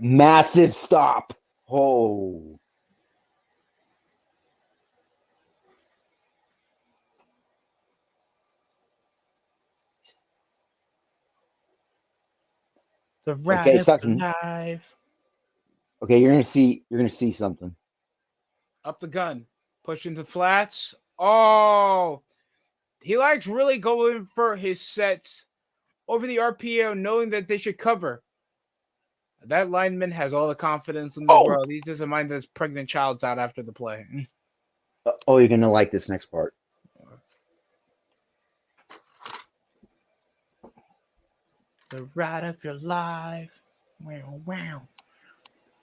A: Massive stop. Oh,
B: The ride
A: okay,
B: of
A: stop.
B: your life.
A: Okay, you're gonna see something.
B: Up the gun. Pushing the flats. Oh, he likes really going for his sets over the RPO, knowing that they should cover. That lineman has all the confidence in the
A: Oh,
B: world. He doesn't mind that his pregnant child's out after the play.
A: oh, you're gonna like this next part.
B: The ride of your life. Wow, wow.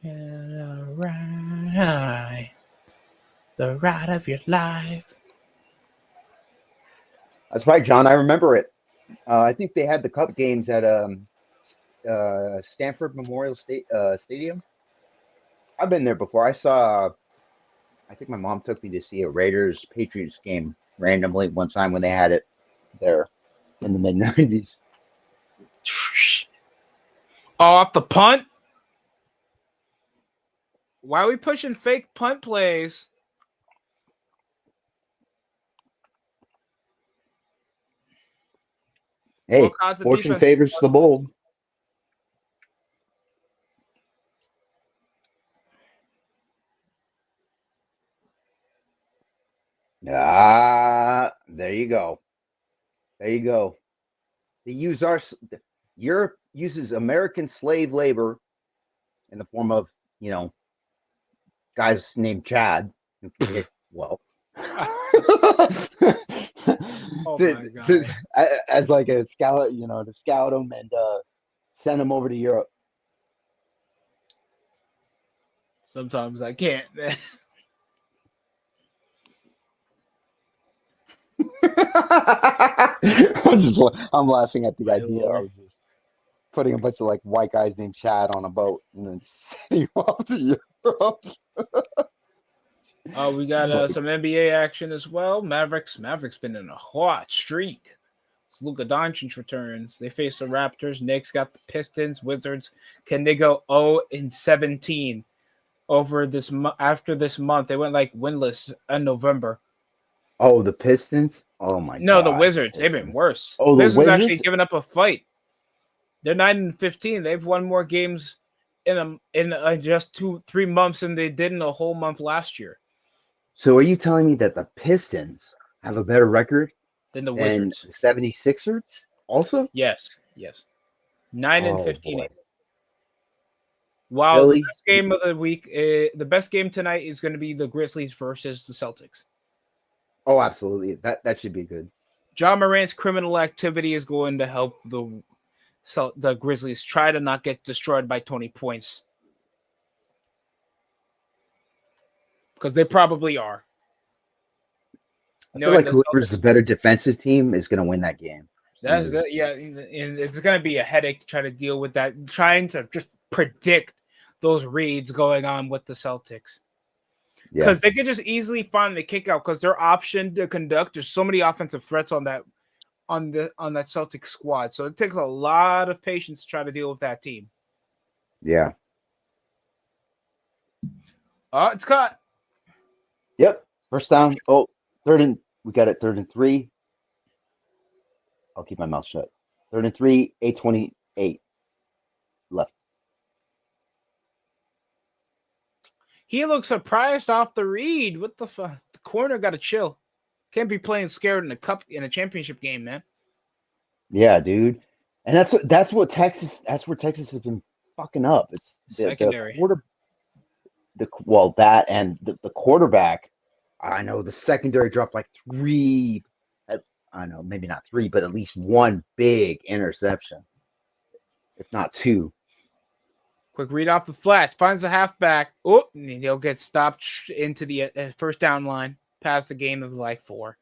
B: The ride. The ride of your life.
A: That's right, John. I remember it. I think they had the Cup games at Stanford Memorial Stadium. I've been there before. I think my mom took me to see a Raiders Patriots game randomly one time when they had it there in the mid 90s.
B: Off the punt. Why are we pushing fake punt plays?
A: Hey,
B: Caught the
A: fortune
B: defense.
A: favors the bold. Ah, there you go. There you go. They use Europe uses American slave labor in the form of, you know, guys named Chad who can kick well.
B: Oh my
A: to,
B: god.
A: as like a scout, to scout them and send them over to Europe.
B: Sometimes I can't.
A: I'm laughing at the
B: My
A: idea
B: lord.
A: of just putting a bunch of like white guys named Chad on a boat and then sending them off to Europe.
B: We got
A: Like,
B: some NBA action as well. Mavericks been in a hot streak. It's Luka Doncic returns. They face the Raptors. Knicks got the Pistons. Wizards. Can they go 0-17 over this after this month? They went like winless in November.
A: oh, the Pistons. Oh my
B: No, the
A: God,
B: Wizards. They've been worse.
A: oh, the
B: Pistons actually
A: Wizards.
B: given up a fight. They're 9-15. They've won more games in just 2-3 months than they did in a whole month last year.
A: So are you telling me that the Pistons have a better record
B: Than the
A: than
B: Wizards.
A: the 76ers also?
B: Yes. 9 and
A: Oh
B: 15.
A: boy.
B: Wow, the
A: Really?
B: best game of the week, the best game tonight is going to be the Grizzlies versus the Celtics.
A: Oh, absolutely. That should be good.
B: John Morant's criminal activity is going to help the Grizzlies try to not get destroyed by 20 points. Because they probably are.
A: I feel like whoever's the
B: Celtics,
A: better defensive team is going to win that game.
B: and it's going to be a headache to try to deal with that, trying to just predict those reads going on with the Celtics.
A: Yeah.
B: Because they could just easily find the kick out because their option to conduct. There's so many offensive threats on that Celtic squad. So it takes a lot of patience to try to deal with that team.
A: Yeah.
B: It's caught.
A: Yep. First down. Oh, we got it 3rd and 3. I'll keep my mouth shut. 3rd and 3, 8:28 left.
B: He looks surprised off the read. What the fuck? The corner got to chill. Can't be playing scared in a championship game, man.
A: Yeah, dude. And that's where Texas has been fucking up. It's
B: Secondary.
A: that and the quarterback. I know the secondary dropped like 3 I don't know, maybe not 3, but at least one big interception, if not 2.
B: Quick read off the flats. Finds the halfback. Oh, and he'll get stopped into the first down line. Past the game of like 4.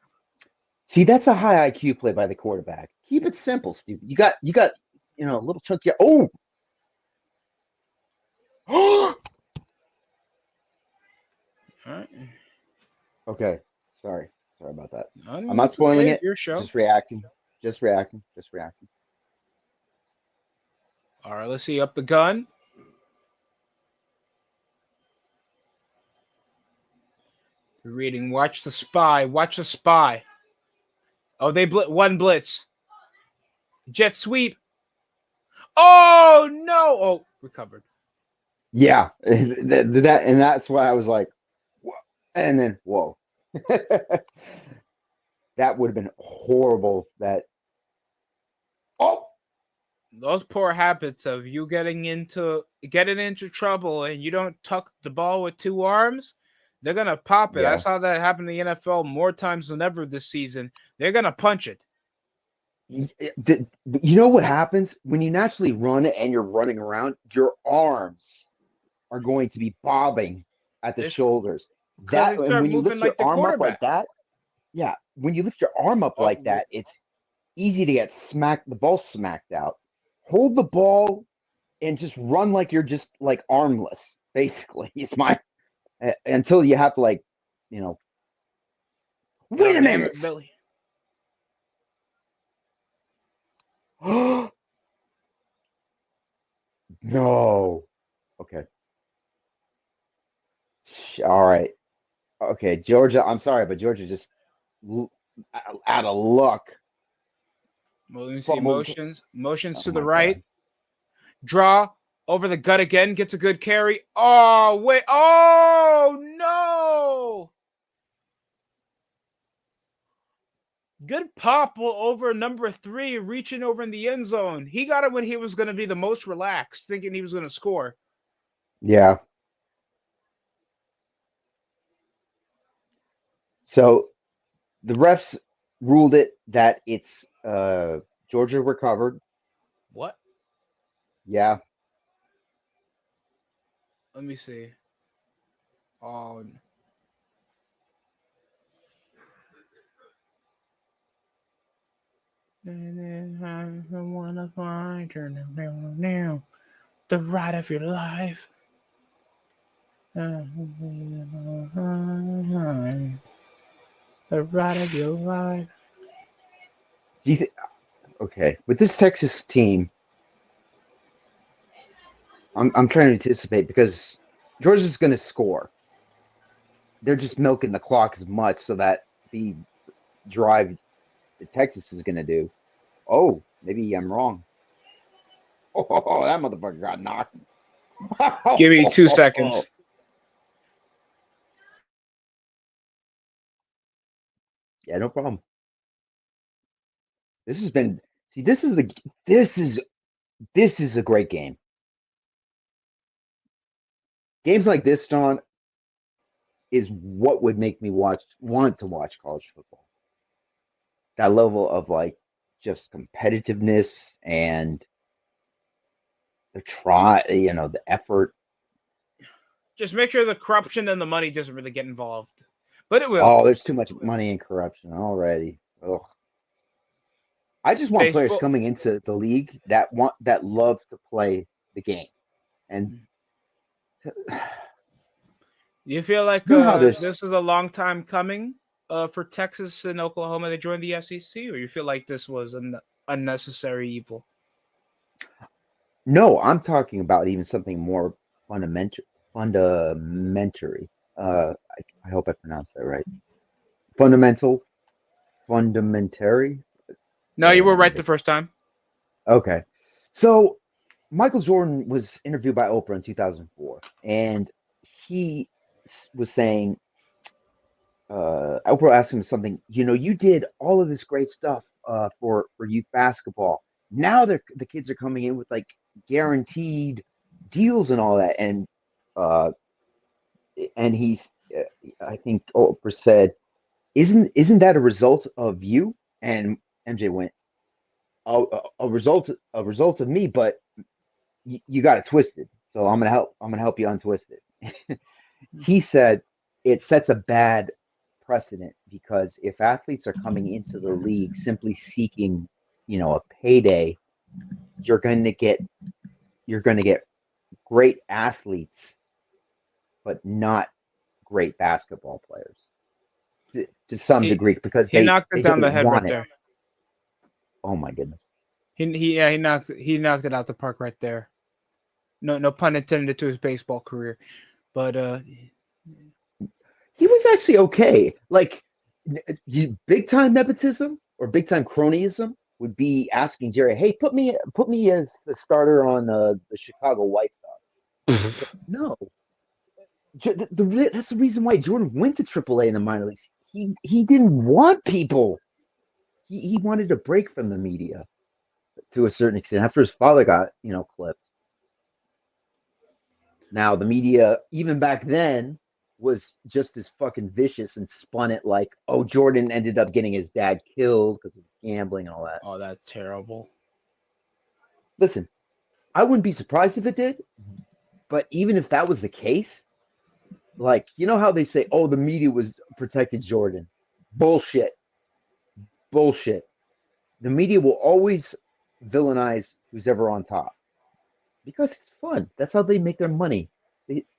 A: See, that's a high IQ play by the quarterback. Keep it simple, stupid. You got, a little chunky. Oh,
B: All right.
A: okay. Sorry about that. I'm not
B: It's
A: spoiling
B: okay.
A: it.
B: It's your show.
A: Just reacting. Just reacting.
B: All right. Let's see. Up the gun. Reading. Watch the spy. Watch the spy. Oh, they one blitz. Jet sweep. Oh no! Oh, recovered.
A: Yeah, that and that's why I was like, whoa. And then whoa, that would have been horrible. That oh
B: Those poor habits of you getting into trouble and you don't tuck the ball with 2 arms, they're gonna pop it. I
A: yeah,
B: saw that happen in the NFL more times than ever this season. They're gonna punch it.
A: you know what happens when you naturally run and you're running around? Your arms are going to be bobbing at the
B: It's
A: shoulders.
B: because they
A: That and
B: start
A: when you
B: moving
A: lift your
B: like the
A: arm up like
B: quarterback.
A: that, yeah, when you lift your arm up
B: Oh,
A: like that, it's easy to get the ball smacked out. Hold the ball and just run like you're just like armless, basically. Is my until you have to you know, wait a
B: damn
A: minute.
B: it, Billy.
A: No. Okay. All right. Okay, Georgia. I'm sorry, but Georgia just out of luck.
B: Well, let me see.
A: Fumbled.
B: Motions
A: Oh
B: to the
A: my
B: right.
A: god.
B: Draw over the gut again. Gets a good carry. Oh, wait. Oh, no. Good pop over number 3, reaching over in the end zone. He got it when he was going to be the most relaxed, thinking he was going to score.
A: Yeah. So the refs ruled it that it's Georgia recovered.
B: What?
A: Yeah.
B: Let me see. Oh, I wanna find her now. The ride of your life. The ride of your life.
A: Do you okay, with this Texas team, I'm trying to anticipate because Georgia's going to score. They're just milking the clock as much so that the drive that Texas is going to do. Oh, maybe I'm wrong. Oh, that motherfucker got knocked.
B: Give me 2 seconds.
A: Yeah, no problem. This has been see. This is a great game. Games like this, John, is what would make me want to watch college football. That level of just competitiveness and the effort.
B: Just make sure the corruption and the money doesn't really get involved. But it will.
A: Oh, there's too much money and corruption already. Ugh. I just want
B: Stay
A: players
B: full.
A: coming into the league that love to play the game. And
B: You feel like
A: you know how there's
B: this is a long time coming for Texas and Oklahoma to join the SEC, or you feel like this was an unnecessary evil?
A: no, I'm talking about even something more fundamentary. I hope I pronounced that right. Fundamental, fundamentary.
B: No, you were
A: Let me
B: right the
A: just
B: first time.
A: okay. So Michael Jordan was interviewed by Oprah in 2004, and he was saying, Oprah asked him something. You did all of this great stuff for youth basketball. Now the kids are coming in with guaranteed deals and all that, uh, and he's, I think Oprah said, isn't that a result of you? And MJ went, a result of me, but you got it twisted. So I'm gonna help you untwist it. He said it sets a bad precedent because if athletes are coming into the league simply seeking, a payday, you're going to get you're going to get great athletes, but not great basketball players to some
B: He
A: degree because
B: he
A: they
B: knocked it
A: they
B: down
A: don't
B: the head right
A: want it.
B: there.
A: Oh my goodness.
B: He knocked it out the park right there. No pun intended to his baseball career, but
A: He was actually okay. Like big time nepotism or big time cronyism would be asking Jerry, "Hey, put me as the starter on the Chicago White Sox." No, that's the reason why Jordan went to AAA in the minor leagues. He didn't want people. He wanted a break from the media to a certain extent after his father got clipped. Now the media, even back then, was just as fucking vicious and spun it like, oh, Jordan ended up getting his dad killed because of gambling and all that.
B: oh, that's terrible.
A: Listen, I wouldn't be surprised if it did, but even if that was the case, like how they say, oh, the media was protected Jordan. Bullshit. Bullshit. The media will always villainize who's ever on top because it's fun. That's how they make their money.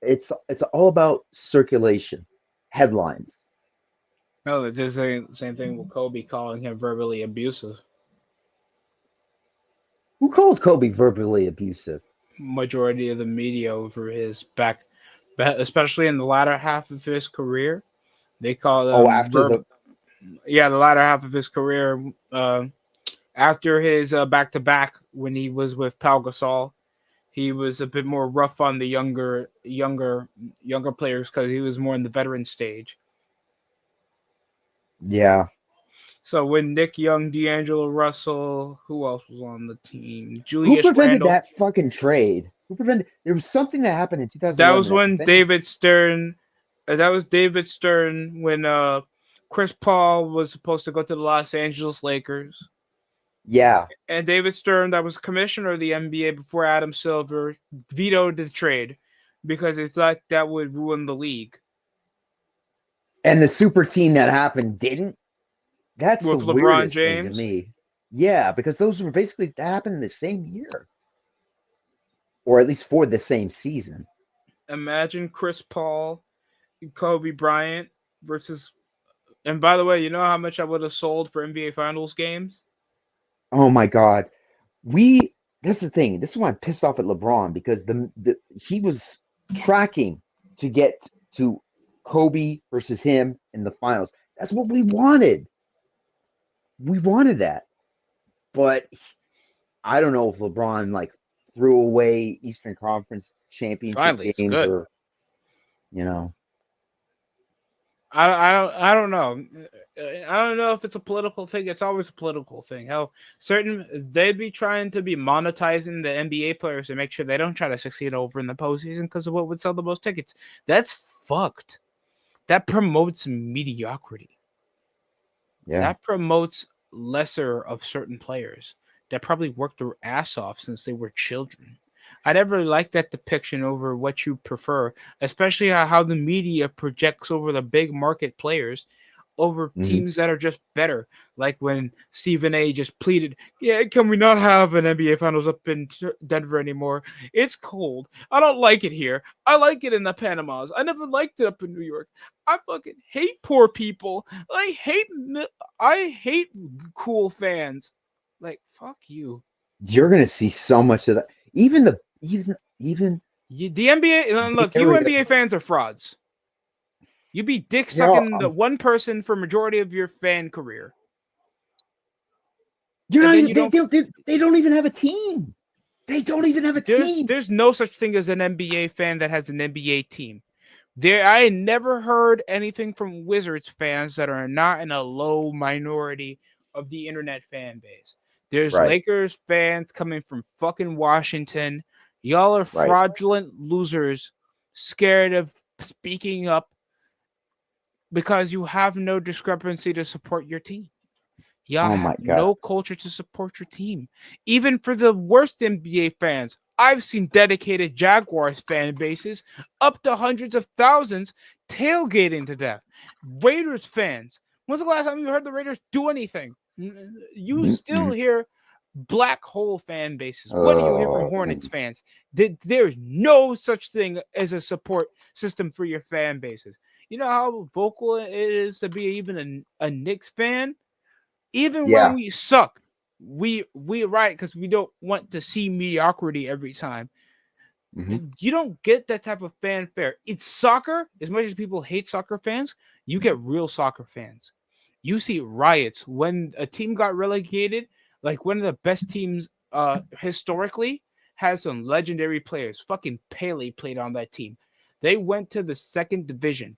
A: It's all about circulation, headlines.
B: No, they did the same thing with Kobe calling him verbally abusive.
A: Who called Kobe verbally abusive?
B: Majority of the media over his back, especially in the latter half of his career, they call
A: Oh,
B: him
A: after the
B: yeah, the latter half of his career. After his back to back when he was with Pau Gasol, he was a bit more rough on the younger players because he was more in the veteran stage.
A: yeah.
B: So when Nick Young, D'Angelo Russell, who else was on the team?
A: Who
B: Julius
A: prevented
B: Randle.
A: that fucking trade? Who prevented? There was something that happened in
B: That was
A: 2011 that
B: when
A: prevented.
B: David Stern. That was David Stern when Chris Paul was supposed to go to the Los Angeles Lakers.
A: Yeah,
B: And David Stern, that was commissioner of the NBA before Adam Silver, vetoed the trade because he thought that would ruin the league.
A: and the super team that happened didn't. That's the
B: With LeBron
A: weirdest thing to
B: James,
A: me. Yeah, because those were basically that happened in the same year, or at least for the same season.
B: imagine Chris Paul, Kobe Bryant versus. And by the way, you know how much I would have sold for NBA Finals games?
A: Oh my God, we. That's the thing. This is why I'm pissed off at LeBron because he was tracking to get to Kobe versus him in the finals. That's what we wanted. We wanted that, but I don't know if LeBron like threw away Eastern Conference championship
B: Finally, it's
A: games
B: good.
A: or you know.
B: I don't know. I don't know if it's a political thing. It's always a political thing. How certain they'd be trying to be monetizing the NBA players to make sure they don't try to succeed over in the postseason because of what would sell the most tickets. That's fucked. That promotes mediocrity.
A: Yeah.
B: That promotes lesser of certain players that probably worked their ass off since they were children. I never liked that depiction over what you prefer, especially how the media projects over the big market players over
A: Hmm.
B: teams that are just better. Like when Stephen A just pleaded, "Yeah, can we not have an NBA Finals up in Denver anymore? It's cold. I don't like it here. I like it in the Panamas. I never liked it up in New York. I fucking hate poor people. I hate cool fans. Like fuck you."
A: You're gonna see so much of that. Even
B: The NBA,
A: the
B: look, you
A: area
B: NBA fans are frauds. You be dick
A: they're all
B: sucking the one person for majority of your fan career,
A: you're
B: and
A: not
B: then
A: even
B: you don't.
A: they don't even have a team. They don't even have a team.
B: There's no such thing as an NBA fan that has an NBA team. I never heard anything from Wizards fans that are not in a low minority of the internet fan base. There's
A: Right,
B: Lakers fans coming from fucking Washington. Y'all are
A: right.
B: fraudulent losers, scared of speaking up because you have no discrepancy to support your team. Y'all
A: Oh
B: have
A: my God.
B: no culture to support your team. Even for the worst NBA fans, I've seen dedicated Jaguars fan bases up to hundreds of thousands tailgating to death. Raiders fans, when's the last time you heard the Raiders do anything? You still
A: Mm-mm.
B: hear black hole fan bases. What do you hear from
A: Oh,
B: Hornets fans? There's no such thing as a support system for your fan bases. You know how vocal it is to be even a Knicks fan? Even when
A: yeah.
B: we suck, we right because we don't want to see mediocrity every time.
A: Hmm.
B: You don't get that type of fanfare. It's soccer. As much as people hate soccer fans, you get real soccer fans. You see riots when a team got relegated. Like one of the best teams historically has some legendary players. Fucking Pele played on that team. They went to the second division.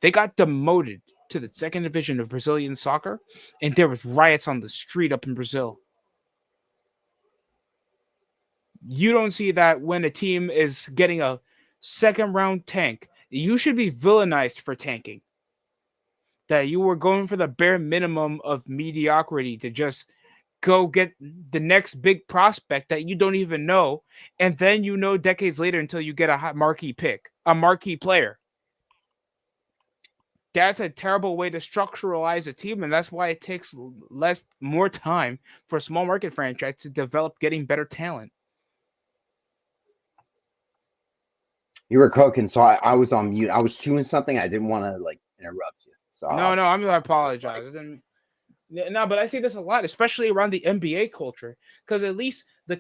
B: They got demoted to the second division of Brazilian soccer, and there was riots on the street up in Brazil. You don't see that when a team is getting a second round tank. You should be villainized for tanking. That you were going for the bare minimum of mediocrity to just go get the next big prospect that you don't even know, and then you know decades later until you get a marquee pick, a marquee player. That's a terrible way to structuralize a team, and that's why it takes more time for a small market franchise to develop getting better talent.
A: You were cooking, so I was on mute. I was chewing something. I didn't want to like interrupt you. So
B: No, no, I
A: just like,
B: apologize. No, but I see this a lot, especially around the NBA culture, because at least the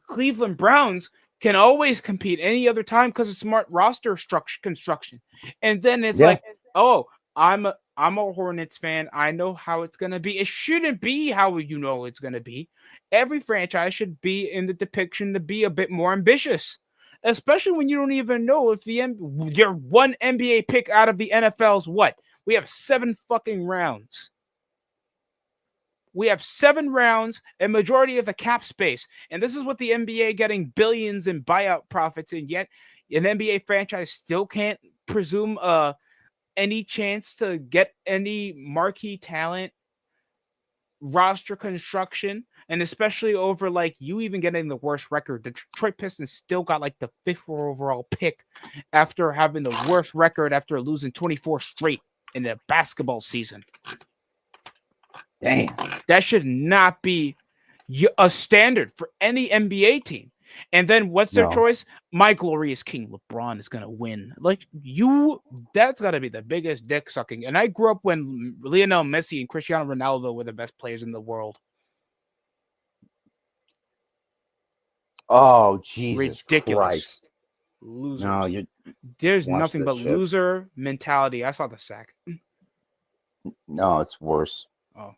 B: Cleveland Browns can always compete any other time because of smart roster structure construction. And then it's
A: yeah.
B: like, oh, I'm a Hornets fan. I know how it's gonna be. It shouldn't be how you know it's gonna be. Every franchise should be in the depiction to be a bit more ambitious, especially when you don't even know if your one NBA pick out of the NFL's what. We have 7 fucking rounds. We have 7 rounds and majority of the cap space. And this is what the NBA getting billions in buyout profits, and yet an NBA franchise still can't presume any chance to get any marquee talent, roster construction, and especially over like you even getting the worst record. The Detroit Pistons still got like the 5th overall pick after having the worst record after losing 24 straight in a basketball season.
A: Damn.
B: That should not be a standard for any NBA team. And then what's their
A: No.
B: choice? My glorious king LeBron is gonna win. Like that's gotta be the biggest dick sucking. And I grew up when Lionel Messi and Cristiano Ronaldo were the best players in the world.
A: Oh, Jesus
B: Ridiculous.
A: Christ. No,
B: Losers.
A: you
B: There's
A: watch
B: nothing
A: this
B: but
A: shit.
B: loser mentality. I saw the sack.
A: No, it's worse.
B: Oh.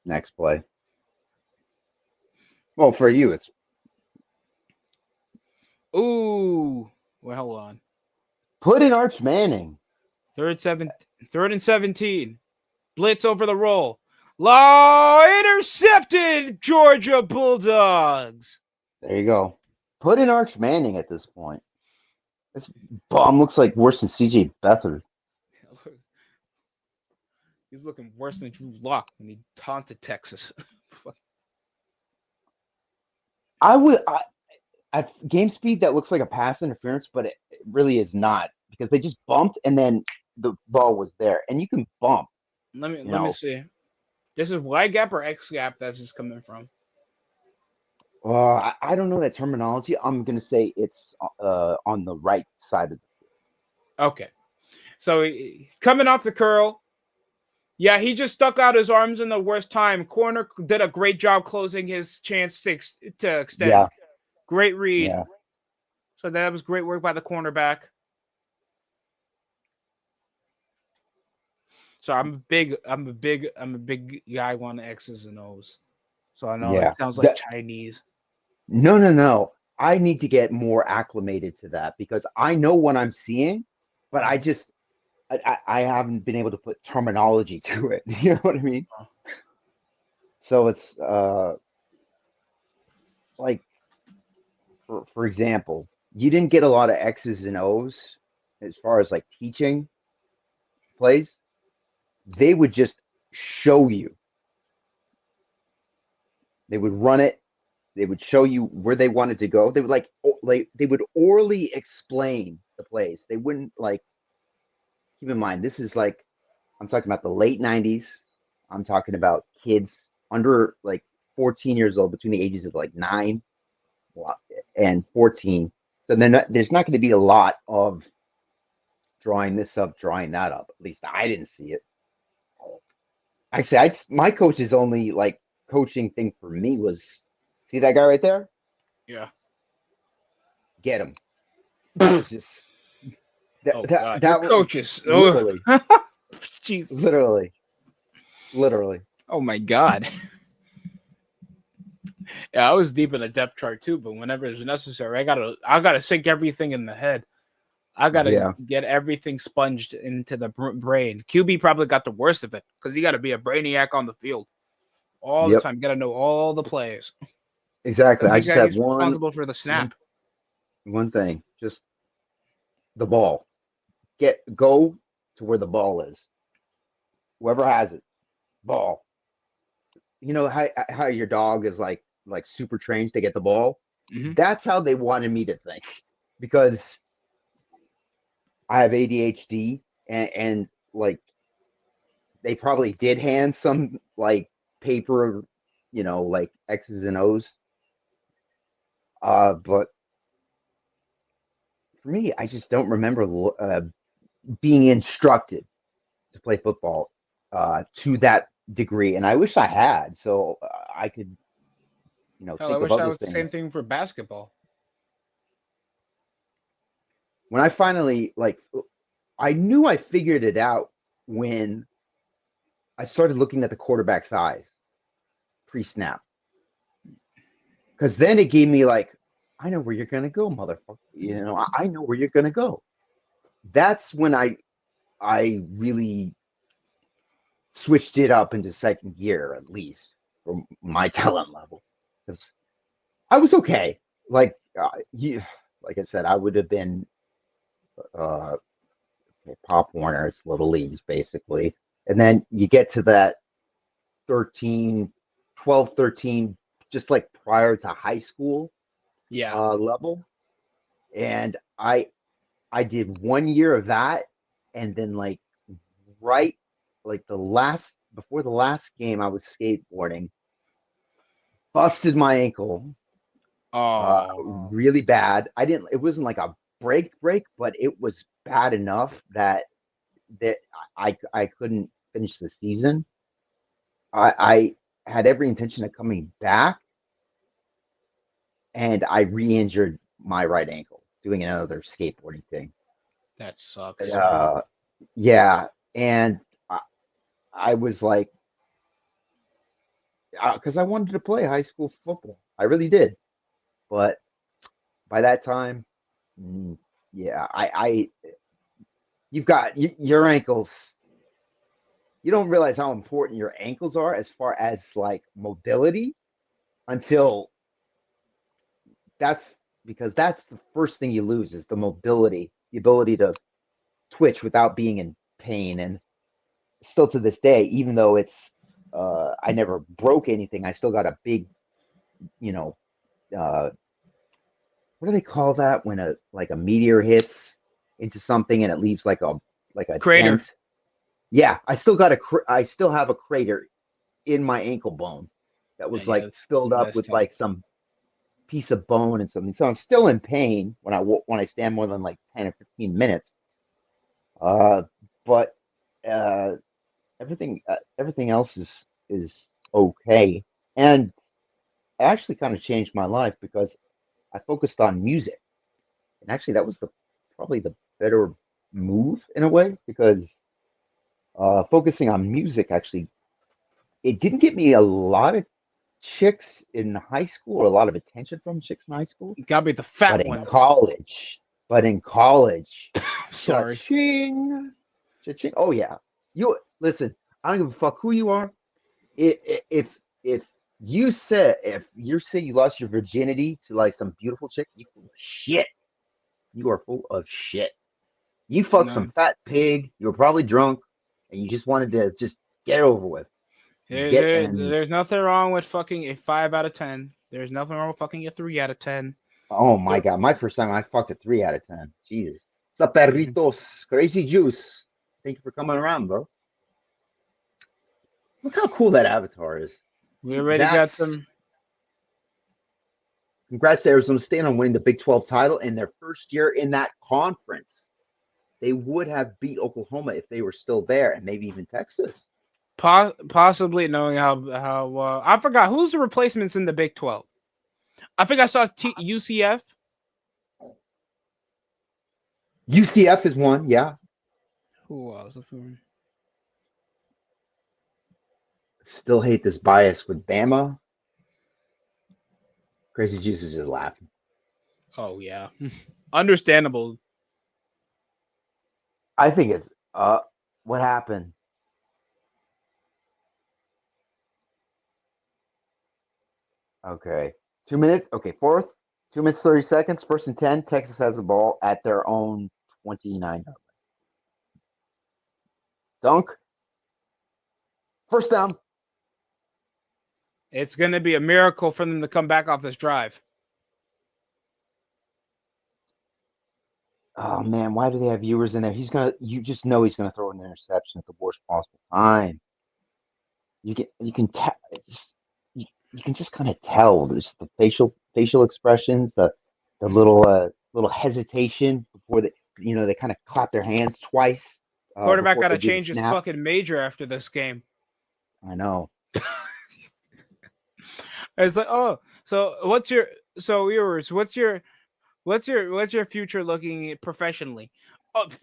A: Next play. Well, for you, it's
B: Ooh. Well, hold on.
A: put in Arch Manning.
B: Third and 17. Blitz over the roll. Law intercepted, Georgia Bulldogs.
A: There you go. Put in Arch Manning at this point. This bum looks like worse than CJ Beathard.
B: He's looking worse than Drew Lock when he taunted Texas.
A: I would at game speed that looks like a pass interference, but it really is not because they just bumped and then the ball was there, and you can bump.
B: Let me
A: You
B: let me
A: know,
B: see. This is Y gap or X gap that's just coming from.
A: I don't know that terminology. I'm gonna say it's on the right side of the.
B: Okay. So he's coming off the curl. Yeah, he just stuck out his arms in the worst time. Corner did a great job closing his chance to extend.
A: Yeah,
B: Great read.
A: yeah,
B: So that was great work by the cornerback. So I'm a big guy on X's and O's. So I know
A: yeah.
B: it sounds like Chinese.
A: No, no, no. I need to get more acclimated to that because I know what I'm seeing, but I haven't been able to put terminology to it. You know what I mean? So it's like for example, you didn't get a lot of X's and O's as far as like teaching plays. They would just show you They would run it. They would show you where they wanted to go. They would they would orally explain the plays. They wouldn't like keep in mind this is like I'm talking about the late 90s. I'm talking about kids under like 14 years old between the ages of like 9 and 14. So there's not going to be a lot of drawing this up, drawing that up. At least I didn't see it. Actually, my coach's only like coaching thing for me was see that guy right there?
B: Yeah.
A: Get him. That was just
B: Oh God, your
A: that was
B: coaches.
A: literally,
B: Oh, jeez.
A: literally.
B: Oh my God. Yeah, I was deep in the depth chart too, but whenever it's necessary, I gotta sink everything in the head. I gotta
A: Yeah.
B: get everything sponged into the brain. QB probably got the worst of it because you got to be a brainiac on the field all the
A: Yep.
B: time. You got to know all the plays
A: Exactly.
B: because
A: I just have
B: he's responsible for the snap.
A: one thing. Just the ball. Go to where the ball is. Whoever has it, ball. You know how your dog is like super trained to get the ball?
B: Mm-hmm.
A: That's how they wanted me to think. Because I have ADHD and like they probably did hand some like paper, like X's and O's. But for me, I just don't remember being instructed to play football to that degree, and I wish I had, so I could,
B: Hell, I
A: think of
B: wish that
A: other
B: was the same
A: things.
B: thing for basketball.
A: When I finally I knew I figured it out when I started looking at the quarterback's eyes pre-snap, because then it gave me like, I know where you're gonna go, motherfucker. I know where you're gonna go. That's when I really switched it up into second gear, at least from my talent level, because I was okay. Like like I said, I would have been uh, Pop Warner's Little Leagues basically, and then you get to that 13, 12, 13, just like prior to high school
B: Yeah.
A: level, and I did 1 year of that, and then right like the last before the last game I was skateboarding, busted my ankle
B: Oh.
A: really bad. It wasn't like a break, but it was bad enough that I couldn't finish the season. I had every intention of coming back, and I re-injured my right ankle doing another skateboarding thing.
B: That sucks.
A: Uh, yeah, and I was like, because I wanted to play high school football, I really did. But by that time, mm, yeah, you've got your ankles. You don't realize how important your ankles are as far as like mobility until that's because that's the first thing you lose is the mobility, the ability to twitch without being in pain. And still to this day, even though I never broke anything, I still got a big, you know, uh, what do they call that when a meteor hits into something and it leaves like a
B: Crater.
A: dent? Yeah, I still have a crater in my ankle bone that was
B: Yeah,
A: like filled up
B: that's
A: with
B: tough.
A: like some piece of bone and something. So I'm still in pain when I stand more than like 10 or 15 minutes. Uh, but uh, everything else is okay. And it actually kind of changed my life because I focused on music. And actually that was probably the better move in a way because focusing on music actually it didn't get me a lot of chicks in high school or a lot of attention from chicks in high school,
B: You gotta be the
A: but
B: fat
A: in
B: ones.
A: college, but in college,
B: Sorry.
A: cha-ching, cha-ching. Oh yeah, you listen. I don't give a fuck who you are. If if you say you lost your virginity to like some beautiful chick, you full of shit. You are full of shit. You fucked some
B: No.
A: fat pig. You were probably drunk, and you just wanted to just get it over with.
B: There's nothing wrong with fucking a 5 out of 10. There's nothing wrong with fucking a 3 out of 10.
A: Oh my God. My first time I fucked a 3 out of 10. Jesus. What's up,
B: Mm-hmm.
A: perritos? Crazy Juice. Thank you for coming around, bro. Look how cool that avatar is.
B: We
A: See,
B: already got some.
A: Congrats to Arizona State on winning the Big 12 title in their first year in that conference. They would have beat Oklahoma if they were still there, and maybe even Texas.
B: Possibly knowing how I forgot who's the replacements in the Big 12. I think I saw UCF.
A: UCF is one, yeah.
B: Who else?
A: Still hate this bias with Bama. Crazy Juice is just laughing.
B: Oh yeah, understandable.
A: I think it's what happened? Okay. 2 minutes. Okay, fourth. 2 minutes, 30 seconds. First and 10. Texas has the ball at their own 29. Dunk. First down.
B: It's gonna be a miracle for them to come back off this drive.
A: Oh man, why do they have viewers in there? You just know he's gonna throw an interception at the worst possible time. You can tell you can just kind of tell. There's the facial expressions, the little hesitation before they kind of clap their hands twice
B: Quarterback
A: before
B: got
A: they
B: to
A: do the
B: change his
A: snap.
B: fucking major after this game.
A: I know.
B: It's like, oh, so viewers, what's your future looking professionally?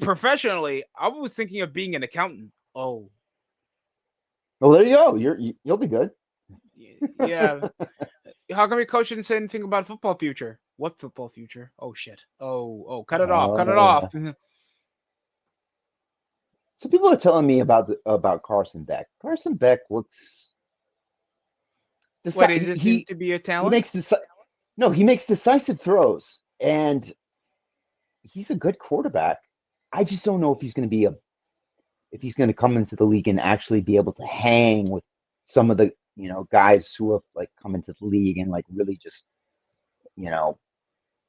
B: Professionally, I was thinking of being an accountant. Oh,
A: Well, there you go. You'll be good.
B: yeah. How come your coach didn't say anything about football future? What football future? Oh shit. Oh, cut it off. Cut it off.
A: So people are telling me about Carson Beck. Carson Beck looks.
B: What, he just seems
A: He
B: to be a
A: he
B: talent?
A: makes no, he makes decisive throws, and he's a good quarterback. I just don't know if he's going to come into the league and actually be able to hang with some of the guys who have like come into the league and like really just you know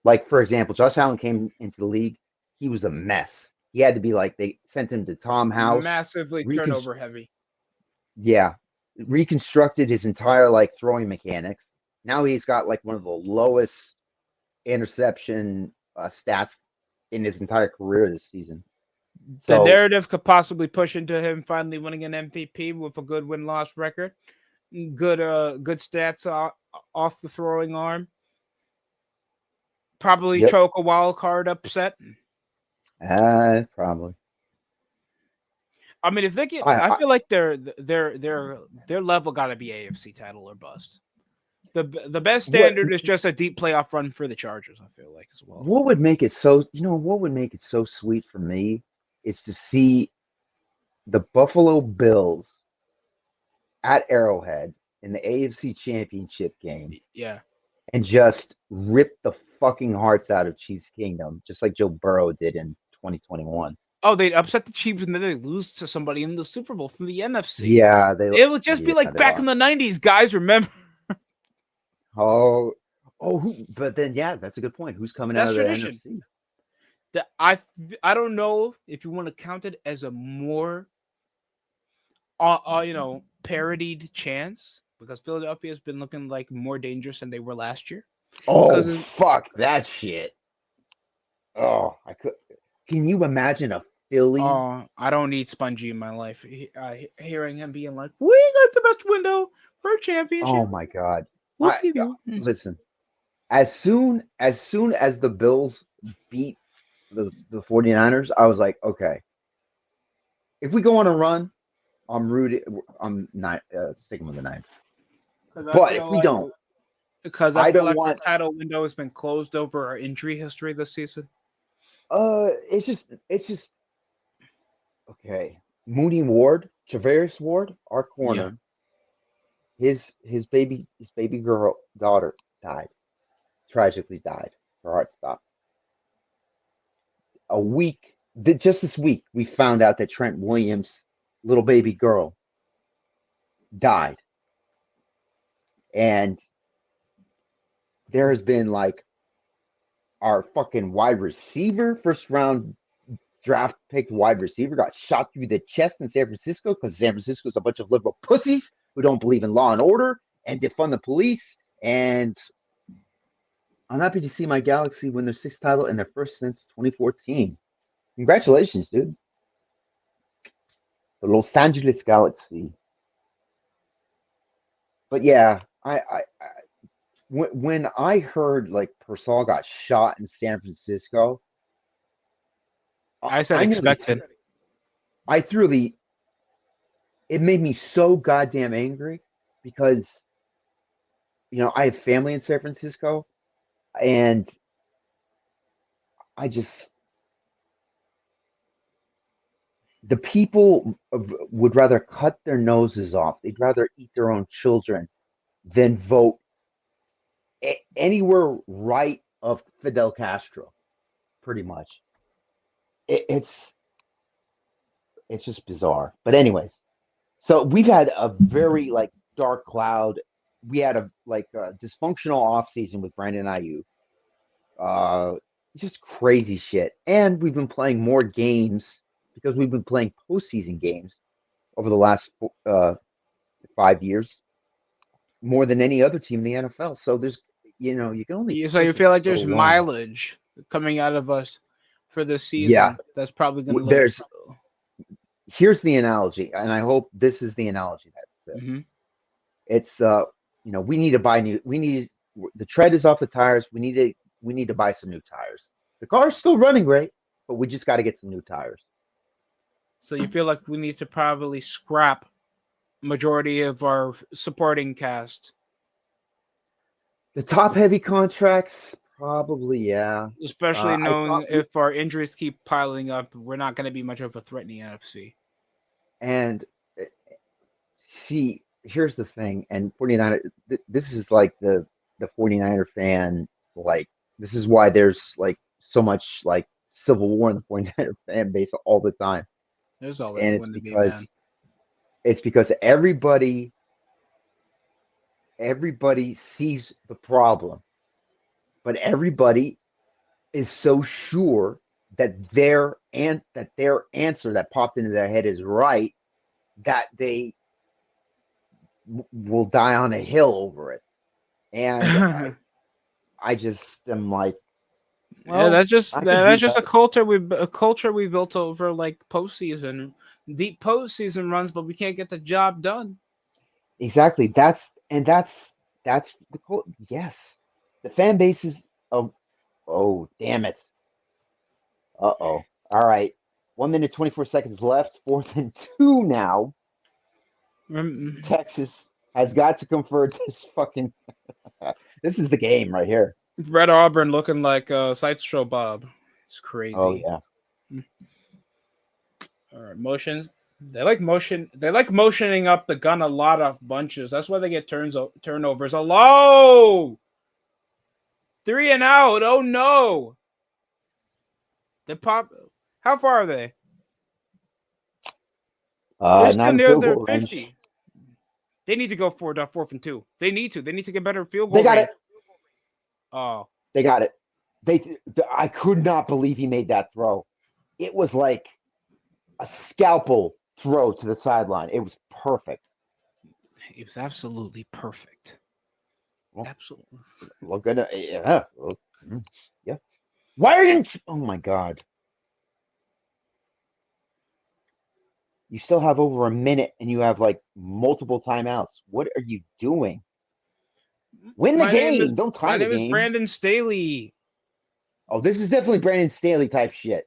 A: like for example, Josh Allen came into the league. He was a mess. He had to be like they sent him to Tom House,
B: Massively
A: reconstruct.
B: turnover heavy.
A: Yeah, reconstructed his entire like throwing mechanics. Now he's got like one of the lowest interception stats in his entire career this season.
B: The
A: So
B: narrative could possibly push into him finally winning an MVP with a good win-loss record, good stats off the throwing arm. Probably
A: yep,
B: choke a wild card upset.
A: probably.
B: I mean, if they get,
A: I,
B: I
A: I
B: feel like their level got to be AFC title or bust. The best
A: what
B: standard is just a deep playoff run for the Chargers. I feel like as well.
A: what would make it so what would make it so sweet for me is to see the Buffalo Bills at Arrowhead in the AFC Championship game
B: Yeah.
A: and just rip the fucking hearts out of Chiefs Kingdom, just like Joe Burrow did in 2021.
B: Oh, they'd upset the Chiefs and then they lose to somebody in the Super Bowl from the NFC.
A: Yeah,
B: It would just be like
A: they
B: back
A: lost.
B: in the '90s, guys. Remember?
A: Oh, but then yeah, that's a good point. Who's coming out
B: That's
A: of the
B: tradition.
A: NFC?
B: I don't know if you want to count it as a more parodied chance, because Philadelphia has been looking like more dangerous than they were last year.
A: Oh, fuck that shit. Oh, I could. Can you imagine a Philly?
B: Oh, I don't need Spongy in my life. Hearing him being like, "We got the best window for a championship."
A: Oh my God.
B: Whoop-de-doo.
A: Listen. As soon as the Bills beat the 49ers, I was like, okay, if we go on a run, I'm not sticking with the Niners. But if we don't,
B: because I
A: I
B: feel
A: don't
B: like the
A: want.
B: title window has been closed over our injury history this season.
A: It's just okay. Mooney Ward, Travaris Ward, our corner.
B: Yeah.
A: His baby girl daughter died, tragically died. Her heart stopped. Just this week, we found out that Trent Williams' little baby girl died. And there has been like our fucking wide receiver, first round draft picked wide receiver, got shot through the chest in San Francisco because San Francisco's a bunch of liberal pussies who don't believe in law and order and defund the police. And I'm happy to see my Galaxy win their sixth title and their first since 2014. Congratulations, dude. The Los Angeles Galaxy. But yeah, when I heard like Persol got shot in San Francisco,
B: I said
A: I nearly,
B: expected.
A: I thoroughly, it made me so goddamn angry because I have family in San Francisco, and I just the people would rather cut their noses off. They'd rather eat their own children than vote anywhere right of Fidel Castro. Pretty much, it's just bizarre. But anyways, so we've had a very like dark cloud. We had a like dysfunctional off season with Brandon Ayuk. Just crazy shit. And we've been playing more games because we've been playing postseason games over the last 5 years, more than any other team in the NFL. So there's, you can only
B: So you
A: push it
B: feel
A: for
B: like
A: so
B: there's
A: long.
B: mileage coming out of us for this
A: Yeah,
B: season. That's probably going to
A: there's. Here's the analogy, and I hope this is the analogy that fits.
B: Mm-hmm.
A: It's we need to buy new. We need the tread is off the tires. We need to buy some new tires. The car's still running great, but we just got to get some new tires.
B: So you feel like we need to probably scrap majority of our supporting cast.
A: The top heavy contracts, probably, yeah.
B: Especially
A: I
B: knowing
A: thought,
B: if our injuries keep piling up, we're not going to be much of a threat in the NFC.
A: and see, here's the thing, and 49er, this is like the 49er fan, like, this is why there's like so much like civil war in the 49er fan base all the time.
B: There's always
A: And
B: going to be, man.
A: it's because everybody sees the problem, but everybody is so sure that their answer that popped into their head is right that they will die on a hill over it. And I just am like, well,
B: yeah, that's just
A: I could do
B: that's just
A: that.
B: a culture we built over like postseason, deep postseason runs, but we can't get the job done.
A: Exactly. That's the quote. Yes, the fan base is. Oh, damn it. Uh-oh. All right. 1 minute 24 seconds left. 4th and 2 now. Texas has got to convert this fucking. This is the game right here.
B: Red Auburn looking like Sideshow Bob. It's crazy.
A: Oh yeah.
B: All right, motion. They like motioning up the gun a lot of bunches. That's why they get turnovers. Hello, 3 and out. Oh no. They pop. How far are they? They're still
A: Not in
B: near
A: field
B: their
A: goal
B: 50.
A: range.
B: They need to go for 4th and 2. They need to get better field goal.
A: They got
B: range.
A: it.
B: Oh,
A: They got it. I could not believe he made that throw. It was like a scalpel throw to the sideline. It was perfect.
B: it was absolutely perfect.
A: Well,
B: Absolutely.
A: Look at it. Yeah. Yeah. Why are you? Oh my God. You still have over a minute and you have like multiple timeouts. What are you doing? Win the game. Don't tie
B: My
A: the
B: name is
A: game.
B: Brandon Staley.
A: Oh, this is definitely Brandon Staley type shit.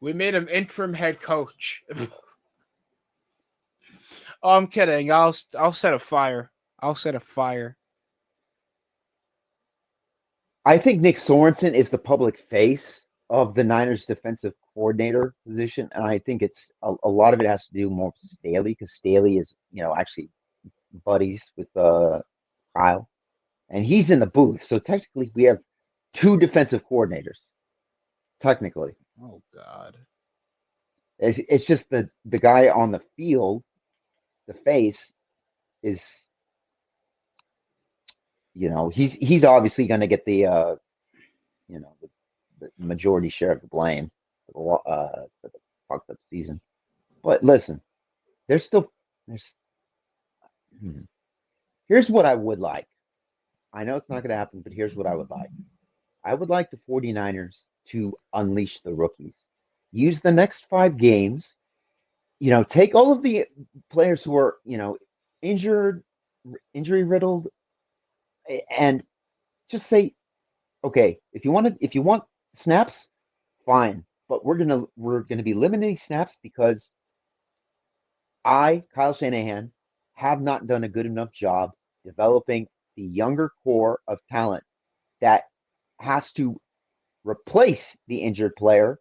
B: We made him interim head coach. Oh, I'm kidding. I'll set a fire. I'll set a fire.
A: I think Nick Sorensen is the public face of the Niners defensive coordinator position. And I think it's a lot of it has to do more with Staley because Staley is, actually buddies with Kyle. And he's in the booth. So technically we have two defensive coordinators. Technically.
B: Oh God.
A: It's just the guy on the field the face is, he's obviously going to get the majority share of the blame for the fucked up season. But listen, there's still there's hmm. Here's what I would like. I know it's not going to happen, but here's what I would like. I would like the 49ers to unleash the rookies. Use the next 5 games, take all of the players who are, injured, injury riddled, and just say, okay, if you want snaps, fine. But we're gonna be limiting snaps because Kyle Shanahan, have not done a good enough job developing the younger core of talent that has to replace the injured player,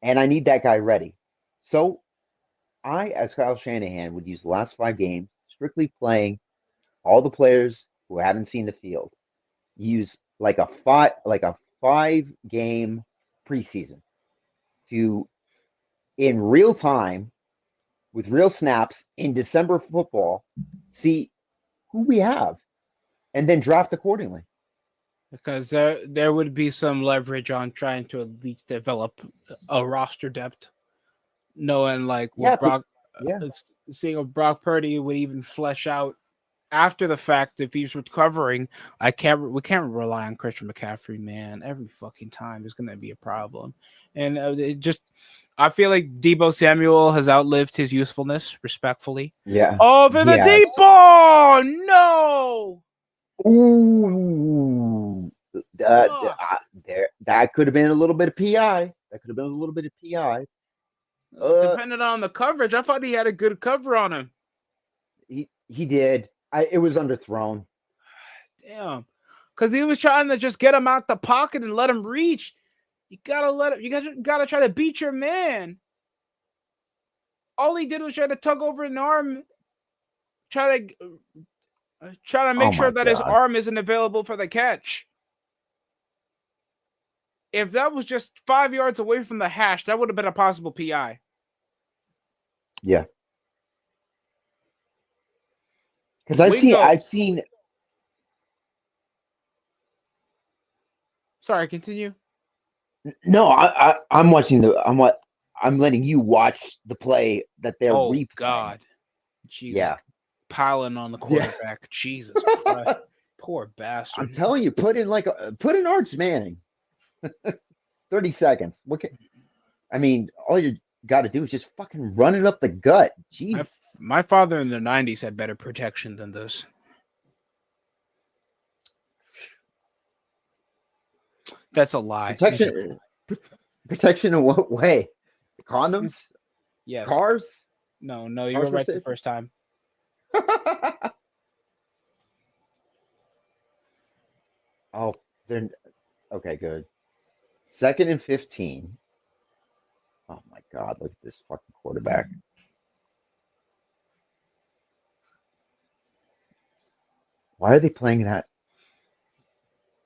A: and I need that guy ready. So as Kyle Shanahan, would use the last 5 games strictly playing all the players who haven't seen the field. Use like a 5 game preseason to in real time with real snaps in December football, see who we have, and then draft accordingly.
B: Because there would be some leverage on trying to at least develop a roster depth, knowing like
A: Yeah,
B: what Brock,
A: yeah,
B: seeing if Brock Purdy would even flesh out after the fact if he's recovering. We can't rely on Christian McCaffrey, man. Every fucking time is gonna be a problem, and I feel like Debo Samuel has outlived his usefulness. Respectfully,
A: yeah.
B: over
A: He
B: the
A: has.
B: deep ball, no.
A: Ooh,
B: Fuck.
A: that could have been a little bit of PI. That could have been a little bit of PI.
B: Depending on the coverage, I thought he had a good cover on him.
A: He did. It was underthrown.
B: Damn, because he was trying to just get him out the pocket and let him reach. You gotta let him. Gotta try to beat your man. All he did was try to tug over an arm, try to
A: Oh
B: make sure
A: my
B: that his
A: god.
B: arm isn't available for the catch. If that was just 5 yards away from the hash, that would have been a possible PI.
A: Yeah. Because
B: Wingo.
A: I've seen.
B: Sorry, continue.
A: No, I'm letting you watch the play that they're
B: Oh
A: replaying.
B: God, Jesus,
A: Yeah.
B: piling on the
A: Yeah.
B: quarterback. Jesus Christ, poor
A: I'm
B: bastard.
A: telling you, put in Arch Manning. 30 seconds. I mean, all you got to do is just fucking run it up the gut. Jeez.
B: My father in the 90s had better protection than this. That's a lie.
A: Protection in what way? Condoms?
B: Yes.
A: Cars?
B: No, you
A: Cars
B: were
A: for
B: right the
A: safety?
B: first time.
A: Oh, they're okay, good. 2nd and 15. Oh my God, look at this fucking quarterback. Why are they playing that?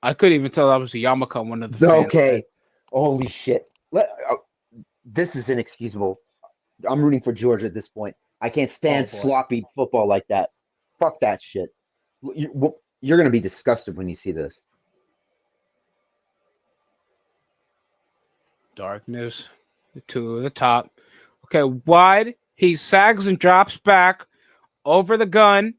B: I couldn't even tell that was a yarmulke on one of the fans.
A: Okay. Holy shit. This is inexcusable. I'm rooting for Georgia at this point. I can't stand
B: Oh boy.
A: sloppy football like that. Fuck that shit. You're going to be disgusted when you see this.
B: Darkness to the top. Okay, wide. He sags and drops back over the gun.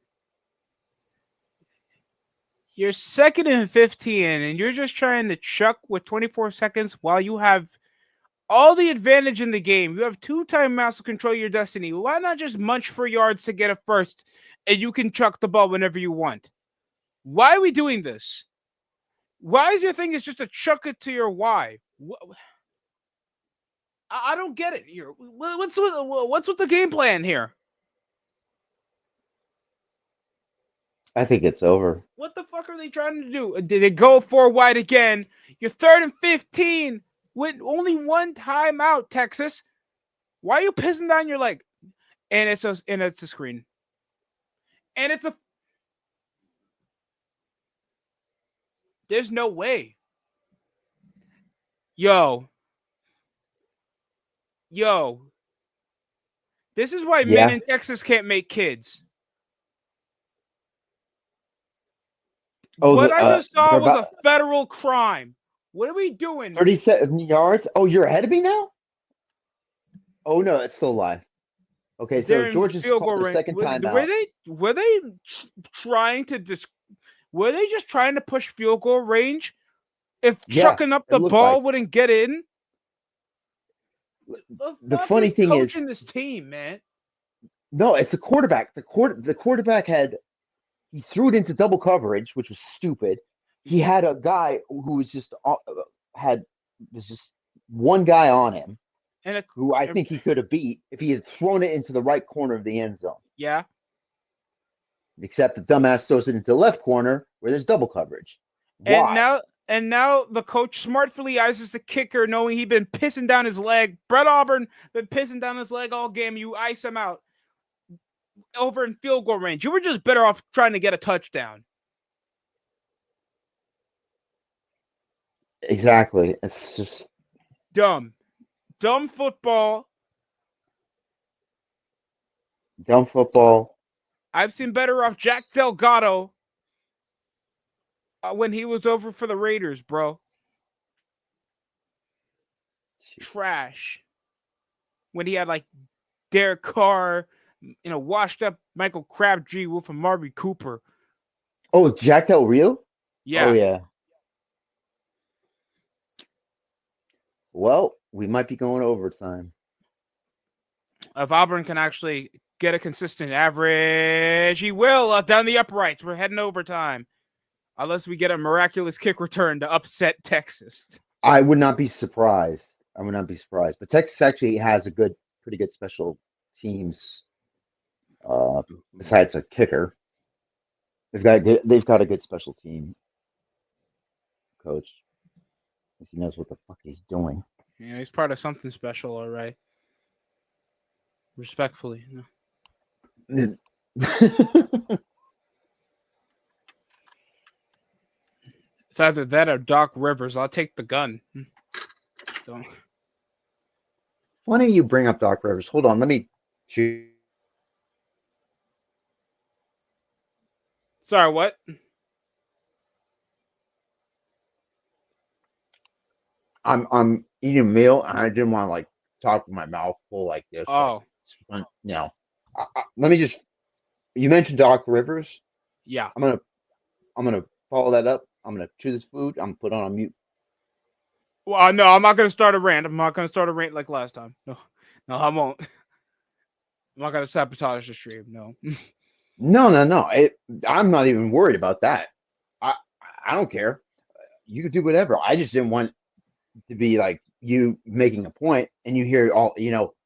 B: You're 2nd and 15, and you're just trying to chuck with 24 seconds while you have all the advantage in the game. You have 2 timeouts to control your destiny. Why not just munch for yards to get a first, and you can chuck the ball whenever you want? Why are we doing this? Why is your thing is just to chuck it to your Y? I don't get it here. What's with the game plan here?
A: I think it's over.
B: What the fuck are they trying to do? Did it go 4 wide again? You're 3rd and 15 with only 1 timeout, Texas. Why are you pissing down your leg? And it's a screen. And there's no way. Yo. This is why men
A: Yeah.
B: in Texas can't make kids.
A: Oh,
B: What I just saw
A: they're
B: was
A: about
B: a federal crime. What are we doing?
A: 37 yards. Oh, you're ahead of me now? Oh no, it's still alive. Okay, so
B: They're in
A: Georgia's
B: field
A: called
B: goal
A: their
B: range.
A: second
B: Were
A: timeout.
B: they trying to were they just trying to push field goal range? If
A: Yeah,
B: chucking up
A: it
B: the
A: looked
B: ball
A: like.
B: wouldn't get in, the
A: The
B: fuck
A: funny
B: is
A: thing is,
B: coaching this team, man?
A: no, it's the quarterback. The quarterback he threw it into double coverage, which was stupid. He had a guy who was just had was just one guy on him
B: And
A: who I think he could have beat if he had thrown it into the right corner of the end zone.
B: yeah,
A: Except the dumbass throws it into the left corner where there's double coverage.
B: and
A: Why?
B: now the coach smartly ices the kicker, knowing he'd been pissing down his leg. Brett Auburn been pissing down his leg all game. You ice him out over in field goal range. You were just better off trying to get a touchdown.
A: Exactly. It's just
B: Dumb football.
A: dumb football.
B: I've seen better off Jack Delgado when he was over for the Raiders, bro. Trash. When he had like Derek Carr, washed up Michael Crabtree with a Marvin Cooper.
A: Oh, Jack Del Rio?
B: Yeah.
A: Oh, yeah. Well, we might be going overtime.
B: If Auburn can actually get a consistent average, he will down the uprights. We're heading overtime. Unless we get a miraculous kick return to upset Texas.
A: I would not be surprised. But Texas actually has pretty good special teams. Besides a kicker, they've got a good special team coach. He knows what the fuck he's doing.
B: Yeah, he's part of something special, all right. Respectfully. It's either that or Doc Rivers. I'll take the gun. Don't.
A: Why don't you bring up Doc Rivers? Hold on, let me choose.
B: Sorry, what?
A: I'm eating a meal and I didn't want to like talk with my mouth full like this.
B: Oh.
A: No. Let me just. You mentioned Doc Rivers.
B: Yeah.
A: I'm gonna follow that up. I'm gonna chew this food. I'm gonna put on mute.
B: Well, no, I'm not gonna start a rant. I'm not gonna start a rant like last time. No, I won't. I'm not gonna sabotage the stream. No.
A: No. I'm not even worried about that. I don't care. You can do whatever. I just didn't want to be like you making a point and you hear all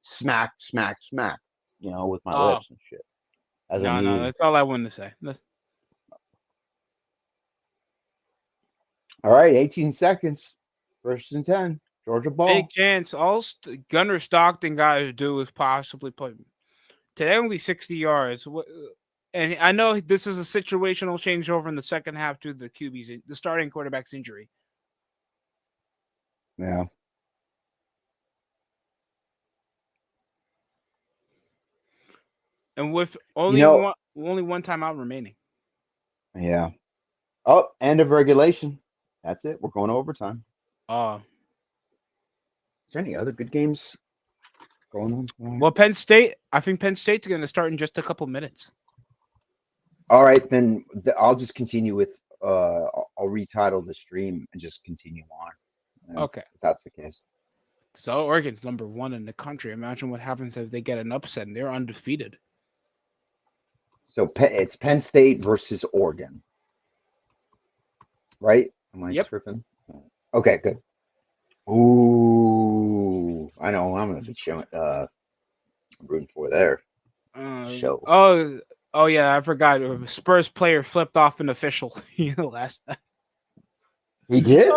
A: smack, smack, smack, with my lips and shit.
B: No, that's all I wanted to say.
A: All right, 18 seconds. First and 10. Georgia ball.
B: Big chance. All Gunner Stockton guys do is possibly put today only 60 yards. And I know this is a situational changeover in the second half due to the starting quarterback's injury.
A: Yeah.
B: And with only one timeout remaining.
A: Yeah. Oh, end of regulation. That's it. We're going to overtime. Is there any other good games going on?
B: Well, I think Penn State's going to start in just a couple minutes.
A: All right, then I'll just continue with I'll retitle the stream and just continue on.
B: Okay.
A: If that's the case.
B: So Oregon's number 1 in the country. Imagine what happens if they get an upset and they're undefeated.
A: So it's Penn State versus Oregon. Right? Am I tripping? Okay, good. Ooh, I know I'm going to be showing, rooting for there. Show.
B: Oh yeah, I forgot. A Spurs player flipped off an official last time.
A: He did?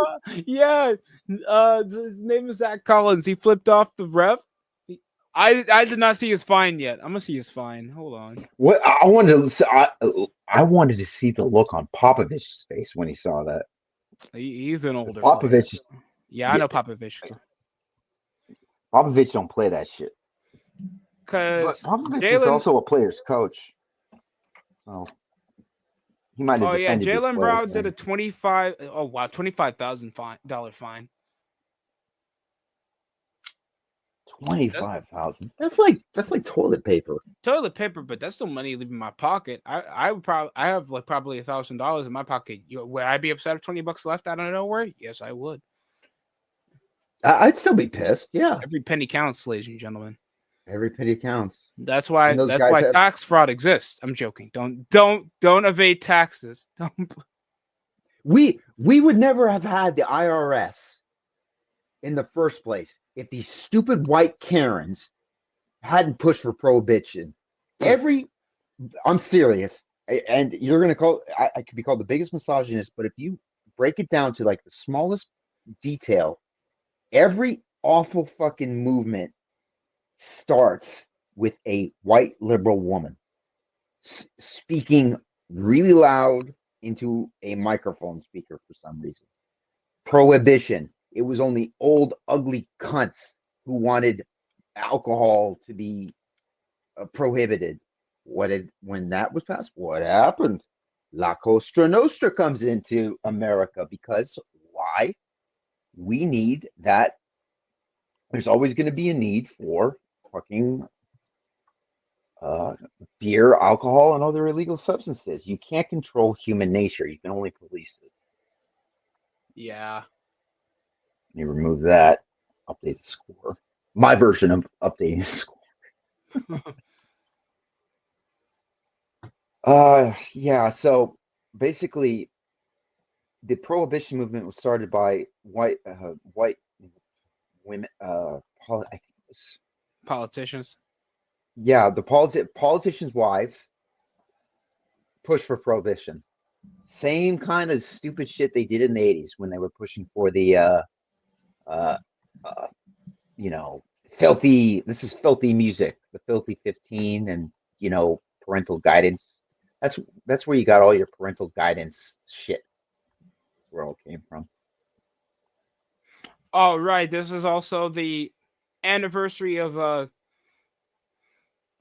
B: Yeah. His name is Zach Collins. He flipped off the ref. I did not see his fine yet. I'm gonna see his fine. Hold on.
A: What I wanted to see the look on Popovich's face when he saw that.
B: He's an older
A: Popovich.
B: Player. Yeah, I know Popovich.
A: Popovich don't play that shit.
B: because
A: Popovich is
B: Jalen.
A: also a player's coach, so he might have
B: Oh yeah,
A: defended his
B: Jalen
A: players.
B: Brown did a 25. Oh wow, $25,000 fine. That's
A: $25,000. That's like toilet paper.
B: toilet paper, but that's still money leaving my pocket. I would probably I have like probably $1,000 in my pocket. Would I be upset if $20 left out of nowhere? Yes, I would.
A: I'd still be pissed. Yeah,
B: Every penny counts, ladies and gentlemen.
A: every penny counts.
B: That's
A: And
B: why
A: those guys have.
B: tax fraud exists. I'm joking. Don't evade taxes. Don't.
A: We would never have had the IRS in the first place if these stupid white Karens hadn't pushed for prohibition. I'm serious, and you're gonna call. I could be called the biggest misogynist, but if you break it down to like the smallest detail, every awful fucking movement starts with a white liberal woman speaking really loud into a microphone speaker for some reason. Prohibition. It was only old, ugly cunts who wanted alcohol to be prohibited. When that was passed? What happened? La Cosa Nostra comes into America because why? We need that. There's always going to be a need for fucking beer, alcohol, and other illegal substances. You can't control human nature. You can only police it.
B: Yeah.
A: You remove that, update the score. My version of updating the score. Yeah. So basically, the prohibition movement was started by white women. I think it was,
B: Politicians.
A: yeah, the politicians' wives pushed for prohibition. Same kind of stupid shit they did in the 80s when they were pushing for the uh, uh, filthy. This is filthy music, the filthy 15, and parental guidance. That's where you got all your parental guidance shit. That's where it all came from.
B: Oh right. This is also the anniversary of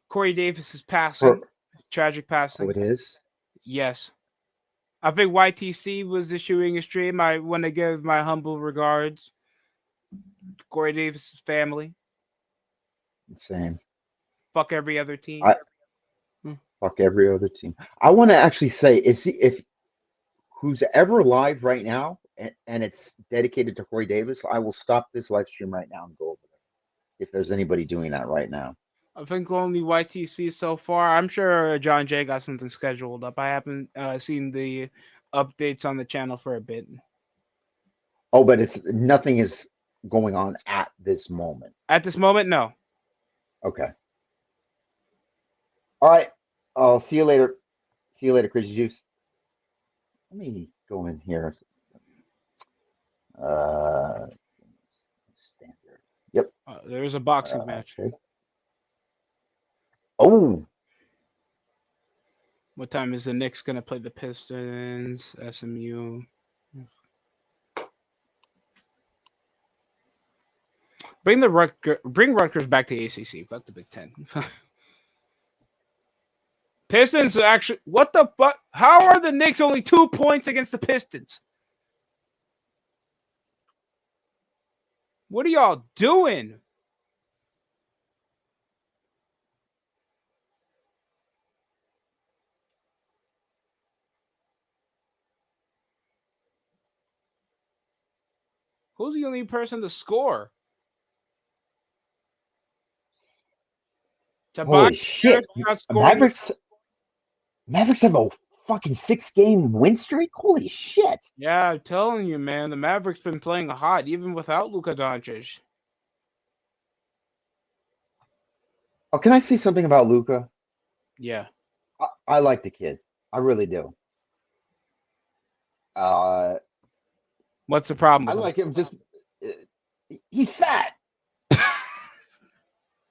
B: Corey Davis's passing.
A: For,
B: Tragic
A: oh,
B: passing.
A: it is.
B: Yes. I think YTC was issuing a stream. I want to give my humble regards to Corey Davis's family.
A: Insane.
B: Fuck every other team.
A: I fuck every other team. I want to actually say, if who's ever live right now, and it's dedicated to Corey Davis, I will stop this live stream right now and go over there. If there's anybody doing that right now.
B: I think only YTC so far. I'm sure John Jay got something scheduled up. I haven't seen the updates on the channel for a bit.
A: Oh, but it's nothing is going on at this moment.
B: At this moment, no.
A: Okay. All right. I'll see you later. See you later, Crazy Juice. Let me go in here. Standard. Yep.
B: There's a boxing match.
A: Okay. Oh.
B: What time is the Knicks gonna play the Pistons? SMU. Bring Rutgers back to ACC. Fuck the Big Ten. Pistons actually. What the fuck? How are the Knicks only 2 points against the Pistons? What are y'all doing? Who's the only person to score?
A: Holy shit. Mavericks have a fucking 6-game win streak? Holy shit.
B: Yeah, I'm telling you, man. The Mavericks been playing hot even without Luka Doncic.
A: Oh, can I say something about Luka?
B: Yeah.
A: I like the kid. I really do.
B: What's the problem?
A: I like him. Just he's fat.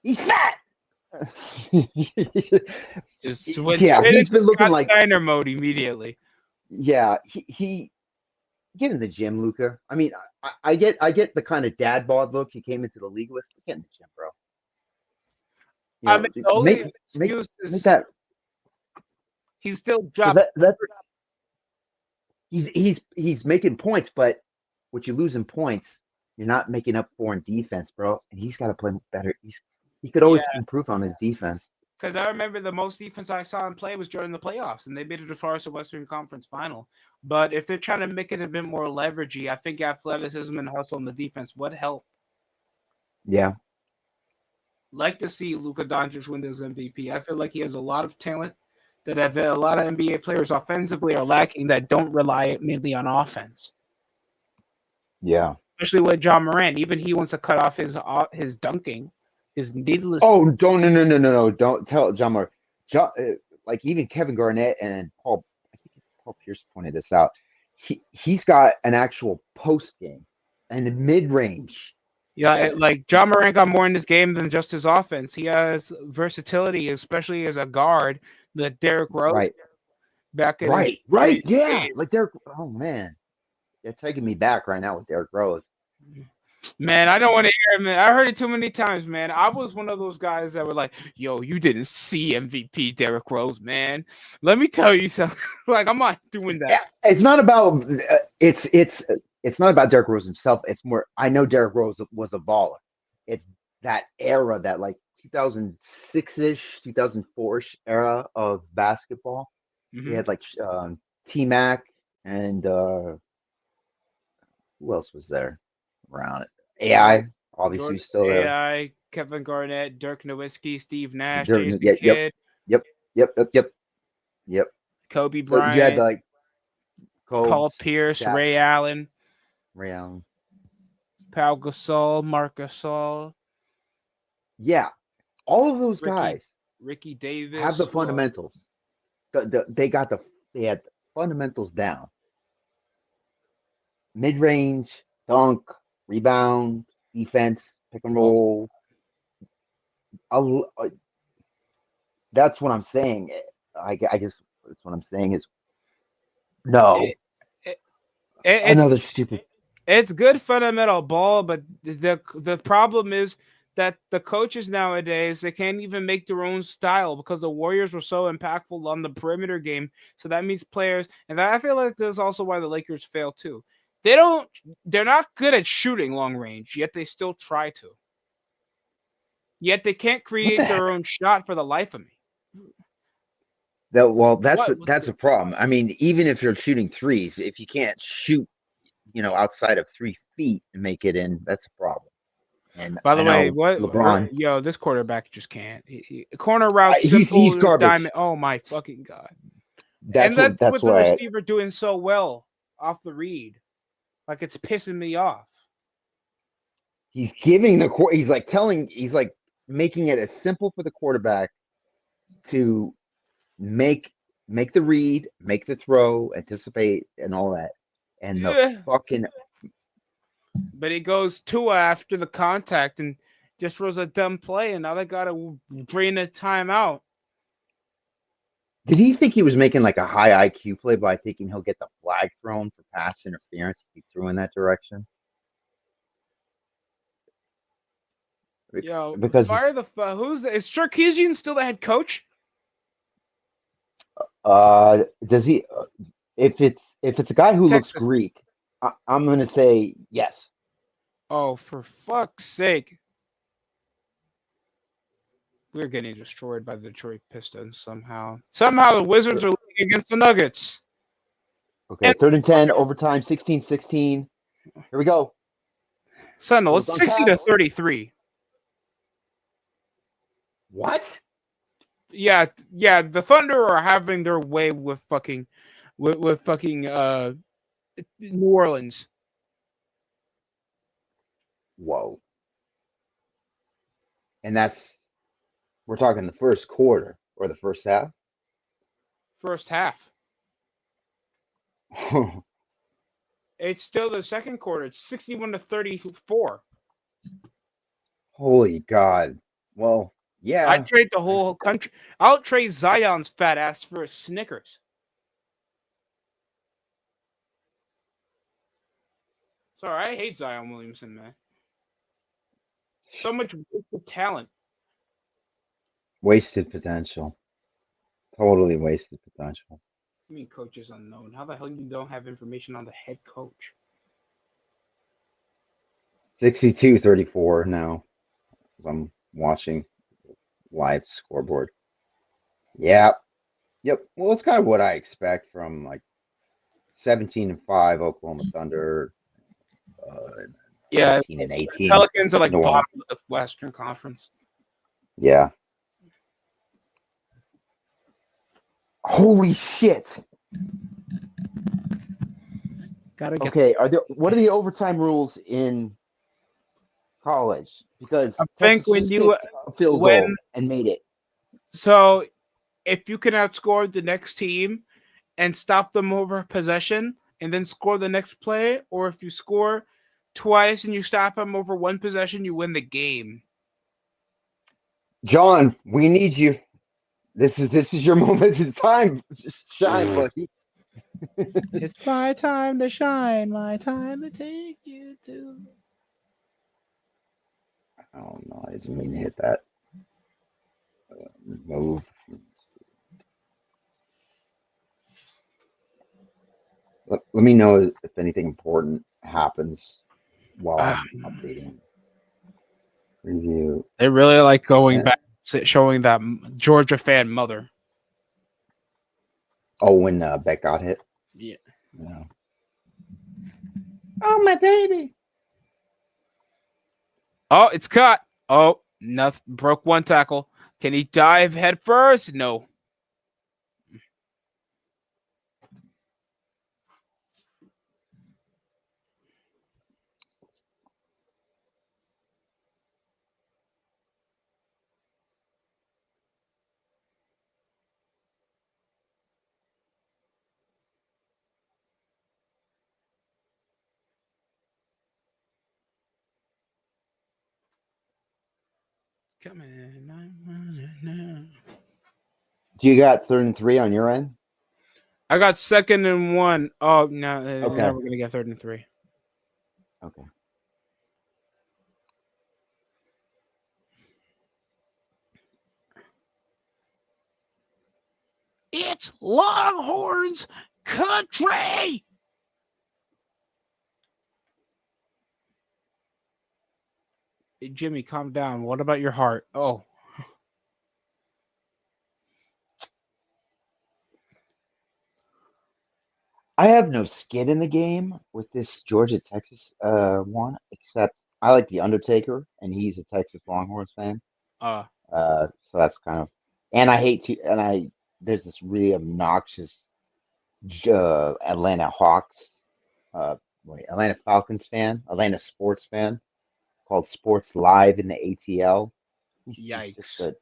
A: He's fat.
B: Yeah,
A: he's been looking like
B: Steiner mode immediately.
A: Yeah, he get in the gym, Luka. I mean, I get the kind of dad bod look he came into the league with. Get in the gym, bro. You
B: I mean,
A: know,
B: the only excuse
A: make
B: is
A: that
B: he still
A: because
B: drops.
A: that he's making points, but what you lose in points, you're not making up for in defense, bro. And he's got to play better. He could
B: Yeah,
A: always improve on his defense.
B: because I remember the most defense I saw him play was during the playoffs, and they made it as far as the Western Conference Final. But if they're trying to make it a bit more leveragey, I think athleticism and hustle on the defense would help.
A: Yeah,
B: Like to see Luka Doncic win this MVP. I feel like he has a lot of talent that a lot of NBA players offensively are lacking that don't rely mainly on offense.
A: yeah.
B: Especially with John Moran, even he wants to cut off his dunking, his needless.
A: Oh, don't no! Don't tell John Moore. Like even Kevin Garnett and Paul. I think Paul Pierce pointed this out. He's got an actual post game and a mid range.
B: Yeah, like John Moran got more in this game than just his offense. He has versatility, especially as a guard. That Derrick Rose
A: Right,
B: back in his
A: right.
B: previous
A: Yeah,
B: days.
A: like Derek. Oh man, they're taking me back right now with Derrick Rose.
B: Man, I don't want to hear it, man. I heard it too many times, man. I was one of those guys that were like, "Yo, you didn't see MVP Derrick Rose, man. Let me tell you something. Like, I'm not doing that."
A: Yeah, it's not about it's not about Derrick Rose himself. It's more. I know Derrick Rose was a baller. It's that era, that like 2006 ish, 2004 ish era of basketball. We
B: Mm-hmm.
A: had like T Mac and who else was there around it? AI obviously
B: Jordan
A: still there.
B: AI, Kevin Garnett, Dirk Nowitzki, Steve Nash, Jason
A: Yeah,
B: Kidd,
A: yep, yep.
B: Kobe
A: So you had
B: Bryant,
A: like
B: Paul
A: Cobes,
B: Pierce,
A: Shaq,
B: Ray Allen,
A: Ray Allen.
B: Pau Gasol, Marc Gasol,
A: Yeah, all of those
B: Ricky
A: guys
B: Ricky
A: have the
B: Davis. Who else?
A: fundamentals. They had the fundamentals down. Mid range, dunk, rebound, defense, pick and
B: Well,
A: roll. I'll, that's what I'm saying. I guess that's what I'm saying is no,
B: it, it, it's
A: another stupid.
B: it's good fundamental ball, but the problem is that the coaches nowadays they can't even make their own style because the Warriors were so impactful on the perimeter game. So that means players, and I feel like that's also why the Lakers fail too. They're not good at shooting long range, yet they still try to. Yet they can't
A: What the
B: create
A: heck?
B: their own shot for the life of me.
A: Well,
B: What was
A: that's
B: their
A: a problem.
B: thought?
A: I mean, even if you're shooting threes, if you can't shoot, outside of 3 feet and make it in, that's a problem. And
B: By
A: I
B: the way,
A: know
B: what
A: LeBron,
B: yo, this quarterback just can't. Corner route
A: he's
B: simple
A: garbage.
B: diamond. Oh my fucking god! And that's
A: That's
B: with the
A: why
B: receiver doing so well off the read. Like it's pissing me off.
A: he's giving the court. He's like making it as simple for the quarterback to make make the read, make the throw, anticipate, and all that. And the
B: Yeah.
A: fucking
B: But he goes Tua after the contact and just throws a dumb play, and now they got to drain the timeout.
A: did he think he was making like a high IQ play by thinking he'll get the flag thrown for pass interference if he threw in that direction?
B: Yo,
A: Because
B: fire the who's the, is Sarkisian still the head coach?
A: does he? If it's a guy who looks
B: Texas.
A: Greek, I'm gonna say yes.
B: Oh, for fuck's sake! We're getting destroyed by the Detroit Pistons somehow. Somehow the Wizards are losing against the Nuggets.
A: Okay,
B: And
A: third and 10, overtime, 16-16. Here we go.
B: Sentinel,
A: Goes
B: it's
A: on
B: 60 to
A: pass.
B: 33.
A: What?
B: Yeah, yeah, the Thunder are having their way with fucking with fucking New Orleans.
A: Whoa. And we're talking the first quarter or the first half.
B: First half. It's still the second quarter. It's 61 to 34.
A: Holy God. Well,
B: I'd
A: yeah.
B: trade the whole country. I'll trade Zion's fat ass for a Snickers. Sorry, I hate Zion Williamson, man. So much wasted talent.
A: Wasted potential. Totally wasted potential.
B: I mean, coach is unknown. How the hell you don't have information on the head coach?
A: 62-34 now. I'm watching live scoreboard. Yeah. Yep. Well, that's kind of what I expect from like 17-5 Oklahoma Thunder, uh,
B: Yeah,
A: 18-18
B: Pelicans are like
A: New Orleans.
B: bottom of the Western Conference.
A: Yeah. Holy shit.
B: Gotta get.
A: Okay, what are the overtime rules in college? Because
B: I think
A: Texas
B: when
A: just
B: you
A: kicked a field
B: when
A: goal and made it.
B: so if you can outscore the next team and stop them over possession and then score the next play, or if you score twice and you stop them over one possession, you win the game.
A: John, we need you. This is your moment in time. Just shine, buddy.
B: It's my time to shine, my time to take you to.
A: Oh no, I didn't mean to hit that. Move. Let me know if anything important happens while I'm updating. Review.
B: They really like going
A: Yeah.
B: back, showing that Georgia fan mother.
A: Oh, when Beck got hit.
B: Yeah.
A: Yeah. Oh my baby.
B: Oh, it's cut. Oh, nothing. Broke one tackle. Can he dive head first? No. Come on.
A: Do you got 3rd and 3 on your end?
B: I got 2nd and 1. Oh, no.
A: Okay.
B: Now we're going to get 3rd and 3.
A: Okay.
B: It's Longhorns country. Hey, Jimmy, calm down. What about your heart? Oh.
A: I have no skin in the game with this Georgia Texas one, except I like the Undertaker, and he's a Texas Longhorns fan. So that's kind of, and I hate to, and I there's this really obnoxious Atlanta Hawks, Atlanta Falcons fan, Atlanta sports fan called Sports Live in the ATL. He's just
B: Yikes.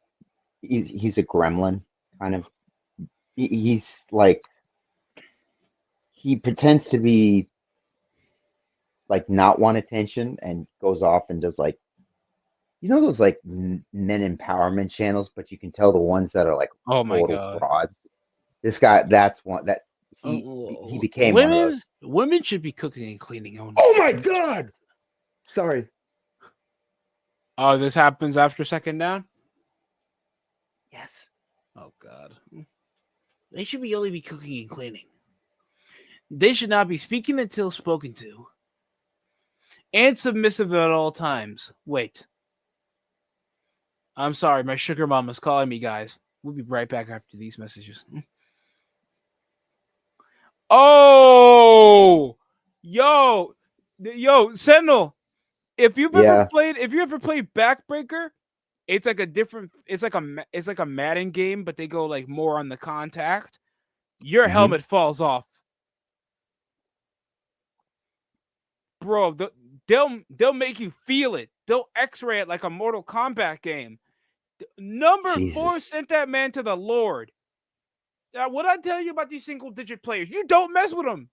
A: he's a gremlin kind of. He's like he pretends to be like not want attention and goes off and does like those like men empowerment channels, but you can tell the ones that are like
B: Oh, my
A: total
B: God.
A: frauds. This guy, that's one that he became one of those.
B: Women should be cooking and cleaning only.
A: Oh my God! Sorry.
B: Oh, this happens after 2nd down?
A: Yes.
B: Oh, God. They should be only be cooking and cleaning. They should not be speaking until spoken to. And submissive at all times. Wait. I'm sorry, my sugar mama's calling me, guys. We'll be right back after these messages. Oh! Yo, Sentinel. If you ever played Backbreaker, it's like a Madden game, but they go like more on the contact. Your helmet falls off. Bro, they'll make you feel it. They'll X-ray it like a Mortal Kombat game. Number 4 sent that man to the Lord. Now, what I tell you about these single-digit players, you don't mess with them.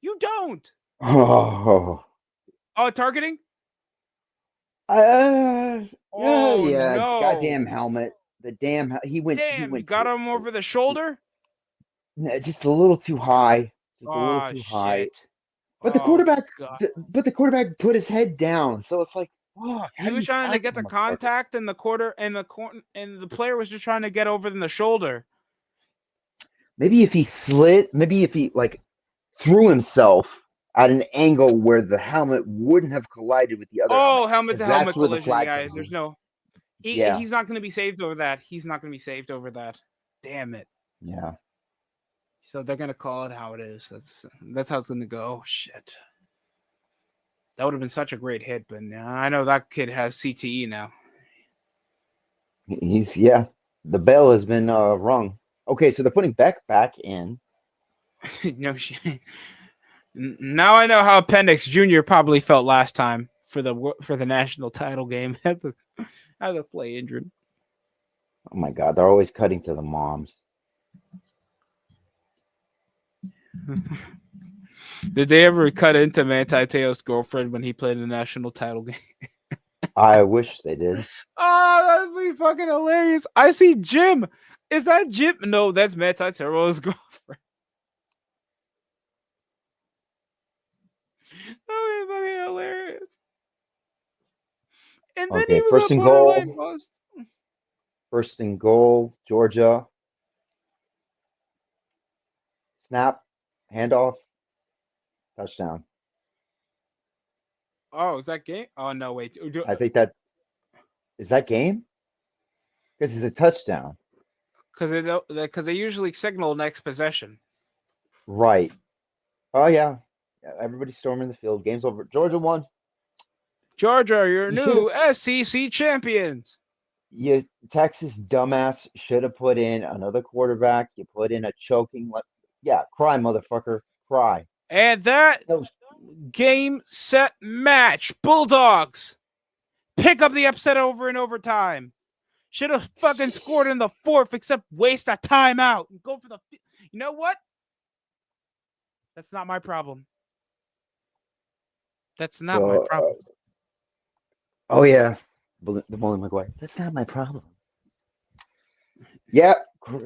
B: You don't.
A: Oh.
B: Targeting?
A: Yeah.
B: No.
A: Goddamn helmet. The damn he went.
B: Damn, you got him over the shoulder?
A: Just a little too high. Just a little
B: Oh,
A: too high.
B: shit.
A: But the quarterback put his head down, so it's like Fuck, how
B: He
A: do
B: was
A: you
B: trying to
A: tackle
B: get
A: a
B: the
A: motherfucker?
B: contact in the quarter and the corner, and the player was just trying to get over in the shoulder.
A: Maybe if he slid, maybe if he like threw himself at an angle where the helmet wouldn't have collided with the other helmet,
B: Oh, helmet
A: because
B: to
A: that's
B: helmet
A: where the
B: collision.
A: flag
B: Yeah,
A: comes
B: there's
A: in.
B: no.
A: Yeah,
B: He's not going to be saved over that. He's not going to be saved over that. Damn it.
A: yeah.
B: So they're going to call it how it is. That's how it's going to go. Oh, shit. That would have been such a great hit, but I know that kid has CTE now.
A: He's yeah. The bell has been rung. Okay, so they're putting Beck back in.
B: No shit. Now I know how Appendix Jr. probably felt last time for the national title game. Had to play injured.
A: Oh my God, they're always cutting to the moms.
B: Did they ever cut into Manti Te'o's girlfriend when he played the national title game?
A: I wish they did.
B: Oh, that'd be fucking hilarious. I see Jim. Is that Jim? No, that's Manti Te'o's girlfriend. That'd be fucking hilarious. And then he
A: Okay,
B: was a borderline bust.
A: first and goal, Georgia. Snap, handoff, touchdown.
B: Oh, is that game? Oh no, wait.
A: I think that is that game because it's a touchdown.
B: Because they usually signal next possession.
A: Right. Oh yeah. Yeah, everybody's storming the field. Game's over. Georgia won.
B: Georgia, your
A: You should have.
B: new SEC champions.
A: You Texas dumbass should have put in another quarterback. You put in a choking. Yeah, cry, motherfucker, cry.
B: And that
A: That was
B: game, set, match. Bulldogs pick up the upset over in overtime. Should have fucking scored in the fourth, except waste a timeout and go for the. You know what? That's not my problem. That's not my
A: so.
B: problem.
A: Oh yeah, the Bully McGuire. That's not my problem. Yeah,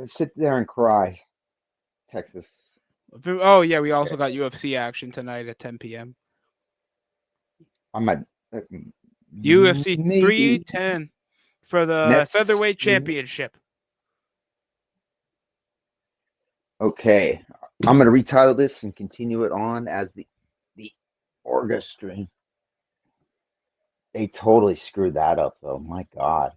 A: sit there and cry, Texas.
B: Oh yeah, we also got UFC action tonight at 10 p.m.
A: I might
B: UFC
A: maybe
B: 310 for the
A: Nets.
B: featherweight championship.
A: Okay, I'm gonna retitle this and continue it on as the orchestra. They totally screwed that up, though. My God.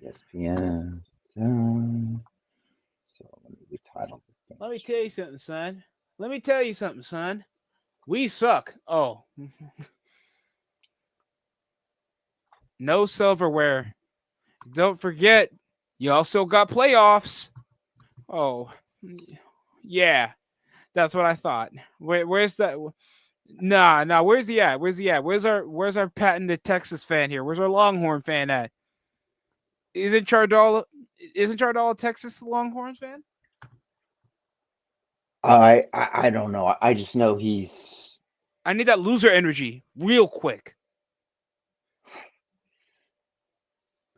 A: ESPN. So let me retitle this
B: Let me
A: game.
B: tell you something, son. Let me tell you something, son. We suck. Oh. No silverware. Don't forget, you also got playoffs. Oh. Yeah. That's what I thought. Where's that? Nah. Where's he at? Where's he at? Where's our patented Texas fan here? Where's our Longhorn fan at? Isn't Chardall a Texas Longhorns fan?
A: I don't know. I just know he's.
B: I need that loser energy real quick.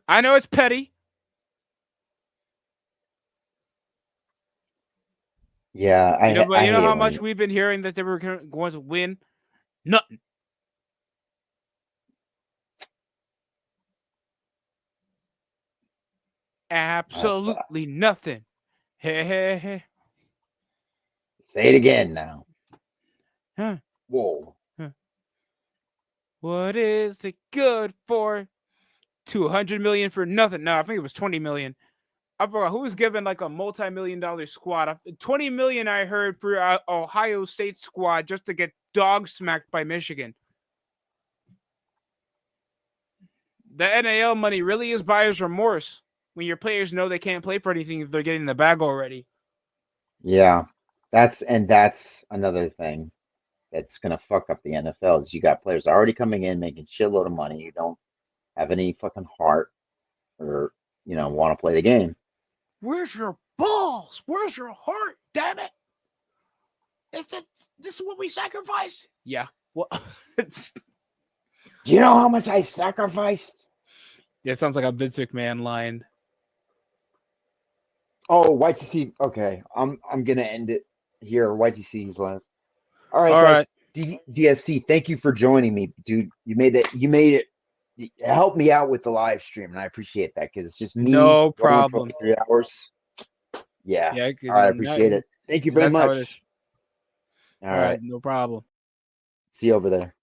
B: I know it's petty.
A: Yeah,
B: But
A: I
B: you know
A: hate it
B: how
A: when
B: much we've been hearing that they were going to win? Nothing. Absolutely nothing. Hey.
A: say it again now.
B: Huh.
A: Whoa.
B: What is it good for? 200 million for nothing. No, I think it was 20 million. I forgot who was given like a multi-million-dollar squad. 20 million I heard for Ohio State squad just to get dog smacked by Michigan. The NAL money really is buyer's remorse when your players know they can't play for anything if they're getting the bag already.
A: Yeah, that's another thing that's gonna fuck up the NFL is you got players already coming in making shitload of money. You don't have any fucking heart or want to play the game.
B: Where's your balls? Where's your heart? Damn it! This is what we sacrificed. Yeah. Well,
A: Do you know how much I sacrificed?
B: yeah, it sounds like a Vince McMahon line.
A: Oh, YTC. Okay, I'm gonna end it here. YTC's left. All right,
B: All
A: guys.
B: right.
A: DSC, thank you for joining me, dude. You made it. Help me out with the live stream, and I appreciate that because it's just me
B: No
A: going for
B: problem.
A: like 3 hours. Yeah.
B: Yeah,
A: All right. I appreciate it. Thank you very
B: that's how it is.
A: much. All
B: All
A: right.
B: right, no problem.
A: See you over there.